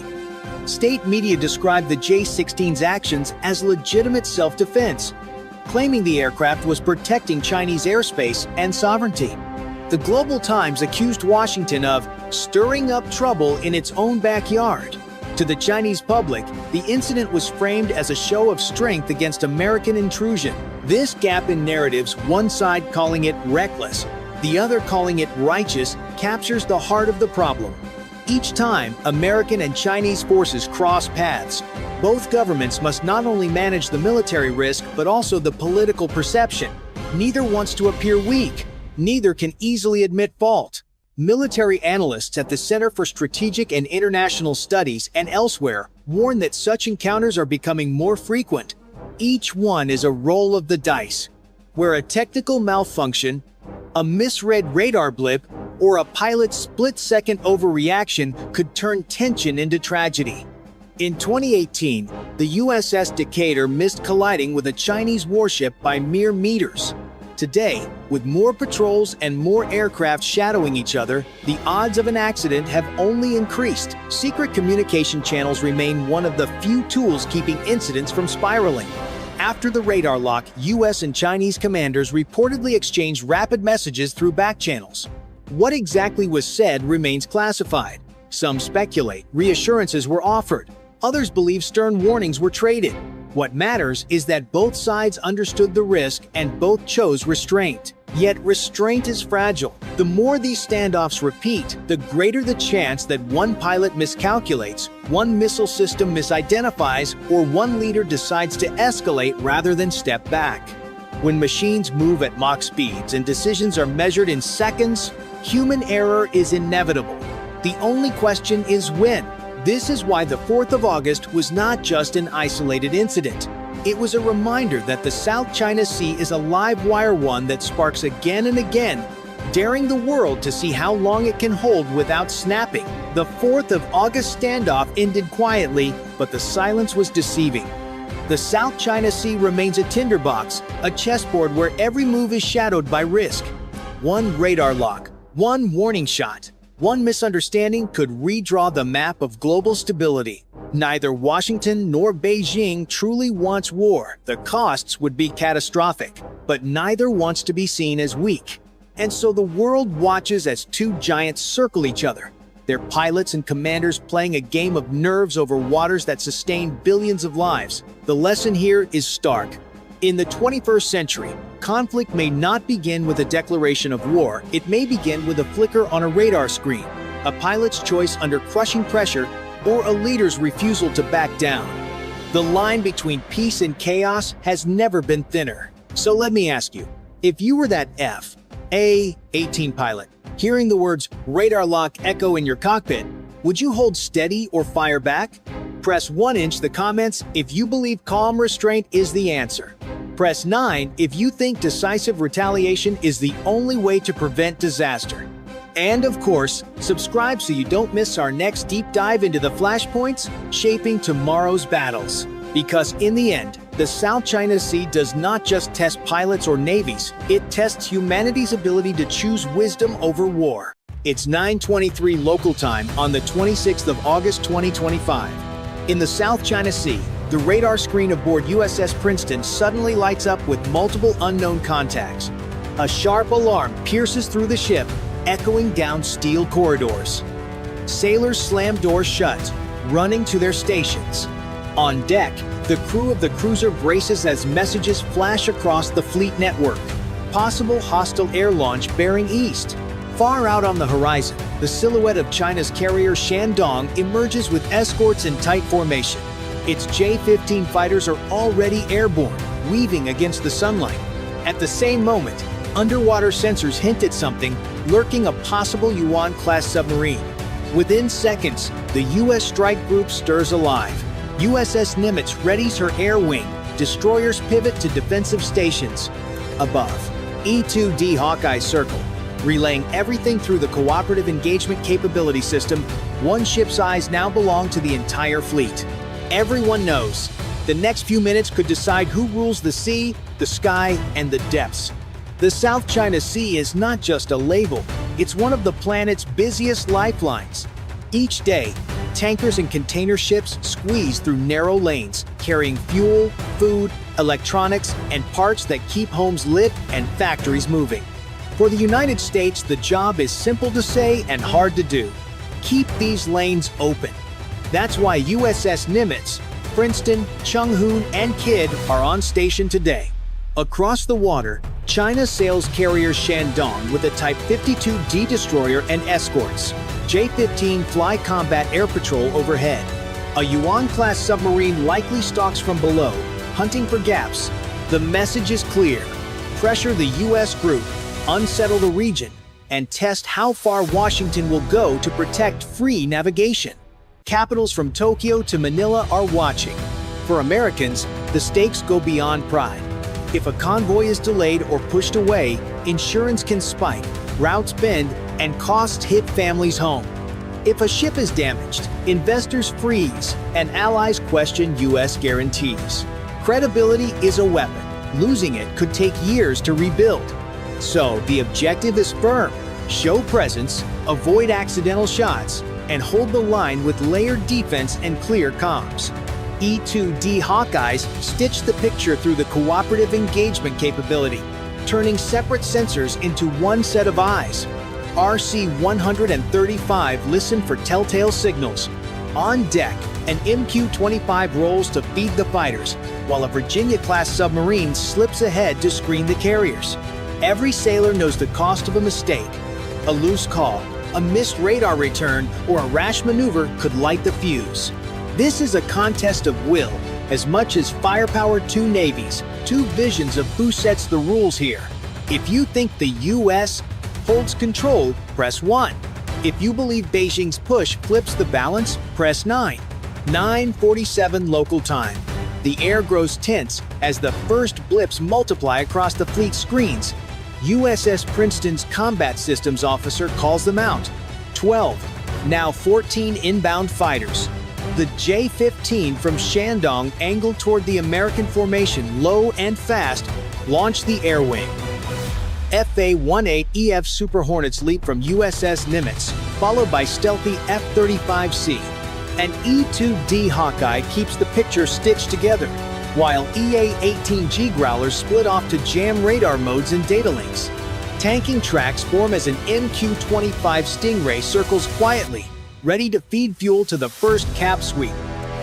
State media described the J-16's actions as legitimate self-defense, claiming the aircraft was protecting Chinese airspace and sovereignty. The Global Times accused Washington of stirring up trouble in its own backyard. To the Chinese public, the incident was framed as a show of strength against American intrusion. This gap in narratives, one side calling it reckless, the other calling it righteous, captures the heart of the problem. Each time American and Chinese forces cross paths, both governments must not only manage the military risk but also the political perception. Neither wants to appear weak. Neither can easily admit fault. Military analysts at the Center for Strategic and International Studies and elsewhere warn that such encounters are becoming more frequent. Each one is a roll of the dice, where a technical malfunction, a misread radar blip, or a pilot's split-second overreaction could turn tension into tragedy. In 2018, the USS Decatur missed colliding with a Chinese warship by mere meters. Today, with more patrols and more aircraft shadowing each other, the odds of an accident have only increased. Secret communication channels remain one of the few tools keeping incidents from spiraling. After the radar lock, US and Chinese commanders reportedly exchanged rapid messages through back channels. What exactly was said remains classified. Some speculate reassurances were offered. Others believe stern warnings were traded. What matters is that both sides understood the risk and both chose restraint. Yet restraint is fragile. The more these standoffs repeat, the greater the chance that one pilot miscalculates, one missile system misidentifies, or one leader decides to escalate rather than step back. When machines move at Mach speeds and decisions are measured in seconds, human error is inevitable. The only question is when. This is why the 4th of August was not just an isolated incident. It was a reminder that the South China Sea is a live wire, one that sparks again and again, daring the world to see how long it can hold without snapping. The 4th of August standoff ended quietly, but the silence was deceiving. The South China Sea remains a tinderbox, a chessboard where every move is shadowed by risk. One radar lock, one warning shot, one misunderstanding could redraw the map of global stability. Neither Washington nor Beijing truly wants war. The costs would be catastrophic, but neither wants to be seen as weak. And so the world watches as two giants circle each other, their pilots and commanders playing a game of nerves over waters that sustain billions of lives. The lesson here is stark. In the 21st century, conflict may not begin with a declaration of war. It may begin with a flicker on a radar screen, a pilot's choice under crushing pressure, or a leader's refusal to back down. The line between peace and chaos has never been thinner. So let me ask you, if you were that F/A-18 pilot, hearing the words radar lock echo in your cockpit, would you hold steady or fire back? Press 1 in the comments if you believe calm restraint is the answer. Press 9 if you think decisive retaliation is the only way to prevent disaster. And of course, subscribe so you don't miss our next deep dive into the flashpoints shaping tomorrow's battles. Because in the end, the South China Sea does not just test pilots or navies, it tests humanity's ability to choose wisdom over war. It's 9:23 local time on the 26th of August 2025. In the South China Sea, the radar screen aboard USS Princeton suddenly lights up with multiple unknown contacts. A sharp alarm pierces through the ship, echoing down steel corridors. Sailors slam doors shut, running to their stations. On deck, the crew of the cruiser braces as messages flash across the fleet network. Possible hostile air launch bearing east. Far out on the horizon, the silhouette of China's carrier Shandong emerges with escorts in tight formation. Its J-15 fighters are already airborne, weaving against the sunlight. At the same moment, underwater sensors hint at something, lurking, a possible Yuan-class submarine. Within seconds, the U.S. strike group stirs alive. USS Nimitz readies her air wing. Destroyers pivot to defensive stations. Above, E-2D Hawkeye circle, relaying everything through the Cooperative Engagement Capability System. One ship's eyes now belong to the entire fleet. Everyone knows, the next few minutes could decide who rules the sea, the sky, and the depths. The South China Sea is not just a label, it's one of the planet's busiest lifelines. Each day, tankers and container ships squeeze through narrow lanes, carrying fuel, food, electronics, and parts that keep homes lit and factories moving. For the United States, the job is simple to say and hard to do. Keep these lanes open. That's why USS Nimitz, Princeton, Chunghoon, and Kidd are on station today. Across the water, China sails carrier Shandong with a Type 52D destroyer and escorts. J-15 fly combat air patrol overhead. A Yuan-class submarine likely stalks from below, hunting for gaps. The message is clear. Pressure the U.S. group, unsettle the region, and test how far Washington will go to protect free navigation. Capitals from Tokyo to Manila are watching. For Americans, the stakes go beyond pride. If a convoy is delayed or pushed away, insurance can spike, routes bend, and costs hit families home. If a ship is damaged, investors freeze, and allies question U.S. guarantees. Credibility is a weapon. Losing it could take years to rebuild. So the objective is firm. Show presence, avoid accidental shots, and hold the line with layered defense and clear comms. E-2D Hawkeyes stitch the picture through the cooperative engagement capability, turning separate sensors into one set of eyes. RC-135 listen for telltale signals. On deck, an MQ-25 rolls to feed the fighters, while a Virginia-class submarine slips ahead to screen the carriers. Every sailor knows the cost of a mistake. A loose call, a missed radar return, or a rash maneuver could light the fuse. This is a contest of will, as much as firepower. Two navies, two visions of who sets the rules here. If you think the U.S. holds control, press 1. If you believe Beijing's push flips the balance, press 9. 9:47 local time. The air grows tense as the first blips multiply across the fleet screens. USS Princeton's combat systems officer calls them out. 12, now 14 inbound fighters. The J-15 from Shandong angled toward the American formation low and fast, launched the air wing. FA-18EF Super Hornets leap from USS Nimitz, followed by stealthy F-35C. An E-2D Hawkeye keeps the picture stitched together, while EA-18G Growlers split off to jam radar modes and data links. Tanking tracks form as an MQ-25 Stingray circles quietly, ready to feed fuel to the first cap sweep.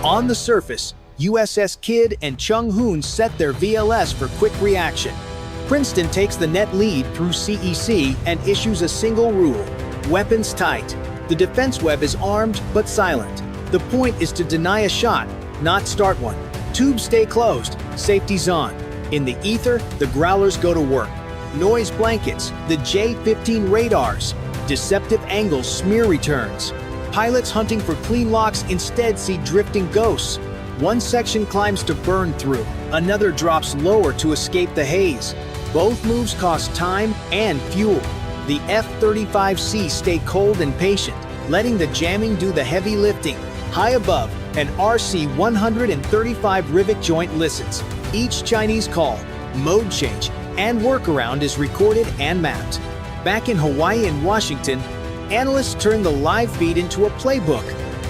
On the surface, USS Kidd and Chung Hoon set their VLS for quick reaction. Princeton takes the net lead through CEC and issues a single rule: weapons tight. The defense web is armed but silent. The point is to deny a shot, not start one. Tubes stay closed, safety's on. In the ether, the Growlers go to work. Noise blankets, the J-15 radars. Deceptive angles smear returns. Pilots hunting for clean locks instead see drifting ghosts. One section climbs to burn through, another drops lower to escape the haze. Both moves cost time and fuel. The F-35C stay cold and patient, letting the jamming do the heavy lifting. High above, an RC-135 Rivik joint listens. Each Chinese call, mode change, and workaround is recorded and mapped. Back in Hawaii and Washington, analysts turn the live feed into a playbook.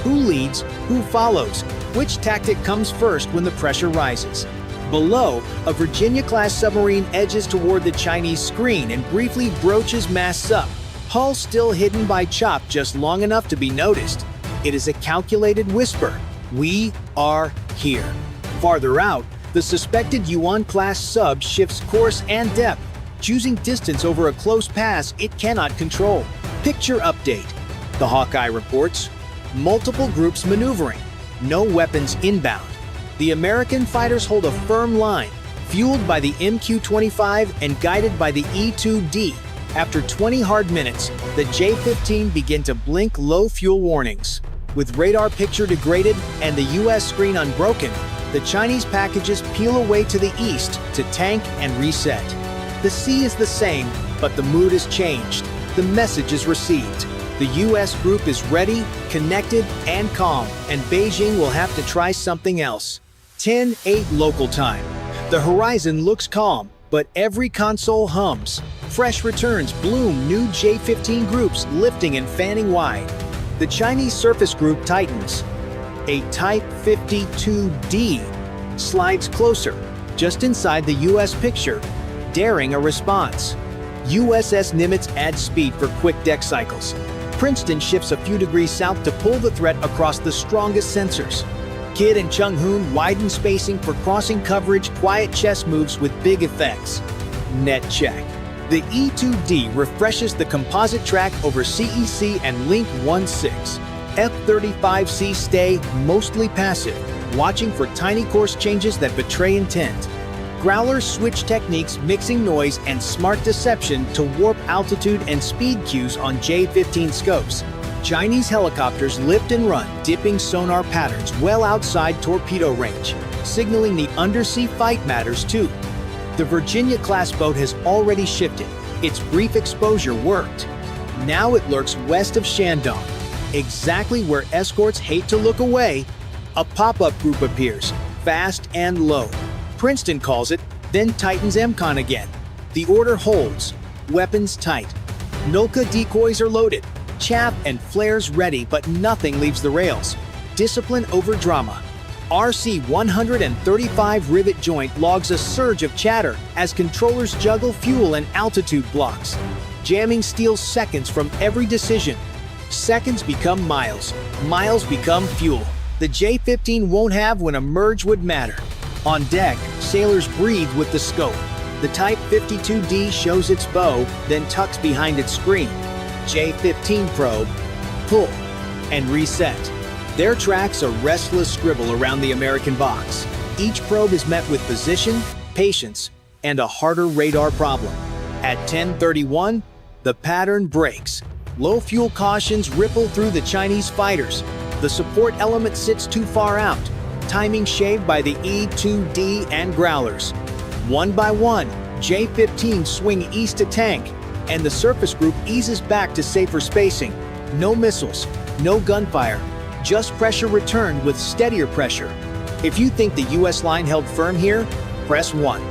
Who leads, who follows, which tactic comes first when the pressure rises. Below, a Virginia-class submarine edges toward the Chinese screen and briefly broaches masts up, hull still hidden by chop just long enough to be noticed. It is a calculated whisper. We are here. Farther out, the suspected Yuan-class sub shifts course and depth, choosing distance over a close pass it cannot control. Picture update. The Hawkeye reports multiple groups maneuvering, no weapons inbound. The American fighters hold a firm line, fueled by the MQ-25 and guided by the E-2D. After 20 hard minutes, the J-15 begin to blink low fuel warnings. With radar picture degraded and the U.S. screen unbroken, the Chinese packages peel away to the east to tank and reset. The sea is the same, but the mood has changed. The message is received. The U.S. group is ready, connected, and calm, and Beijing will have to try something else. 10:08 local time. The horizon looks calm, but every console hums. Fresh returns bloom, new J-15 groups lifting and fanning wide. The Chinese surface group tightens. A Type 52D slides closer, just inside the U.S. picture, daring a response. USS Nimitz adds speed for quick deck cycles. Princeton shifts a few degrees south to pull the threat across the strongest sensors. Kidd and Chung Hoon widen spacing for crossing coverage, quiet chess moves with big effects. net check. The E-2D refreshes the composite track over CEC and Link 1-6. F-35C stay mostly passive, watching for tiny course changes that betray intent. Growlers switch techniques, mixing noise and smart deception to warp altitude and speed cues on J-15 scopes. Chinese helicopters lift and run, dipping sonar patterns well outside torpedo range, signaling the undersea fight matters too. The Virginia-class boat has already shifted. Its brief exposure worked. Now it lurks west of Shandong, exactly where escorts hate to look away. A pop-up group appears, fast and low. Princeton calls it, then tightens MCON again. The order holds, weapons tight. Nulka decoys are loaded, chaff and flares ready, but nothing leaves the rails. Discipline over drama. RC-135 rivet joint logs a surge of chatter as controllers juggle fuel and altitude blocks. Jamming steals seconds from every decision. Seconds become miles. Miles become fuel. The J-15 won't have when a merge would matter. On deck, sailors breathe with the scope. The Type 52D shows its bow, then tucks behind its screen. J-15 probe, pull, and reset. Their tracks a restless scribble around the American box. Each probe is met with position, patience, and a harder radar problem. At 10:31, the pattern breaks. Low fuel cautions ripple through the Chinese fighters. The support element sits too far out, timing shaved by the E-2D and Growlers. One by one, J-15 swing east to tank, and the surface group eases back to safer spacing. No missiles, no gunfire, just pressure returned with steadier pressure. If you think the US line held firm here, press 1.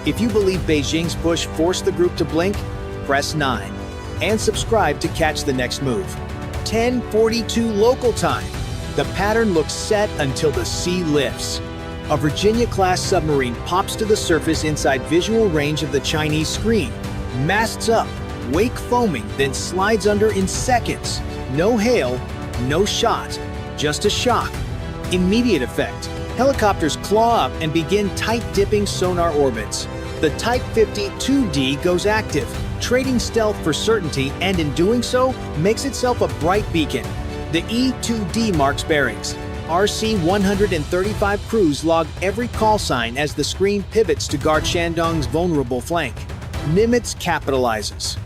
If you believe Beijing's push forced the group to blink, press 9. And subscribe to catch the next move. 10:42 local time. The pattern looks set until the sea lifts. A Virginia-class submarine pops to the surface inside visual range of the Chinese screen. Masts up, wake foaming, then slides under in seconds. No hail, no shot, just a shock. Immediate effect. Helicopters claw up and begin tight-dipping sonar orbits. The Type 52D goes active, trading stealth for certainty, and in doing so, makes itself a bright beacon. The E-2D marks bearings. RC-135 crews log every call sign as the screen pivots to guard Shandong's vulnerable flank. Nimitz capitalizes.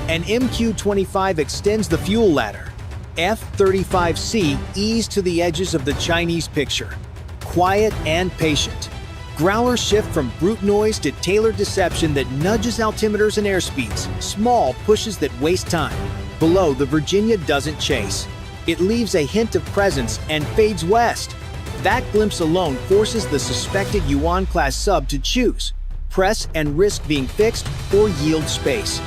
An MQ-25 extends the fuel ladder. F-35C ease to the edges of the Chinese picture. Quiet and patient. Growlers shift from brute noise to tailored deception that nudges altimeters and airspeeds. Small pushes that waste time. Below, the Virginia doesn't chase. It leaves a hint of presence and fades west. That glimpse alone forces the suspected Yuan-class sub to choose. Press and risk being fixed or yield space.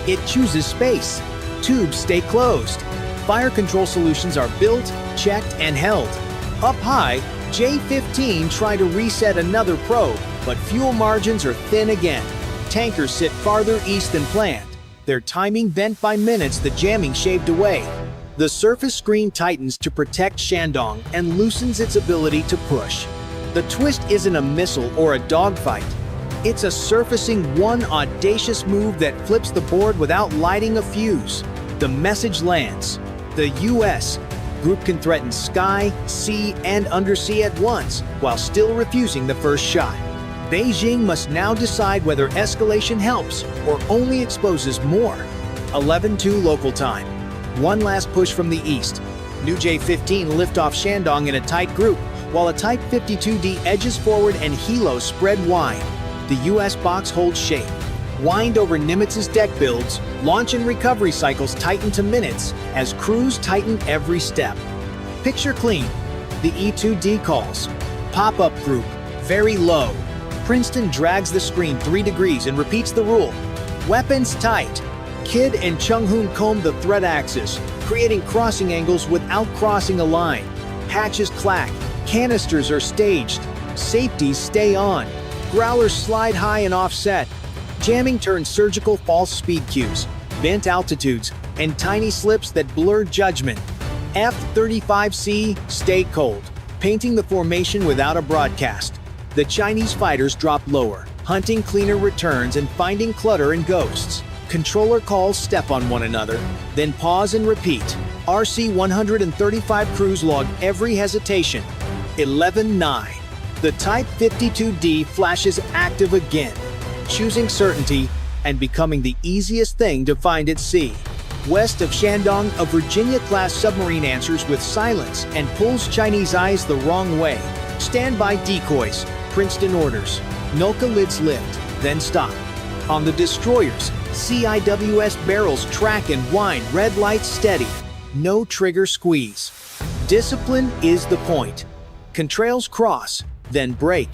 It chooses space. Tubes stay closed. Fire control solutions are built, checked, and held. Up high, J-15 try to reset another probe, but fuel margins are thin again. Tankers sit farther east than planned. Their timing bent by minutes, the jamming shaved away. The surface screen tightens to protect Shandong and loosens its ability to push. The twist isn't a missile or a dogfight. It's a surfacing one audacious move that flips the board without lighting a fuse. The message lands. The U.S. group can threaten sky, sea, and undersea at once, while still refusing the first shot. Beijing must now decide whether escalation helps or only exposes more. 11:02 local time. One last push from the east. New J-15 lift off Shandong in a tight group, while a Type 52D edges forward and helos spread wide. The U.S. box holds shape. Wind over Nimitz's deck builds, launch and recovery cycles tighten to minutes as crews tighten every step. Picture clean. The E-2D calls. Pop-up group, very low. Princeton drags the screen 3 degrees and repeats the rule. Weapons tight. Kidd and Chung-hoon comb the threat axis, creating crossing angles without crossing a line. Hatches clack. Canisters are staged. Safeties stay on. Growlers slide high and offset. Jamming turns surgical false speed cues, bent altitudes, and tiny slips that blur judgment. F-35C stay cold, painting the formation without a broadcast. The Chinese fighters drop lower, Hunting cleaner returns and finding clutter and ghosts. Controller calls step on one another, then pause and repeat. RC-135 crews log every hesitation. 11-9. The Type 52D flashes active again, choosing certainty and becoming the easiest thing to find at sea. West of Shandong, a Virginia-class submarine answers with silence and pulls Chinese eyes the wrong way. Standby decoys, Princeton orders. Nulka lids lift, then stop. On the destroyers, CIWS barrels track and wind, red lights steady. No trigger squeeze. Discipline is the point. Contrails cross, then break.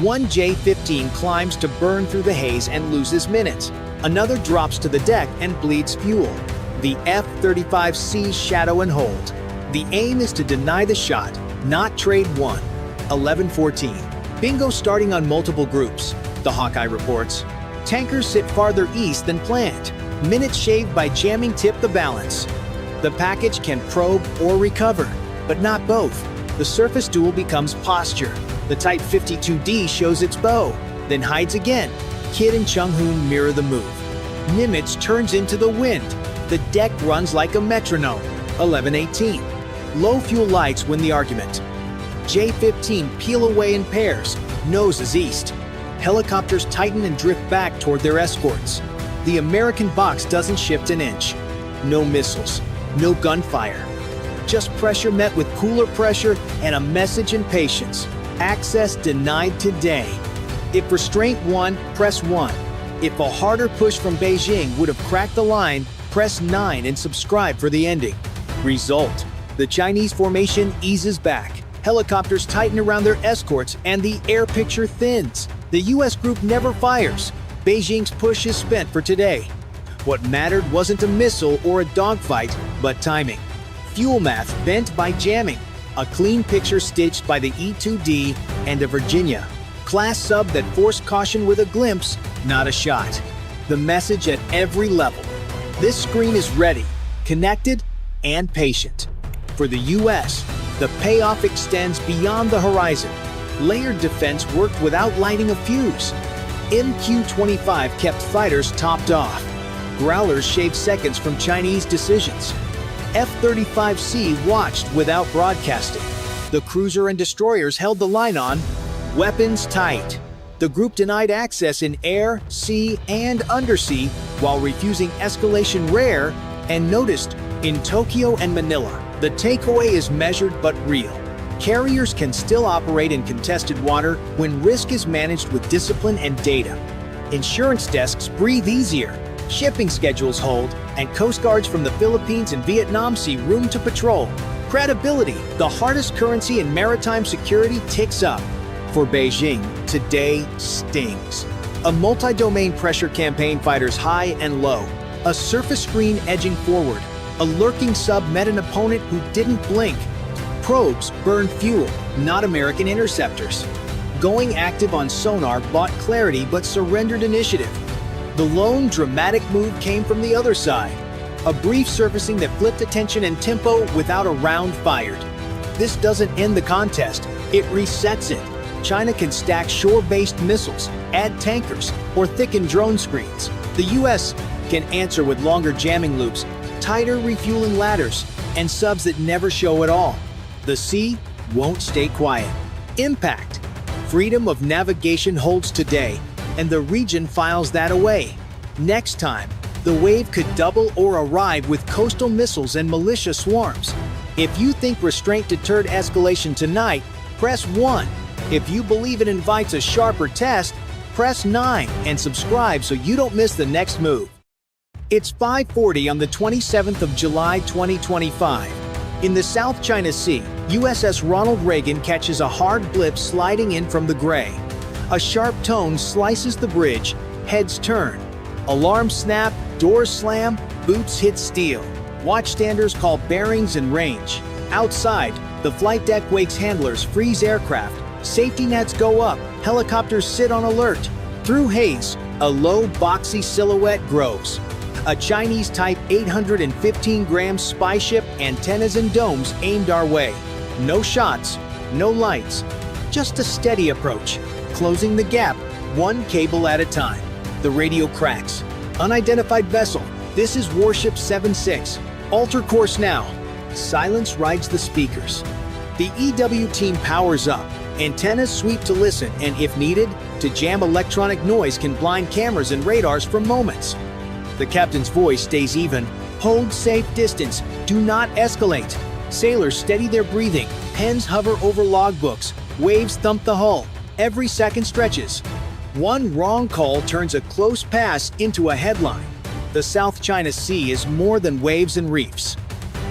One J-15 climbs to burn through the haze and loses minutes. Another drops to the deck and bleeds fuel. The F-35 sees shadow and hold. The aim is to deny the shot, not trade one. 11-14. Bingo starting on multiple groups, the Hawkeye reports. Tankers sit farther east than planned. Minutes shaved by jamming tip the balance. The package can probe or recover, but not both. The surface duel becomes posture. The Type 52D shows its bow, then hides again. Kidd and Chung-hoon mirror the move. Nimitz turns into the wind. The deck runs like a metronome. 11-18. Low fuel lights win the argument. J-15 peel away in pairs, noses east. Helicopters tighten and drift back toward their escorts. The American box doesn't shift an inch. No missiles, no gunfire. Just pressure met with cooler pressure and a message in patience. Access denied today. If restraint won, press 1. If a harder push from Beijing would have cracked the line, press 9 and subscribe for the ending. Result: the Chinese formation eases back. Helicopters tighten around their escorts and the air picture thins. The US group never fires. Beijing's push is spent for today. What mattered wasn't a missile or a dogfight, but timing. Fuel math bent by jamming. A clean picture stitched by the E-2D and a Virginia class sub that forced caution with a glimpse, not a shot. The message at every level. This screen is ready, connected, and patient. For the US, the payoff extends beyond the horizon. Layered defense worked without lighting a fuse. MQ-25 kept fighters topped off. Growlers shaved seconds from Chinese decisions. F-35C watched without broadcasting. The cruiser and destroyers held the line on weapons tight. The group denied access in air, sea, and undersea while refusing escalation rare and noticed in Tokyo and Manila. The takeaway is measured but real. Carriers can still operate in contested water when risk is managed with discipline and data. Insurance desks breathe easier. Shipping schedules hold, and Coast Guards from the Philippines and Vietnam see room to patrol. Credibility, the hardest currency in maritime security, ticks up. For Beijing, today stings. A multi-domain pressure campaign fighters high and low. A surface screen edging forward. A lurking sub met an opponent who didn't blink. Probes burned fuel, not American interceptors. Going active on sonar bought clarity but surrendered initiative. The lone dramatic move came from the other side. A brief surfacing that flipped attention and tempo without a round fired. This doesn't end the contest, it resets it. China can stack shore-based missiles, add tankers, or thicken drone screens. The US can answer with longer jamming loops, tighter refueling ladders, and subs that never show at all. The sea won't stay quiet. Impact. Freedom of navigation holds today, and the region files that away. Next time, the wave could double or arrive with coastal missiles and militia swarms. If you think restraint deterred escalation tonight, press 1. If you believe it invites a sharper test, press 9 and subscribe so you don't miss the next move. It's 5:40 on the 27th of July 2025. In the South China Sea, USS Ronald Reagan catches a hard blip sliding in from the gray. A sharp tone slices the bridge, heads turn. Alarms snap, doors slam, boots hit steel. Watchstanders call bearings and range. Outside, the flight deck wakes handlers, freeze aircraft. Safety nets go up, helicopters sit on alert. Through haze, a low, boxy silhouette grows. A Chinese Type 815-gram spy ship, antennas and domes aimed our way. No shots, no lights. Just a steady approach, closing the gap, one cable at a time. The radio cracks. Unidentified vessel. This is Warship 76. Alter course now. Silence rides the speakers. The EW team powers up. Antennas sweep to listen, and if needed, to jam electronic noise can blind cameras and radars for moments. The captain's voice stays even. Hold safe distance. Do not escalate. Sailors steady their breathing. Pens hover over logbooks. Waves thump the hull. Every second stretches. One wrong call turns a close pass into a headline. The South China Sea is more than waves and reefs.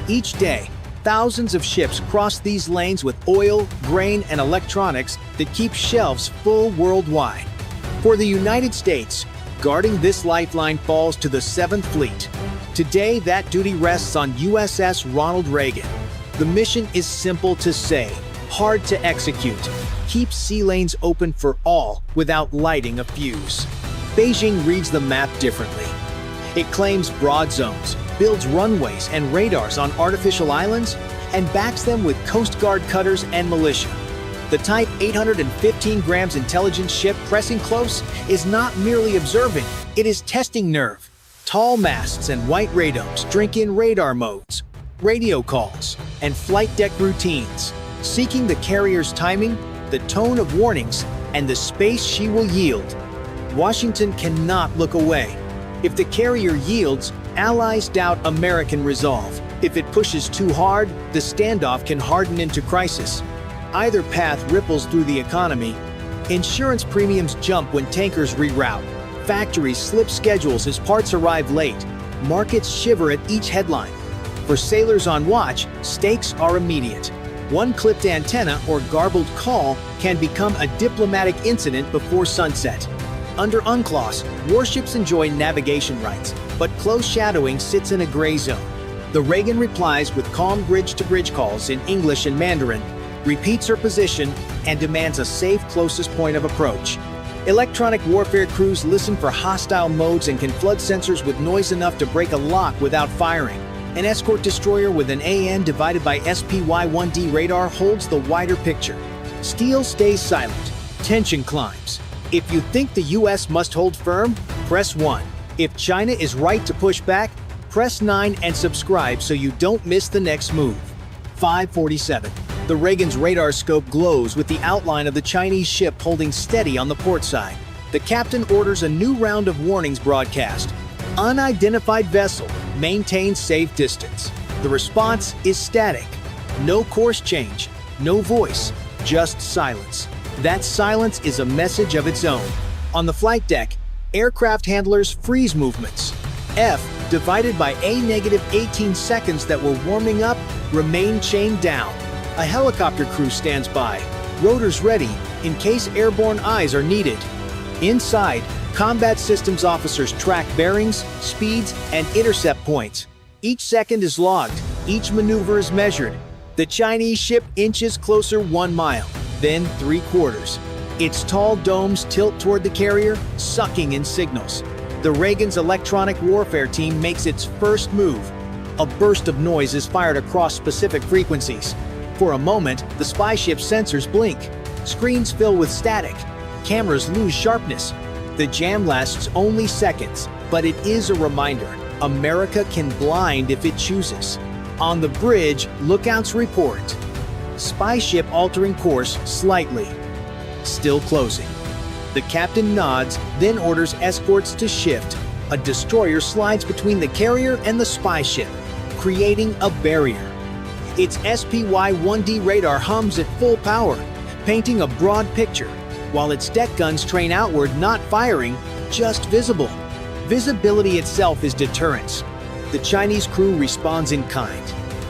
Each day, thousands of ships cross these lanes with oil, grain, and electronics that keep shelves full worldwide. For the United States, guarding this lifeline falls to the 7th Fleet. Today, that duty rests on USS Ronald Reagan. The mission is simple to say, hard to execute. Keep sea lanes open for all without lighting a fuse. Beijing reads the map differently. It claims broad zones, builds runways and radars on artificial islands, and backs them with Coast Guard cutters and militia. The Type 815 grams intelligence ship pressing close is not merely observing, it is testing nerve. Tall masts and white radomes drink in radar modes, radio calls, and flight deck routines, seeking the carrier's timing, the tone of warnings, and the space she will yield. Washington cannot look away. If the carrier yields, allies doubt American resolve. If it pushes too hard, the standoff can harden into crisis. Either path ripples through the economy. Insurance premiums jump when tankers reroute. Factories slip schedules as parts arrive late. Markets shiver at each headline. For sailors on watch, stakes are immediate. One clipped antenna or garbled call can become a diplomatic incident before sunset. Under UNCLOS, warships enjoy navigation rights, but close shadowing sits in a gray zone. The Reagan replies with calm bridge-to-bridge calls in English and Mandarin, repeats her position, and demands a safe closest point of approach. Electronic warfare crews listen for hostile modes and can flood sensors with noise enough to break a lock without firing. An escort destroyer with an AN divided by SPY-1D radar holds the wider picture. Steel stays silent. Tension climbs. If you think the US must hold firm, press 1. If China is right to push back, press 9 and subscribe so you don't miss the next move. 5:47. The Reagan's radar scope glows with the outline of the Chinese ship holding steady on the port side. The captain orders a new round of warnings broadcast. Unidentified vessel. Maintain safe distance. The response is static. No course change, no voice, just silence. That silence is a message of its own. On the flight deck, aircraft handlers freeze movements. F, divided by A-18 seconds that were warming up, remain chained down. A helicopter crew stands by, rotors ready in case airborne eyes are needed. Inside, combat systems officers track bearings, speeds, and intercept points. Each second is logged, each maneuver is measured. The Chinese ship inches closer 1 mile, then 3/4. Its tall domes tilt toward the carrier, sucking in signals. The Reagan's electronic warfare team makes its first move. A burst of noise is fired across specific frequencies. For a moment, the spy ship's sensors blink. Screens fill with static. Cameras lose sharpness. The jam lasts only seconds, but it is a reminder. America can blind if it chooses. On the bridge, lookouts report. Spy ship altering course slightly. Still closing. The captain nods, then orders escorts to shift. A destroyer slides between the carrier and the spy ship, creating a barrier. Its SPY-1D radar hums at full power, painting a broad picture, while its deck guns train outward, not firing, just visible. Visibility itself is deterrence. The Chinese crew responds in kind.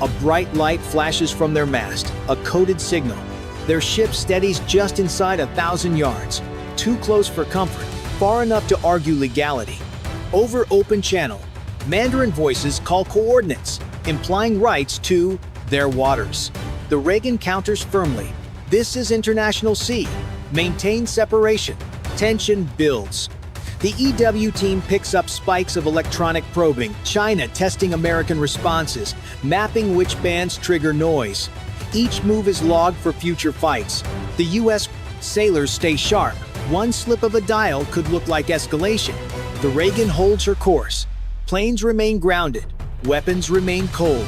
A bright light flashes from their mast, a coded signal. Their ship steadies just inside 1,000 yards, too close for comfort, far enough to argue legality. Over open channel, Mandarin voices call coordinates, implying rights to their waters. The Reagan counters firmly. This is international sea. Maintain separation. Tension builds. The EW team picks up spikes of electronic probing, China testing American responses, mapping which bands trigger noise. Each move is logged for future fights. The U.S. sailors stay sharp. One slip of a dial could look like escalation. The Reagan holds her course. Planes remain grounded. Weapons remain cold.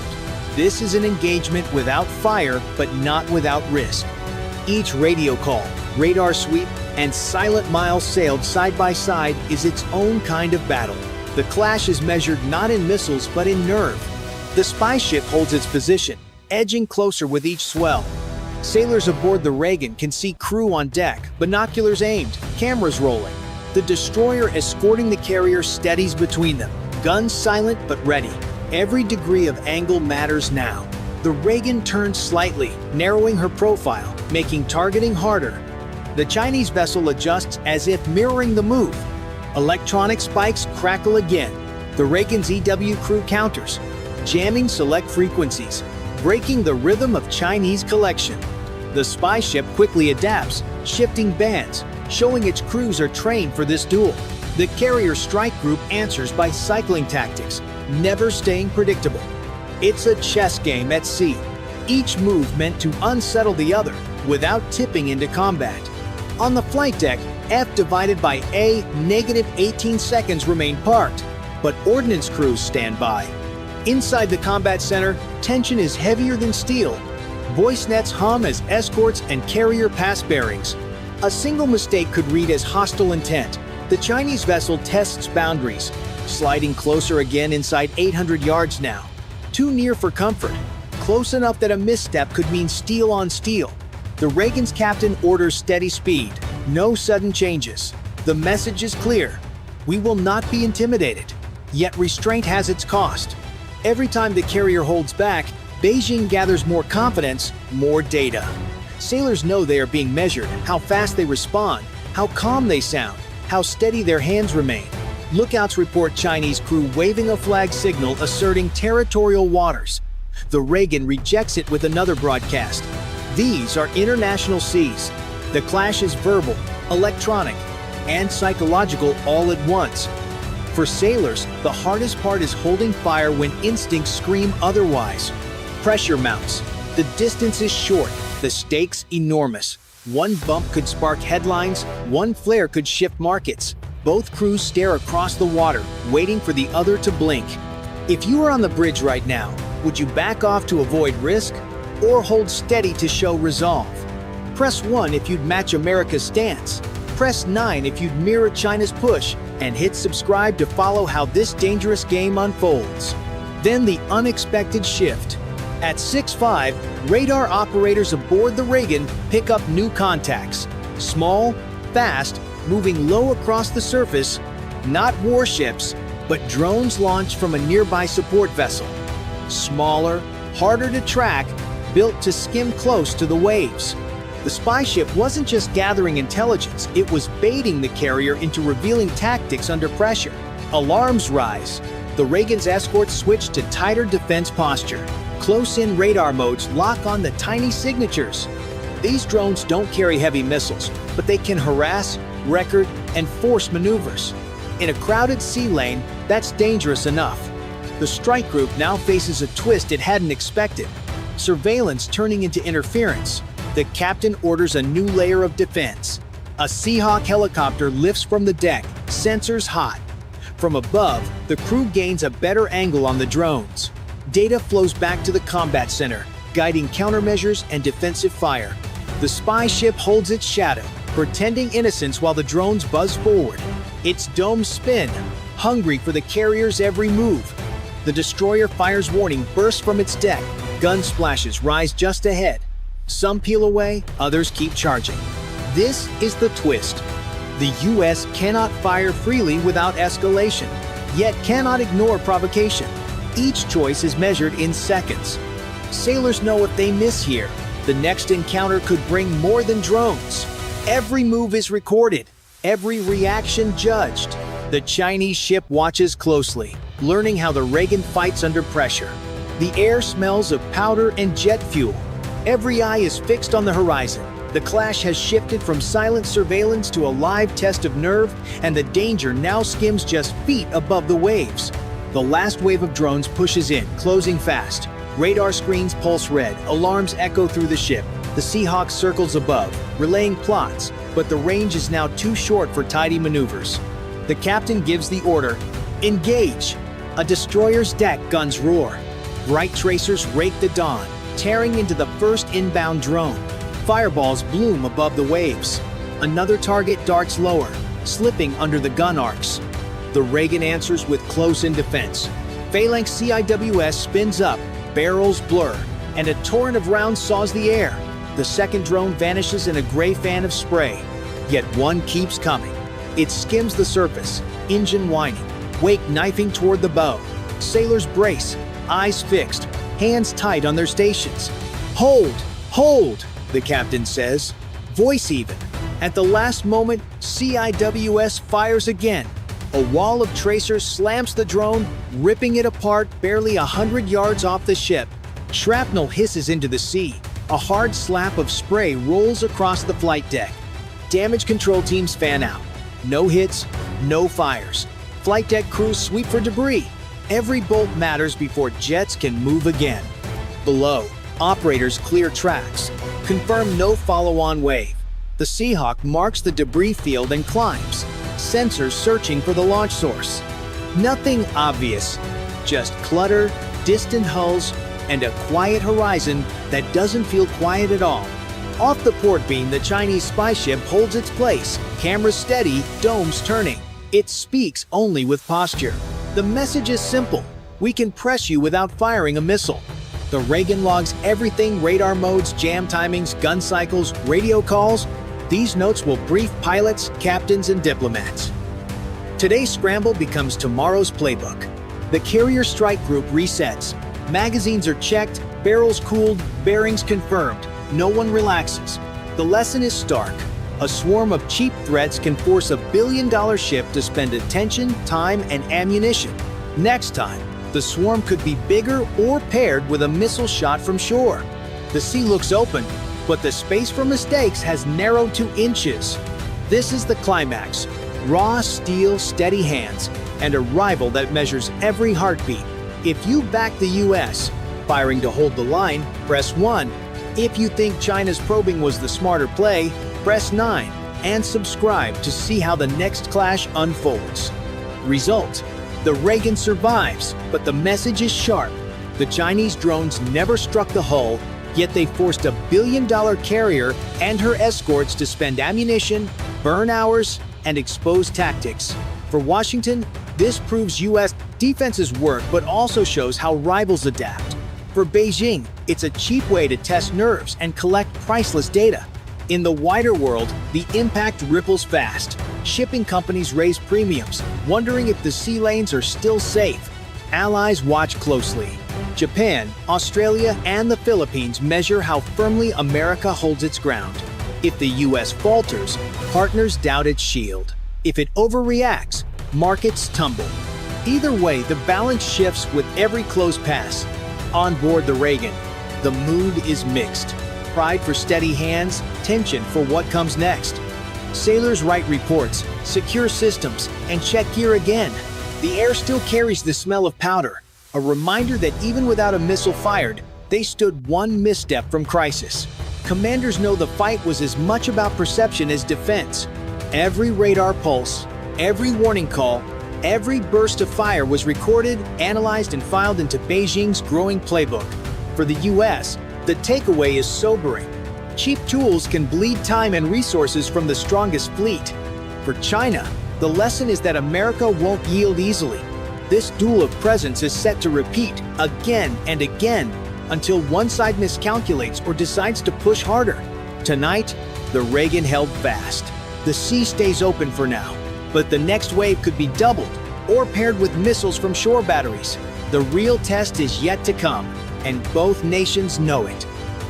This is an engagement without fire, but not without risk. Each radio call, radar sweep, and silent miles sailed side by side is its own kind of battle. The clash is measured not in missiles, but in nerve. The spy ship holds its position, edging closer with each swell. Sailors aboard the Reagan can see crew on deck, binoculars aimed, cameras rolling. The destroyer escorting the carrier steadies between them, guns silent but ready. Every degree of angle matters now. The Reagan turns slightly, narrowing her profile, making targeting harder. The Chinese vessel adjusts as if mirroring the move. Electronic spikes crackle again. The Reagan's EW crew counters, jamming select frequencies, breaking the rhythm of Chinese collection. The spy ship quickly adapts, shifting bands, showing its crews are trained for this duel. The carrier strike group answers by cycling tactics, never staying predictable. It's a chess game at sea, each move meant to unsettle the other without tipping into combat. On the flight deck, F divided by A, -18 seconds remain parked, but ordnance crews stand by. Inside the combat center, tension is heavier than steel. Voice nets hum as escorts and carrier pass bearings. A single mistake could read as hostile intent. The Chinese vessel tests boundaries, sliding closer again inside 800 yards now. Too near for comfort, close enough that a misstep could mean steel on steel. The Reagan's captain orders steady speed, no sudden changes. The message is clear: we will not be intimidated. Yet restraint has its cost. Every time the carrier holds back, Beijing gathers more confidence, more data. Sailors know they are being measured, how fast they respond, how calm they sound, how steady their hands remain. Lookouts report Chinese crew waving a flag signal asserting territorial waters. The Reagan rejects it with another broadcast. These are international seas. The clash is verbal, electronic, and psychological all at once. For sailors, the hardest part is holding fire when instincts scream otherwise. Pressure mounts. The distance is short, the stakes enormous. One bump could spark headlines, one flare could shift markets. Both crews stare across the water, waiting for the other to blink. If you were on the bridge right now, would you back off to avoid risk, or hold steady to show resolve? Press 1 if you'd match America's stance. Press 9 if you'd mirror China's push, and hit subscribe to follow how this dangerous game unfolds. Then the unexpected shift. At 6:05, radar operators aboard the Reagan pick up new contacts. Small, fast, moving low across the surface, not warships, but drones launched from a nearby support vessel. Smaller, harder to track, built to skim close to the waves. The spy ship wasn't just gathering intelligence, it was baiting the carrier into revealing tactics under pressure. Alarms rise. The Reagan's escorts switch to tighter defense posture. Close-in radar modes lock on the tiny signatures. These drones don't carry heavy missiles, but they can harass, record, and force maneuvers. In a crowded sea lane, that's dangerous enough. The strike group now faces a twist it hadn't expected. Surveillance turning into interference. The captain orders a new layer of defense. A Seahawk helicopter lifts from the deck, sensors hot. From above, the crew gains a better angle on the drones. Data flows back to the combat center, guiding countermeasures and defensive fire. The spy ship holds its shadow, pretending innocence while the drones buzz forward. Its domes spin, hungry for the carrier's every move. The destroyer fire's warning bursts from its deck. Gun splashes rise just ahead. Some peel away, others keep charging. This is the twist. The U.S. cannot fire freely without escalation, yet cannot ignore provocation. Each choice is measured in seconds. Sailors know if they miss here, the next encounter could bring more than drones. Every move is recorded, every reaction judged. The Chinese ship watches closely, learning how the Reagan fights under pressure. The air smells of powder and jet fuel. Every eye is fixed on the horizon. The clash has shifted from silent surveillance to a live test of nerve, and the danger now skims just feet above the waves. The last wave of drones pushes in, closing fast. Radar screens pulse red, alarms echo through the ship. The Seahawk circles above, relaying plots, but the range is now too short for tidy maneuvers. The captain gives the order, engage! A destroyer's deck guns roar. Bright tracers rake the dawn, tearing into the first inbound drone. Fireballs bloom above the waves. Another target darts lower, slipping under the gun arcs. The Reagan answers with close-in defense. Phalanx CIWS spins up, barrels blur, and a torrent of rounds saws the air. The second drone vanishes in a gray fan of spray. Yet one keeps coming. It skims the surface, engine whining, wake knifing toward the bow. Sailors brace, eyes fixed, hands tight on their stations. Hold! Hold! The captain says, voice even. At the last moment, CIWS fires again. A wall of tracers slams the drone, ripping it apart barely 100 yards off the ship. Shrapnel hisses into the sea. A hard slap of spray rolls across the flight deck. Damage control teams fan out. No hits, no fires. Flight deck crews sweep for debris. Every bolt matters before jets can move again. Below, operators clear tracks. Confirm no follow-on wave. The Seahawk marks the debris field and climbs, sensors searching for the launch source. Nothing obvious, just clutter, distant hulls, and a quiet horizon that doesn't feel quiet at all. Off the port beam, the Chinese spy ship holds its place, cameras steady, domes turning. It speaks only with posture. The message is simple: we can press you without firing a missile. The Reagan logs everything: radar modes, jam timings, gun cycles, radio calls. These notes will brief pilots, captains, and diplomats. Today's scramble becomes tomorrow's playbook. The carrier strike group resets. Magazines are checked, barrels cooled, bearings confirmed. No one relaxes. The lesson is stark. A swarm of cheap threats can force a billion-dollar ship to spend attention, time, and ammunition. Next time, the swarm could be bigger or paired with a missile shot from shore. The sea looks open, but the space for mistakes has narrowed to inches. This is the climax: raw steel, steady hands, and a rival that measures every heartbeat. If you back the US, firing to hold the line, press 1. If you think China's probing was the smarter play, press 9. And subscribe to see how the next clash unfolds. Result: the Reagan survives, but the message is sharp. The Chinese drones never struck the hull, yet they forced a billion-dollar carrier and her escorts to spend ammunition, burn hours, and expose tactics. For Washington, this proves U.S. defenses work, but also shows how rivals adapt. For Beijing, it's a cheap way to test nerves and collect priceless data. In the wider world, the impact ripples fast. Shipping companies raise premiums, wondering if the sea lanes are still safe. Allies watch closely. Japan, Australia, and the Philippines measure how firmly America holds its ground. If the U.S. falters, partners doubt its shield. If it overreacts, markets tumble. Either way, the balance shifts with every close pass. On board the Reagan, the mood is mixed. Pride for steady hands, tension for what comes next. Sailors write reports, secure systems, and check gear again. The air still carries the smell of powder, a reminder that even without a missile fired, they stood one misstep from crisis. Commanders know the fight was as much about perception as defense. Every radar pulse, every warning call, every burst of fire was recorded, analyzed, and filed into Beijing's growing playbook. For the US, the takeaway is sobering. Cheap tools can bleed time and resources from the strongest fleet. For China, the lesson is that America won't yield easily. This duel of presence is set to repeat again and again until one side miscalculates or decides to push harder. Tonight, the Reagan held fast. The sea stays open for now, but the next wave could be doubled or paired with missiles from shore batteries. The real test is yet to come, and both nations know it.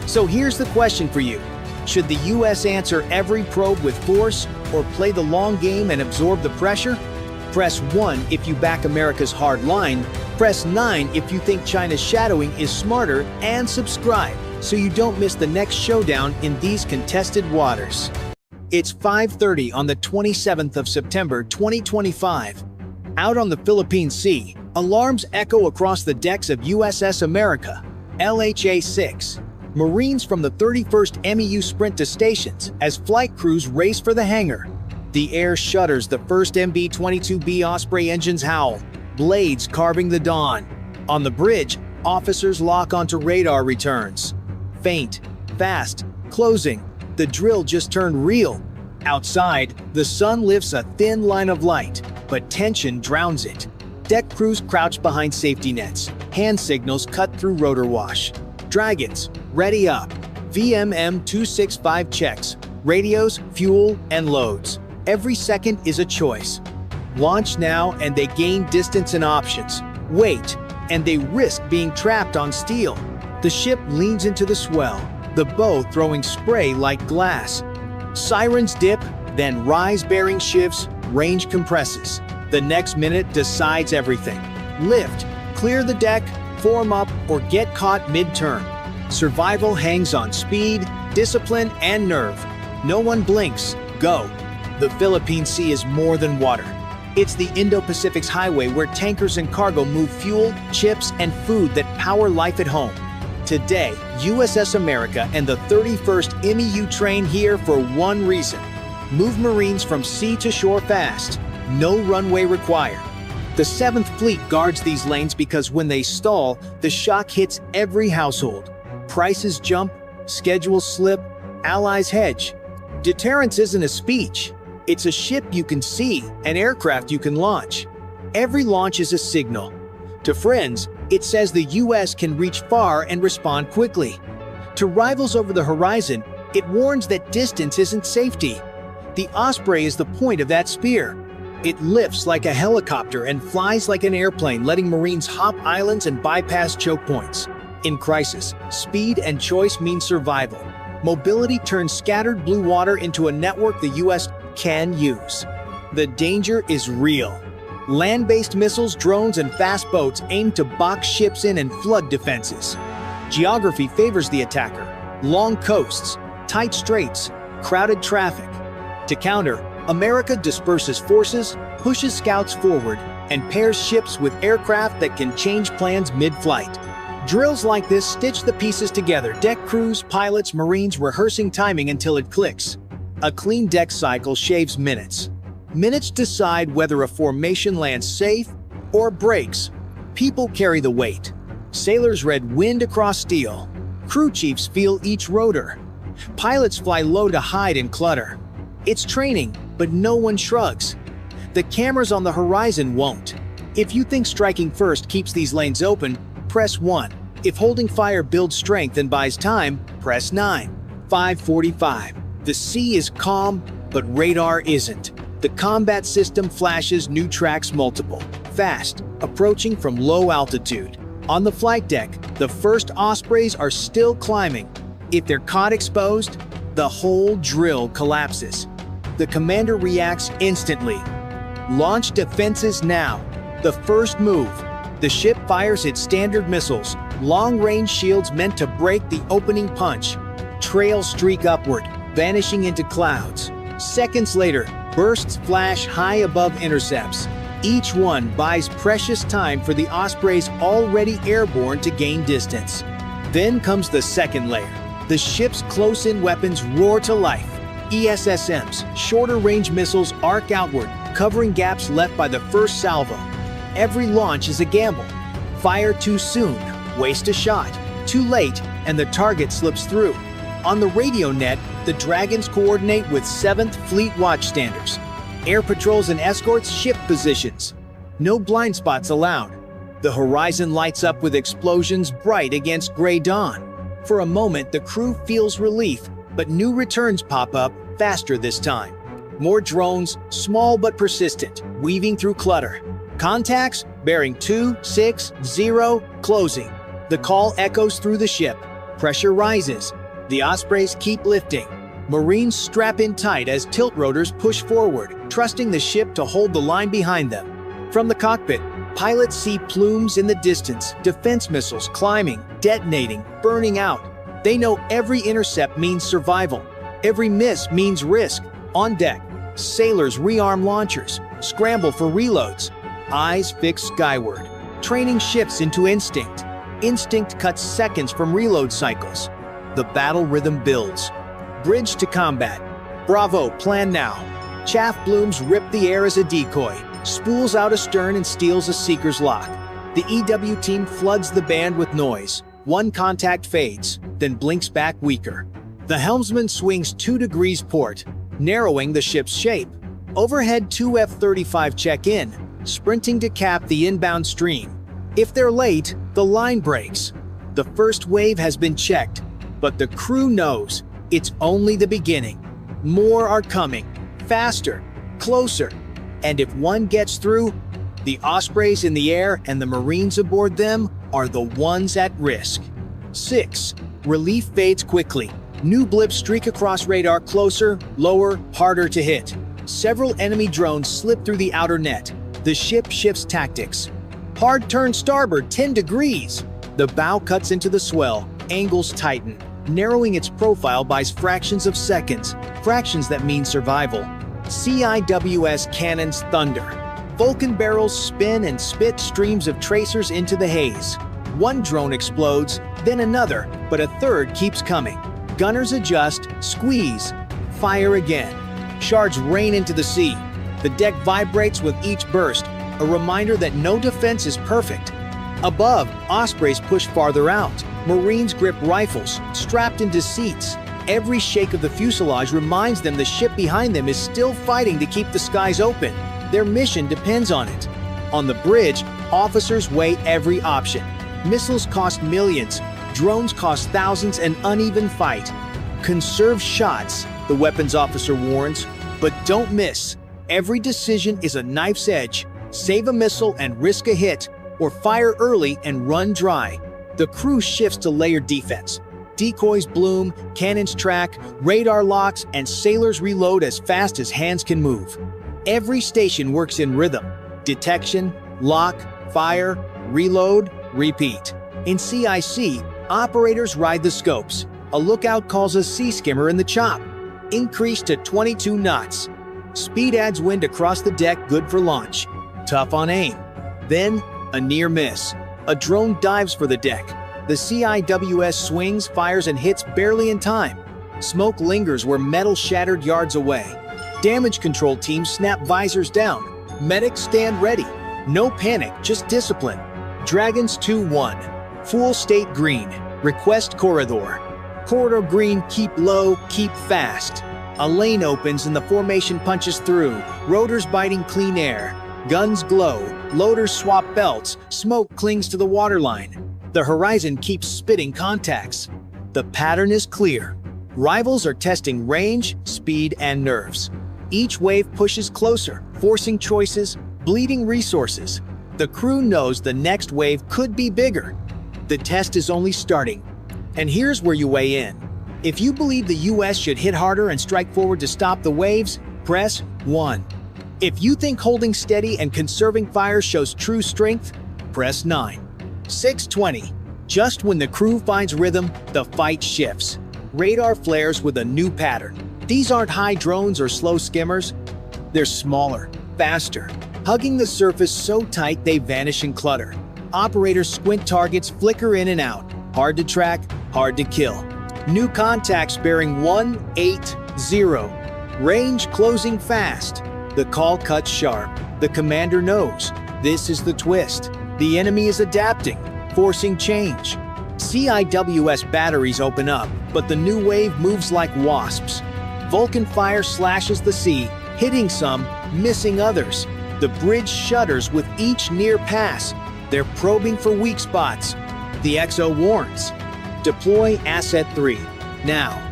So here's the question for you. Should the US answer every probe with force or play the long game and absorb the pressure? Press 1 if you back America's hard line, press 9 if you think China's shadowing is smarter, and subscribe so you don't miss the next showdown in these contested waters. It's 5:30 on the 27th of September 2025. Out on the Philippine Sea, alarms echo across the decks of USS America. LHA-6. Marines from the 31st MEU sprint to stations as flight crews race for the hangar. The air shudders, the first MB-22B Osprey engines howl, blades carving the dawn. On the bridge, officers lock onto radar returns. Faint, fast, closing. The drill just turned real. Outside, the sun lifts a thin line of light, but tension drowns it. Deck crews crouch behind safety nets. Hand signals cut through rotor wash. Dragons, ready up. VMM 265 checks. Radios, fuel, and loads. Every second is a choice. Launch now and they gain distance and options. Wait, and they risk being trapped on steel. The ship leans into the swell, the bow throwing spray like glass. Sirens dip, then rise bearing shifts, range compresses. The next minute decides everything. Lift, clear the deck, form up, or get caught mid-turn. Survival hangs on speed, discipline, and nerve. No one blinks. Go. The Philippine Sea is more than water. It's the Indo-Pacific's highway where tankers and cargo move fuel, chips, and food that power life at home. Today, USS America and the 31st MEU train here for one reason: move Marines from sea to shore fast. No runway required. The 7th Fleet guards these lanes because when they stall, the shock hits every household. Prices jump, schedules slip, allies hedge. Deterrence isn't a speech. It's a ship you can see, an aircraft you can launch. Every launch is a signal. To friends, it says the US can reach far and respond quickly. To rivals over the horizon, it warns that distance isn't safety. The Osprey is the point of that spear. It lifts like a helicopter and flies like an airplane, letting Marines hop islands and bypass choke points. In crisis, speed and choice mean survival. Mobility turns scattered blue water into a network the US can use. The danger is real. Land-based missiles, drones, and fast boats aim to box ships in and flood defenses. Geography favors the attacker. Long coasts, tight straits, crowded traffic. To counter, America disperses forces, pushes scouts forward, and pairs ships with aircraft that can change plans mid-flight. Drills like this stitch the pieces together, deck crews, pilots, Marines rehearsing timing until it clicks. A clean deck cycle shaves minutes. Minutes decide whether a formation lands safe or breaks. People carry the weight. Sailors read wind across steel. Crew chiefs feel each rotor. Pilots fly low to hide in clutter. It's training, but no one shrugs. The cameras on the horizon won't. If you think striking first keeps these lanes open, press 1. If holding fire builds strength and buys time, press 9. 5:45. The sea is calm, but radar isn't. The combat system flashes new tracks multiple. Fast, approaching from low altitude. On the flight deck, the first Ospreys are still climbing. If they're caught exposed, the whole drill collapses. The commander reacts instantly. Launch defenses now. The first move. The ship fires its standard missiles, long-range shields meant to break the opening punch. Trails streak upward, vanishing into clouds. Seconds later, bursts flash high above intercepts. Each one buys precious time for the Ospreys already airborne to gain distance. Then comes the second layer. The ship's close-in weapons roar to life. ESSMs, shorter-range missiles arc outward, covering gaps left by the first salvo. Every launch is a gamble. Fire too soon, waste a shot. Too late, and the target slips through. On the radio net, the Dragons coordinate with 7th Fleet watchstanders. Air patrols and escorts shift positions. No blind spots allowed. The horizon lights up with explosions bright against gray dawn. For a moment, the crew feels relief, but new returns pop up, faster this time. More drones, small but persistent, weaving through clutter. Contacts, bearing 260, closing. The call echoes through the ship. Pressure rises. The Ospreys keep lifting. Marines strap in tight as tilt rotors push forward, trusting the ship to hold the line behind them. From the cockpit, pilots see plumes in the distance, defense missiles climbing, detonating, burning out. They know every intercept means survival. Every miss means risk. On deck, sailors rearm launchers, scramble for reloads. Eyes fixed skyward. Training shifts into instinct. Instinct cuts seconds from reload cycles. The battle rhythm builds. Bridge to combat. Bravo, plan now. Chaff blooms rip the air as a decoy, spools out astern and steals a seeker's lock. The EW team floods the band with noise. One contact fades, then blinks back weaker. The helmsman swings 2 degrees port, narrowing the ship's shape. Overhead 2 F-35 check in, sprinting to cap the inbound stream. If they're late, the line breaks. The first wave has been checked, but the crew knows it's only the beginning. More are coming, faster, closer, and if one gets through, the Ospreys in the air and the Marines aboard them are the ones at risk. 6. Relief fades quickly. New blips streak across radar, closer, lower, harder to hit. Several enemy drones slip through the outer net. The ship shifts tactics. Hard turn starboard 10 degrees. The bow cuts into the swell, angles tighten, narrowing its profile by fractions of seconds, fractions that mean survival. CIWS cannons thunder. Vulcan barrels spin and spit streams of tracers into the haze. One drone explodes, then another, but a third keeps coming. Gunners adjust, squeeze, fire again. Shards rain into the sea. The deck vibrates with each burst, a reminder that no defense is perfect. Above, Ospreys push farther out. Marines grip rifles, strapped into seats. Every shake of the fuselage reminds them the ship behind them is still fighting to keep the skies open. Their mission depends on it. On the bridge, officers weigh every option. Missiles cost millions, drones cost thousands, and uneven fight. Conserve shots, the weapons officer warns, but don't miss. Every decision is a knife's edge. Save a missile and risk a hit, or fire early and run dry. The crew shifts to layered defense. Decoys bloom, cannons track, radar locks, and sailors reload as fast as hands can move. Every station works in rhythm. Detection, lock, fire, reload, repeat. In CIC, operators ride the scopes. A lookout calls a sea skimmer in the chop. Increase to 22 knots. Speed adds wind across the deck, good for launch. Tough on aim. Then, a near miss. A drone dives for the deck. The CIWS swings, fires, and hits barely in time. Smoke lingers where metal shattered yards away. Damage control teams snap visors down. Medics stand ready. No panic, just discipline. Dragons 2-1. Full state green. Request corridor. Corridor green, keep low, keep fast. A lane opens and the formation punches through. Rotors biting clean air. Guns glow. Loaders swap belts. Smoke clings to the waterline. The horizon keeps spitting contacts. The pattern is clear. Rivals are testing range, speed, and nerves. Each wave pushes closer, forcing choices, bleeding resources. The crew knows the next wave could be bigger. The test is only starting. And here's where you weigh in. If you believe the US should hit harder and strike forward to stop the waves, press 1. If you think holding steady and conserving fire shows true strength, press 9. 6:20. Just when the crew finds rhythm, the fight shifts. Radar flares with a new pattern. These aren't high drones or slow skimmers. They're smaller, faster, hugging the surface so tight they vanish in clutter. Operators squint targets, flicker in and out. Hard to track, hard to kill. New contacts bearing 180. Range closing fast. The call cuts sharp. The commander knows. This is the twist. The enemy is adapting, forcing change. CIWS batteries open up, but the new wave moves like wasps. Vulcan fire slashes the sea, hitting some, missing others. The bridge shudders with each near pass. They're probing for weak spots. The XO warns. Deploy Asset 3. Now.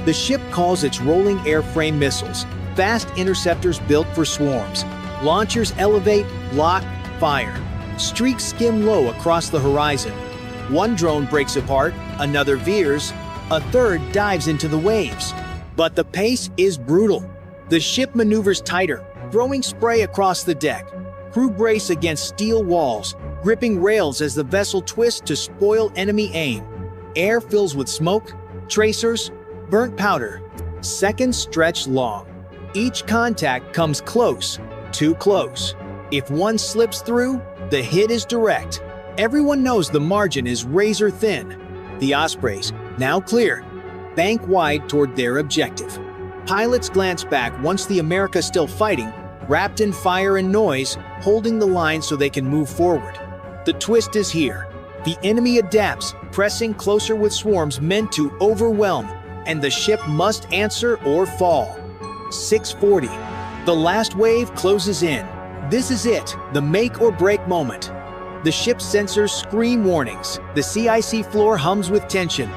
The ship calls its rolling airframe missiles, fast interceptors built for swarms. Launchers elevate, lock, fire. Streaks skim low across the horizon. One drone breaks apart, another veers, a third dives into the waves. But the pace is brutal. The ship maneuvers tighter, throwing spray across the deck. Crew brace against steel walls, gripping rails as the vessel twists to spoil enemy aim. Air fills with smoke, tracers, burnt powder. Seconds stretch long. Each contact comes close, too close. If one slips through, the hit is direct. Everyone knows the margin is razor thin. The Ospreys, now clear, bank wide toward their objective. Pilots glance back once the America's still fighting, wrapped in fire and noise, holding the line so they can move forward. The twist is here. The enemy adapts, pressing closer with swarms meant to overwhelm, and the ship must answer or fall. 6:40. The last wave closes in. This is it, the make or break moment. The ship's sensors scream warnings. The CIC floor hums with tension.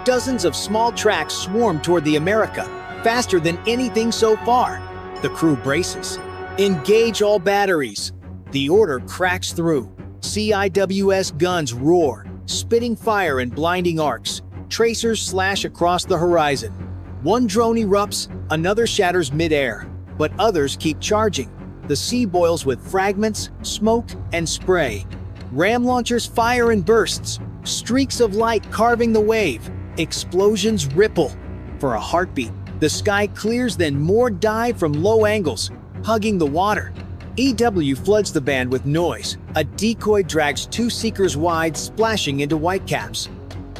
Dozens of small tracks swarm toward the America, faster than anything so far. The crew braces. Engage all batteries. The order cracks through. CIWS guns roar, spitting fire in blinding arcs. Tracers slash across the horizon. One drone erupts, another shatters midair, but others keep charging. The sea boils with fragments, smoke, and spray. Ram launchers fire in bursts, streaks of light carving the wave. Explosions ripple. For a heartbeat, the sky clears, then more dive from low angles, hugging the water. EW floods the band with noise. A decoy drags two seekers wide, splashing into whitecaps.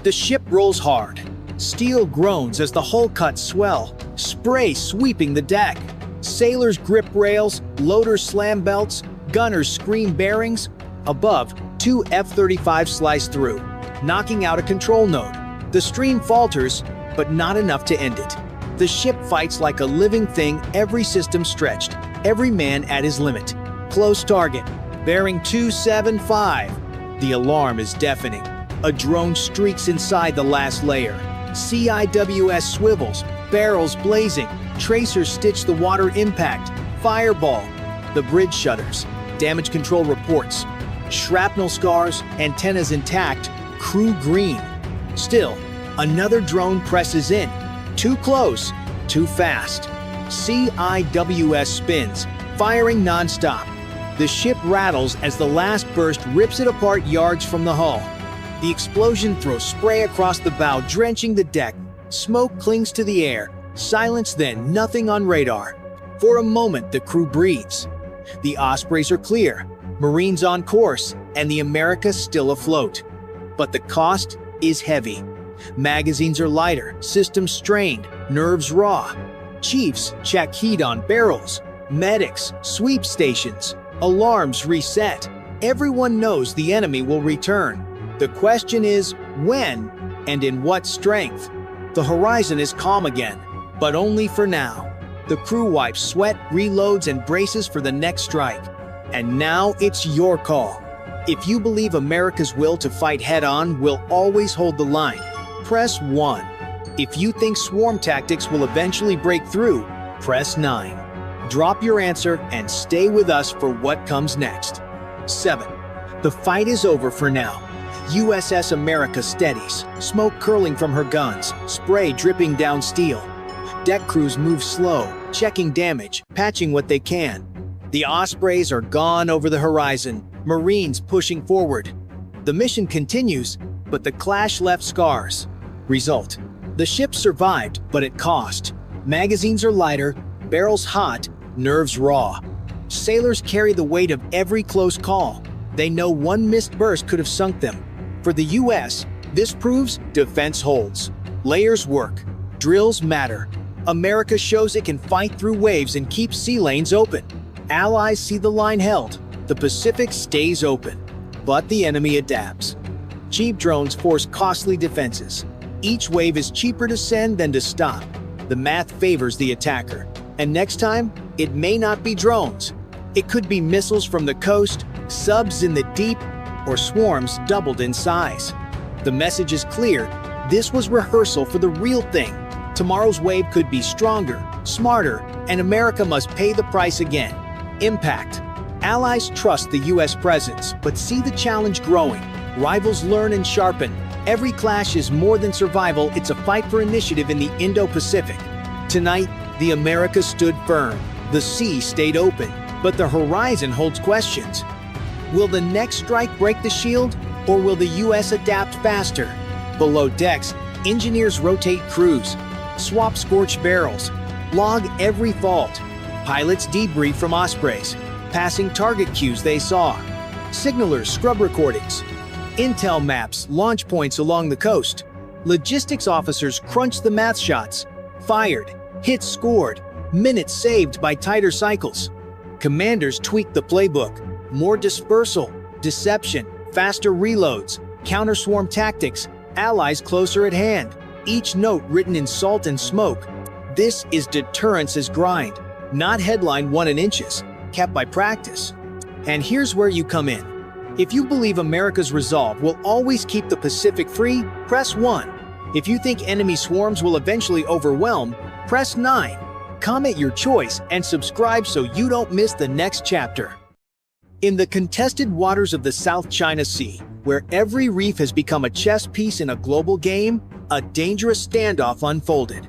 The ship rolls hard. Steel groans as the hull cuts swell, spray sweeping the deck. Sailors grip rails, loaders slam belts, gunners scream bearings. Above, two F-35s slice through, knocking out a control node. The stream falters, but not enough to end it. The ship fights like a living thing, every system stretched, every man at his limit. Close target, bearing 275. The alarm is deafening. A drone streaks inside the last layer. CIWS swivels, barrels blazing, tracers stitch the water impact. Fireball. The bridge shudders. Damage control reports. Shrapnel scars, antennas intact, crew green. Still, another drone presses in. Too close, too fast. CIWS spins, firing non-stop. The ship rattles as the last burst rips it apart yards from the hull. The explosion throws spray across the bow, drenching the deck. Smoke clings to the air. Silence, then nothing on radar. For a moment, the crew breathes. The Ospreys are clear, Marines on course, and the America still afloat. But the cost is heavy. Magazines are lighter, systems strained, nerves raw. Chiefs check heat on barrels. Medics sweep stations. Alarms reset. Everyone knows the enemy will return. The question is, when and in what strength? The horizon is calm again, but only for now. The crew wipes sweat, reloads, and braces for the next strike. And now it's your call. If you believe America's will to fight head-on will always hold the line, press 1. If you think swarm tactics will eventually break through, press 9. Drop your answer and stay with us for what comes next. 7. The fight is over for now. USS America steadies, smoke curling from her guns, spray dripping down steel. Deck crews move slow, checking damage, patching what they can. The Ospreys are gone over the horizon, Marines pushing forward. The mission continues, but the clash left scars. Result: the ship survived, but at cost. Magazines are lighter, barrels hot, nerves raw. Sailors carry the weight of every close call. They know one missed burst could have sunk them. For the US, this proves defense holds. Layers work. Drills matter. America shows it can fight through waves and keep sea lanes open. Allies see the line held. The Pacific stays open. But the enemy adapts. Cheap drones force costly defenses. Each wave is cheaper to send than to stop. The math favors the attacker. And next time, it may not be drones. It could be missiles from the coast, subs in the deep, or swarms doubled in size. The message is clear. This was rehearsal for the real thing. Tomorrow's wave could be stronger, smarter, and America must pay the price again. Impact. Allies trust the US presence, but see the challenge growing. Rivals learn and sharpen. Every clash is more than survival, it's a fight for initiative in the Indo-Pacific. Tonight, the America stood firm. The sea stayed open, but the horizon holds questions. Will the next strike break the shield, or will the US adapt faster? Below decks, engineers rotate crews, swap scorched barrels, log every fault. Pilots debrief from Ospreys, passing target cues they saw. Signalers scrub recordings, Intel maps launch points along the coast. Logistics officers crunched the math shots. Fired, hits scored, minutes saved by tighter cycles. Commanders tweaked the playbook. More dispersal, deception, faster reloads, counter-swarm tactics, allies closer at hand. Each note written in salt and smoke. This is deterrence as grind, not headline won in inches, kept by practice. And here's where you come in. If you believe America's resolve will always keep the Pacific free, press 1. If you think enemy swarms will eventually overwhelm, press 9. Comment your choice and subscribe so you don't miss the next chapter. In the contested waters of the South China Sea, where every reef has become a chess piece in a global game, a dangerous standoff unfolded.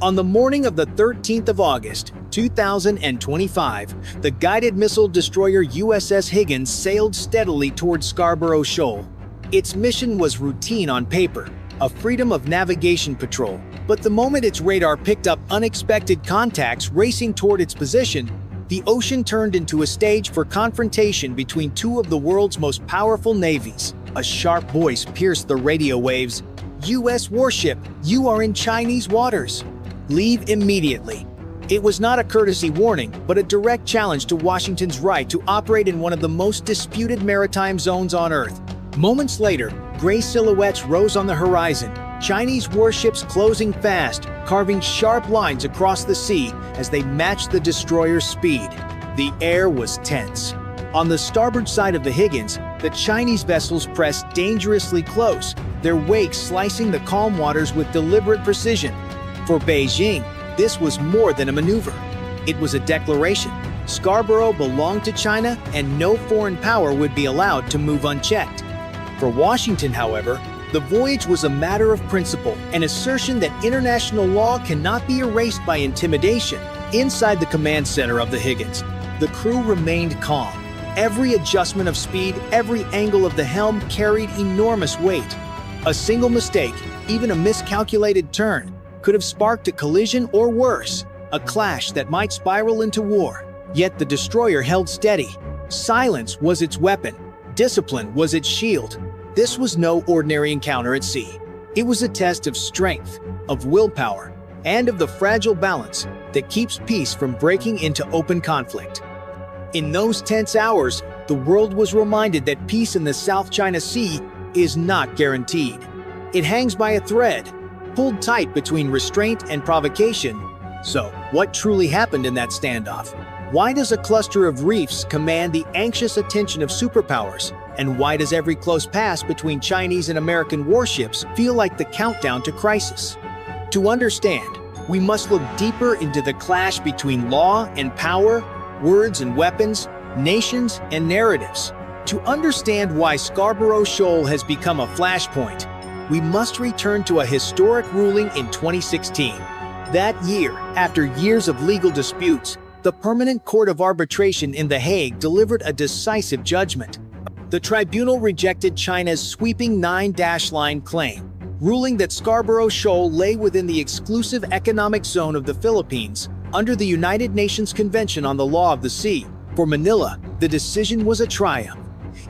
On the morning of the 13th of August, 2025, the guided missile destroyer USS Higgins sailed steadily toward Scarborough Shoal. Its mission was routine on paper, a freedom of navigation patrol, but the moment its radar picked up unexpected contacts racing toward its position, the ocean turned into a stage for confrontation between two of the world's most powerful navies. A sharp voice pierced the radio waves. "U.S. warship, you are in Chinese waters. Leave immediately." It was not a courtesy warning, but a direct challenge to Washington's right to operate in one of the most disputed maritime zones on Earth. Moments later, gray silhouettes rose on the horizon, Chinese warships closing fast, carving sharp lines across the sea as they matched the destroyer's speed. The air was tense. On the starboard side of the Higgins, the Chinese vessels pressed dangerously close, their wakes slicing the calm waters with deliberate precision. For Beijing, this was more than a maneuver. It was a declaration. Scarborough belonged to China, and no foreign power would be allowed to move unchecked. For Washington, however, the voyage was a matter of principle, an assertion that international law cannot be erased by intimidation. Inside the command center of the Higgins, the crew remained calm. Every adjustment of speed, every angle of the helm carried enormous weight. A single mistake, even a miscalculated turn, could have sparked a collision or worse, a clash that might spiral into war. Yet the destroyer held steady. Silence was its weapon. Discipline was its shield. This was no ordinary encounter at sea. It was a test of strength, of willpower, and of the fragile balance that keeps peace from breaking into open conflict. In those tense hours, the world was reminded that peace in the South China Sea is not guaranteed. It hangs by a thread, pulled tight between restraint and provocation. So, what truly happened in that standoff? Why does a cluster of reefs command the anxious attention of superpowers? And why does every close pass between Chinese and American warships feel like the countdown to crisis? To understand, we must look deeper into the clash between law and power, words and weapons, nations and narratives. To understand why Scarborough Shoal has become a flashpoint, we must return to a historic ruling in 2016. That year, after years of legal disputes, the Permanent Court of Arbitration in The Hague delivered a decisive judgment. The tribunal rejected China's sweeping 9-line claim, ruling that Scarborough Shoal lay within the exclusive economic zone of the Philippines under the United Nations Convention on the Law of the Sea. For Manila, the decision was a triumph.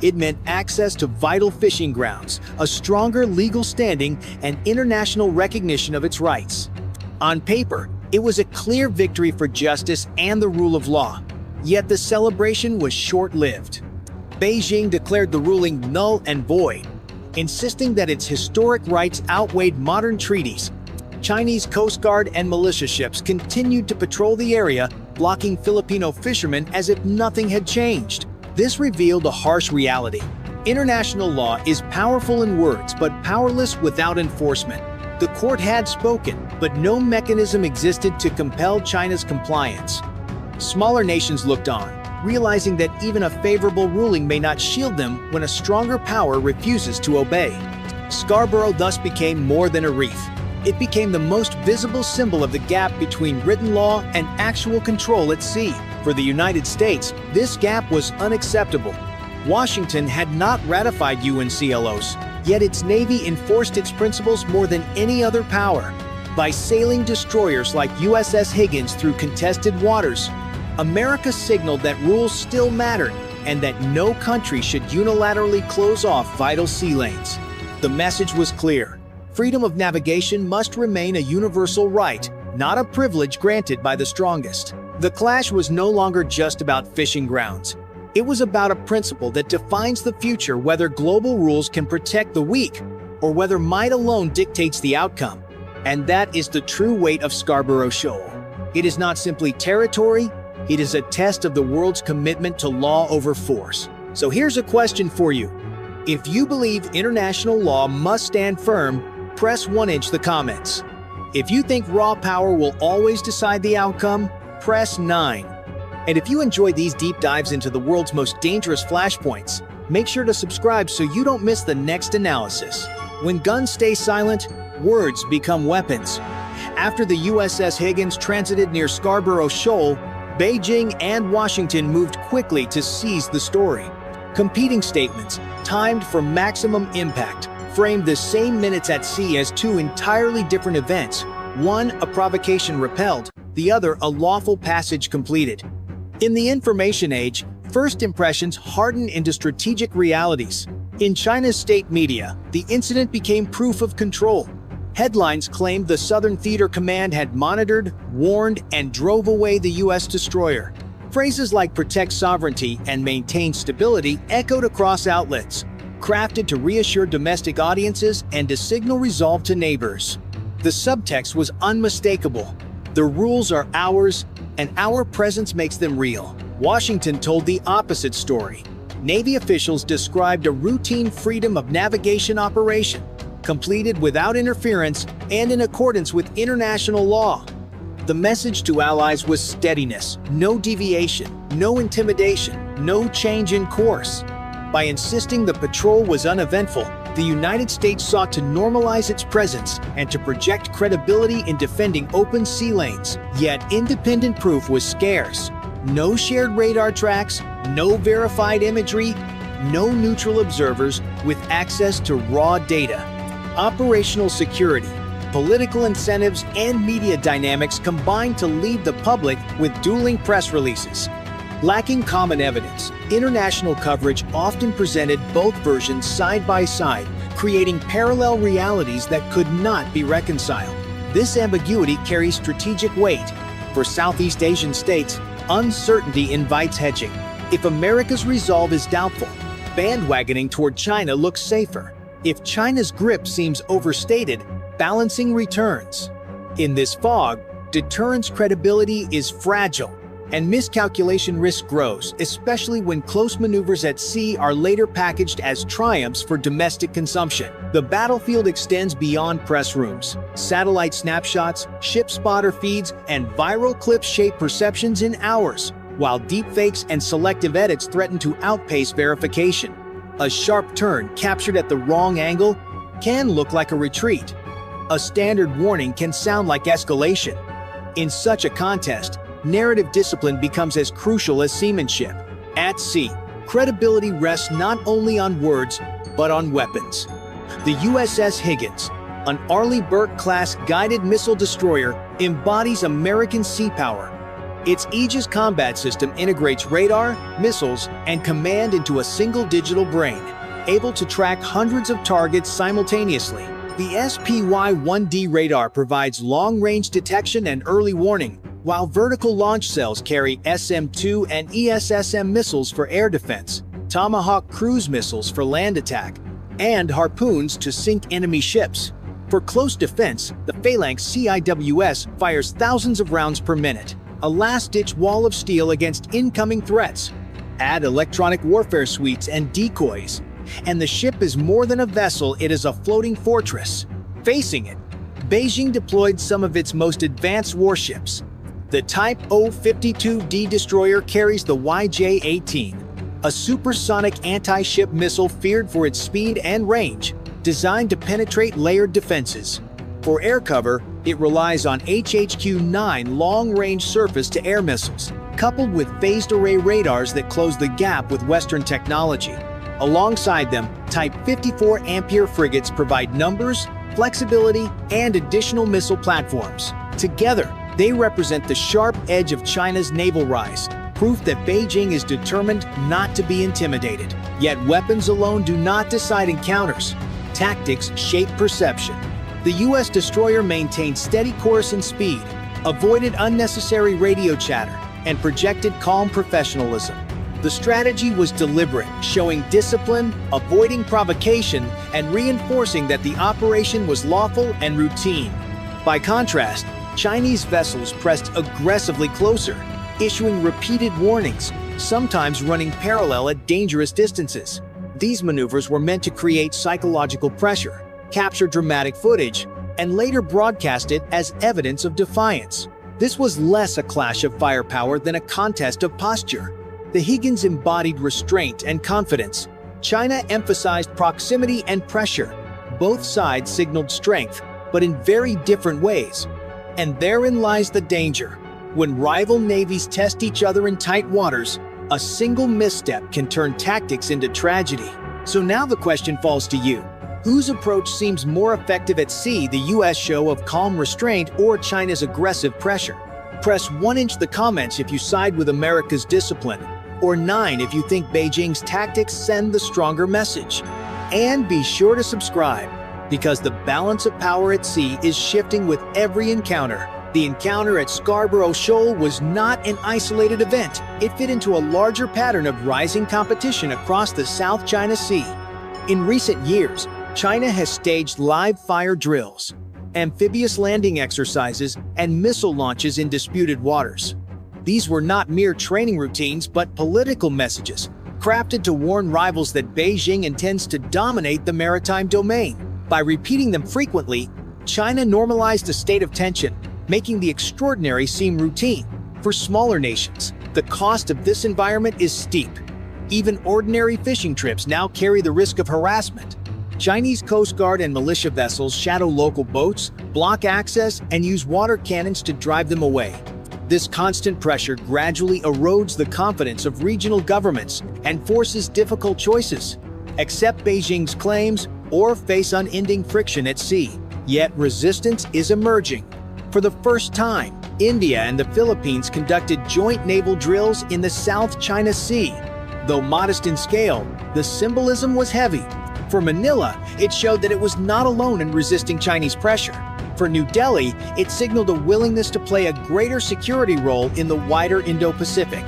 It meant access to vital fishing grounds, a stronger legal standing, and international recognition of its rights. On paper, it was a clear victory for justice and the rule of law. Yet the celebration was short-lived. Beijing declared the ruling null and void, insisting that its historic rights outweighed modern treaties. Chinese Coast Guard and militia ships continued to patrol the area, blocking Filipino fishermen as if nothing had changed. This revealed a harsh reality. International law is powerful in words, but powerless without enforcement. The court had spoken, but no mechanism existed to compel China's compliance. Smaller nations looked on, realizing that even a favorable ruling may not shield them when a stronger power refuses to obey. Scarborough thus became more than a reef. It became the most visible symbol of the gap between written law and actual control at sea. For the United States, this gap was unacceptable. Washington had not ratified UNCLOS, yet its Navy enforced its principles more than any other power. By sailing destroyers like USS Higgins through contested waters, America signaled that rules still mattered, and that no country should unilaterally close off vital sea lanes. The message was clear. Freedom of navigation must remain a universal right, not a privilege granted by the strongest. The clash was no longer just about fishing grounds. It was about a principle that defines the future, whether global rules can protect the weak or whether might alone dictates the outcome. And that is the true weight of Scarborough Shoal. It is not simply territory, it is a test of the world's commitment to law over force. So here's a question for you. If you believe international law must stand firm, press 1 inch the comments. If you think raw power will always decide the outcome, press 9. And if you enjoy these deep dives into the world's most dangerous flashpoints, make sure to subscribe so you don't miss the next analysis. When guns stay silent, words become weapons. After the USS Higgins transited near Scarborough Shoal, Beijing and Washington moved quickly to seize the story. Competing statements, timed for maximum impact, framed the same minutes at sea as two entirely different events. One, a provocation repelled, the other, a lawful passage completed. In the information age, first impressions harden into strategic realities. In China's state media, the incident became proof of control. Headlines claimed the Southern Theater Command had monitored, warned, and drove away the U.S. destroyer. Phrases like protect sovereignty and maintain stability echoed across outlets, crafted to reassure domestic audiences and to signal resolve to neighbors. The subtext was unmistakable. The rules are ours, and our presence makes them real. Washington told the opposite story. Navy officials described a routine freedom of navigation operation, completed without interference and in accordance with international law. The message to allies was steadiness, no deviation, no intimidation, no change in course. By insisting the patrol was uneventful, the United States sought to normalize its presence and to project credibility in defending open sea lanes. Yet independent proof was scarce. No shared radar tracks, no verified imagery, no neutral observers with access to raw data. Operational security, political incentives, and media dynamics combined to lead the public with dueling press releases. Lacking common evidence, international coverage often presented both versions side by side, creating parallel realities that could not be reconciled. This ambiguity carries strategic weight. For Southeast Asian states, uncertainty invites hedging. If America's resolve is doubtful, bandwagoning toward China looks safer. If China's grip seems overstated, balancing returns. In this fog, deterrence credibility is fragile, and miscalculation risk grows, especially when close maneuvers at sea are later packaged as triumphs for domestic consumption. The battlefield extends beyond press rooms. Satellite snapshots, ship spotter feeds, and viral clips shape perceptions in hours, while deepfakes and selective edits threaten to outpace verification. A sharp turn captured at the wrong angle can look like a retreat. A standard warning can sound like escalation. In such a contest, narrative discipline becomes as crucial as seamanship. At sea, credibility rests not only on words, but on weapons. The USS Higgins, an Arleigh Burke-class guided missile destroyer, embodies American sea power. Its Aegis combat system integrates radar, missiles, and command into a single digital brain, able to track hundreds of targets simultaneously. The SPY-1D radar provides long-range detection and early warning, while vertical launch cells carry SM-2 and ESSM missiles for air defense, Tomahawk cruise missiles for land attack, and harpoons to sink enemy ships. For close defense, the Phalanx CIWS fires thousands of rounds per minute, a last-ditch wall of steel against incoming threats. Add electronic warfare suites and decoys, and the ship is more than a vessel, it is a floating fortress. Facing it, Beijing deployed some of its most advanced warships. The Type 052D destroyer carries the YJ-18, a supersonic anti-ship missile feared for its speed and range, designed to penetrate layered defenses. For air cover, it relies on HHQ-9 long-range surface-to-air missiles, coupled with phased array radars that close the gap with Western technology. Alongside them, Type 54 Ampere frigates provide numbers, flexibility, and additional missile platforms. Together, they represent the sharp edge of China's naval rise, proof that Beijing is determined not to be intimidated. Yet weapons alone do not decide encounters. Tactics shape perception. The U.S. destroyer maintained steady course and speed, avoided unnecessary radio chatter, and projected calm professionalism. The strategy was deliberate, showing discipline, avoiding provocation, and reinforcing that the operation was lawful and routine. By contrast, Chinese vessels pressed aggressively closer, issuing repeated warnings, sometimes running parallel at dangerous distances. These maneuvers were meant to create psychological pressure, capture dramatic footage, and later broadcast it as evidence of defiance. This was less a clash of firepower than a contest of posture. The Higgins embodied restraint and confidence. China emphasized proximity and pressure. Both sides signaled strength, but in very different ways. And therein lies the danger. When rival navies test each other in tight waters, a single misstep can turn tactics into tragedy. So now the question falls to you. Whose approach seems more effective at sea, the U.S. show of calm restraint or China's aggressive pressure? Press 1 in the comments if you side with America's discipline, or 9 if you think Beijing's tactics send the stronger message. And be sure to subscribe, because the balance of power at sea is shifting with every encounter. The encounter at Scarborough Shoal was not an isolated event. It fit into a larger pattern of rising competition across the South China Sea. In recent years, China has staged live fire drills, amphibious landing exercises, and missile launches in disputed waters. These were not mere training routines, but political messages, crafted to warn rivals that Beijing intends to dominate the maritime domain. By repeating them frequently, China normalized a state of tension, making the extraordinary seem routine. For smaller nations, the cost of this environment is steep. Even ordinary fishing trips now carry the risk of harassment. Chinese Coast Guard and militia vessels shadow local boats, block access, and use water cannons to drive them away. This constant pressure gradually erodes the confidence of regional governments and forces difficult choices: accept Beijing's claims or face unending friction at sea. Yet resistance is emerging. For the first time, India and the Philippines conducted joint naval drills in the South China Sea. Though modest in scale, the symbolism was heavy. For Manila, it showed that it was not alone in resisting Chinese pressure. For New Delhi, it signaled a willingness to play a greater security role in the wider Indo-Pacific.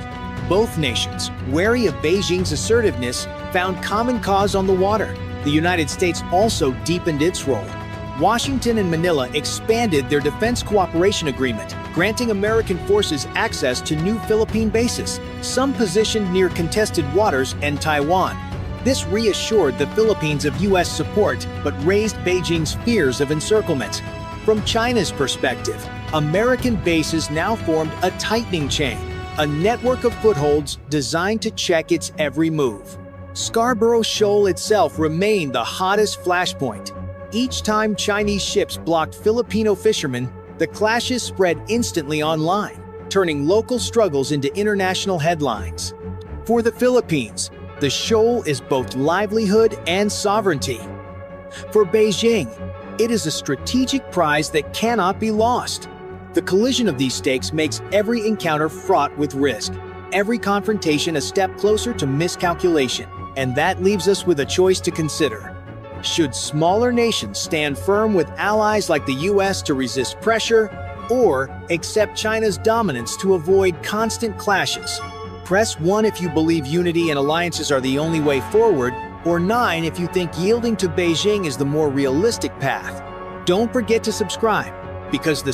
Both nations, wary of Beijing's assertiveness, found common cause on the water. The United States also deepened its role. Washington and Manila expanded their defense cooperation agreement, granting American forces access to new Philippine bases, some positioned near contested waters and Taiwan. This reassured the Philippines of U.S. support, but raised Beijing's fears of encirclement. From China's perspective, American bases now formed a tightening chain, a network of footholds designed to check its every move. Scarborough Shoal itself remained the hottest flashpoint. Each time Chinese ships blocked Filipino fishermen, the clashes spread instantly online, turning local struggles into international headlines. For the Philippines, the shoal is both livelihood and sovereignty. For Beijing, it is a strategic prize that cannot be lost. The collision of these stakes makes every encounter fraught with risk, every confrontation a step closer to miscalculation. And that leaves us with a choice to consider. Should smaller nations stand firm with allies like the U.S. to resist pressure, or accept China's dominance to avoid constant clashes? Press 1 if you believe unity and alliances are the only way forward, or 9 if you think yielding to Beijing is the more realistic path. Don't forget to subscribe, because the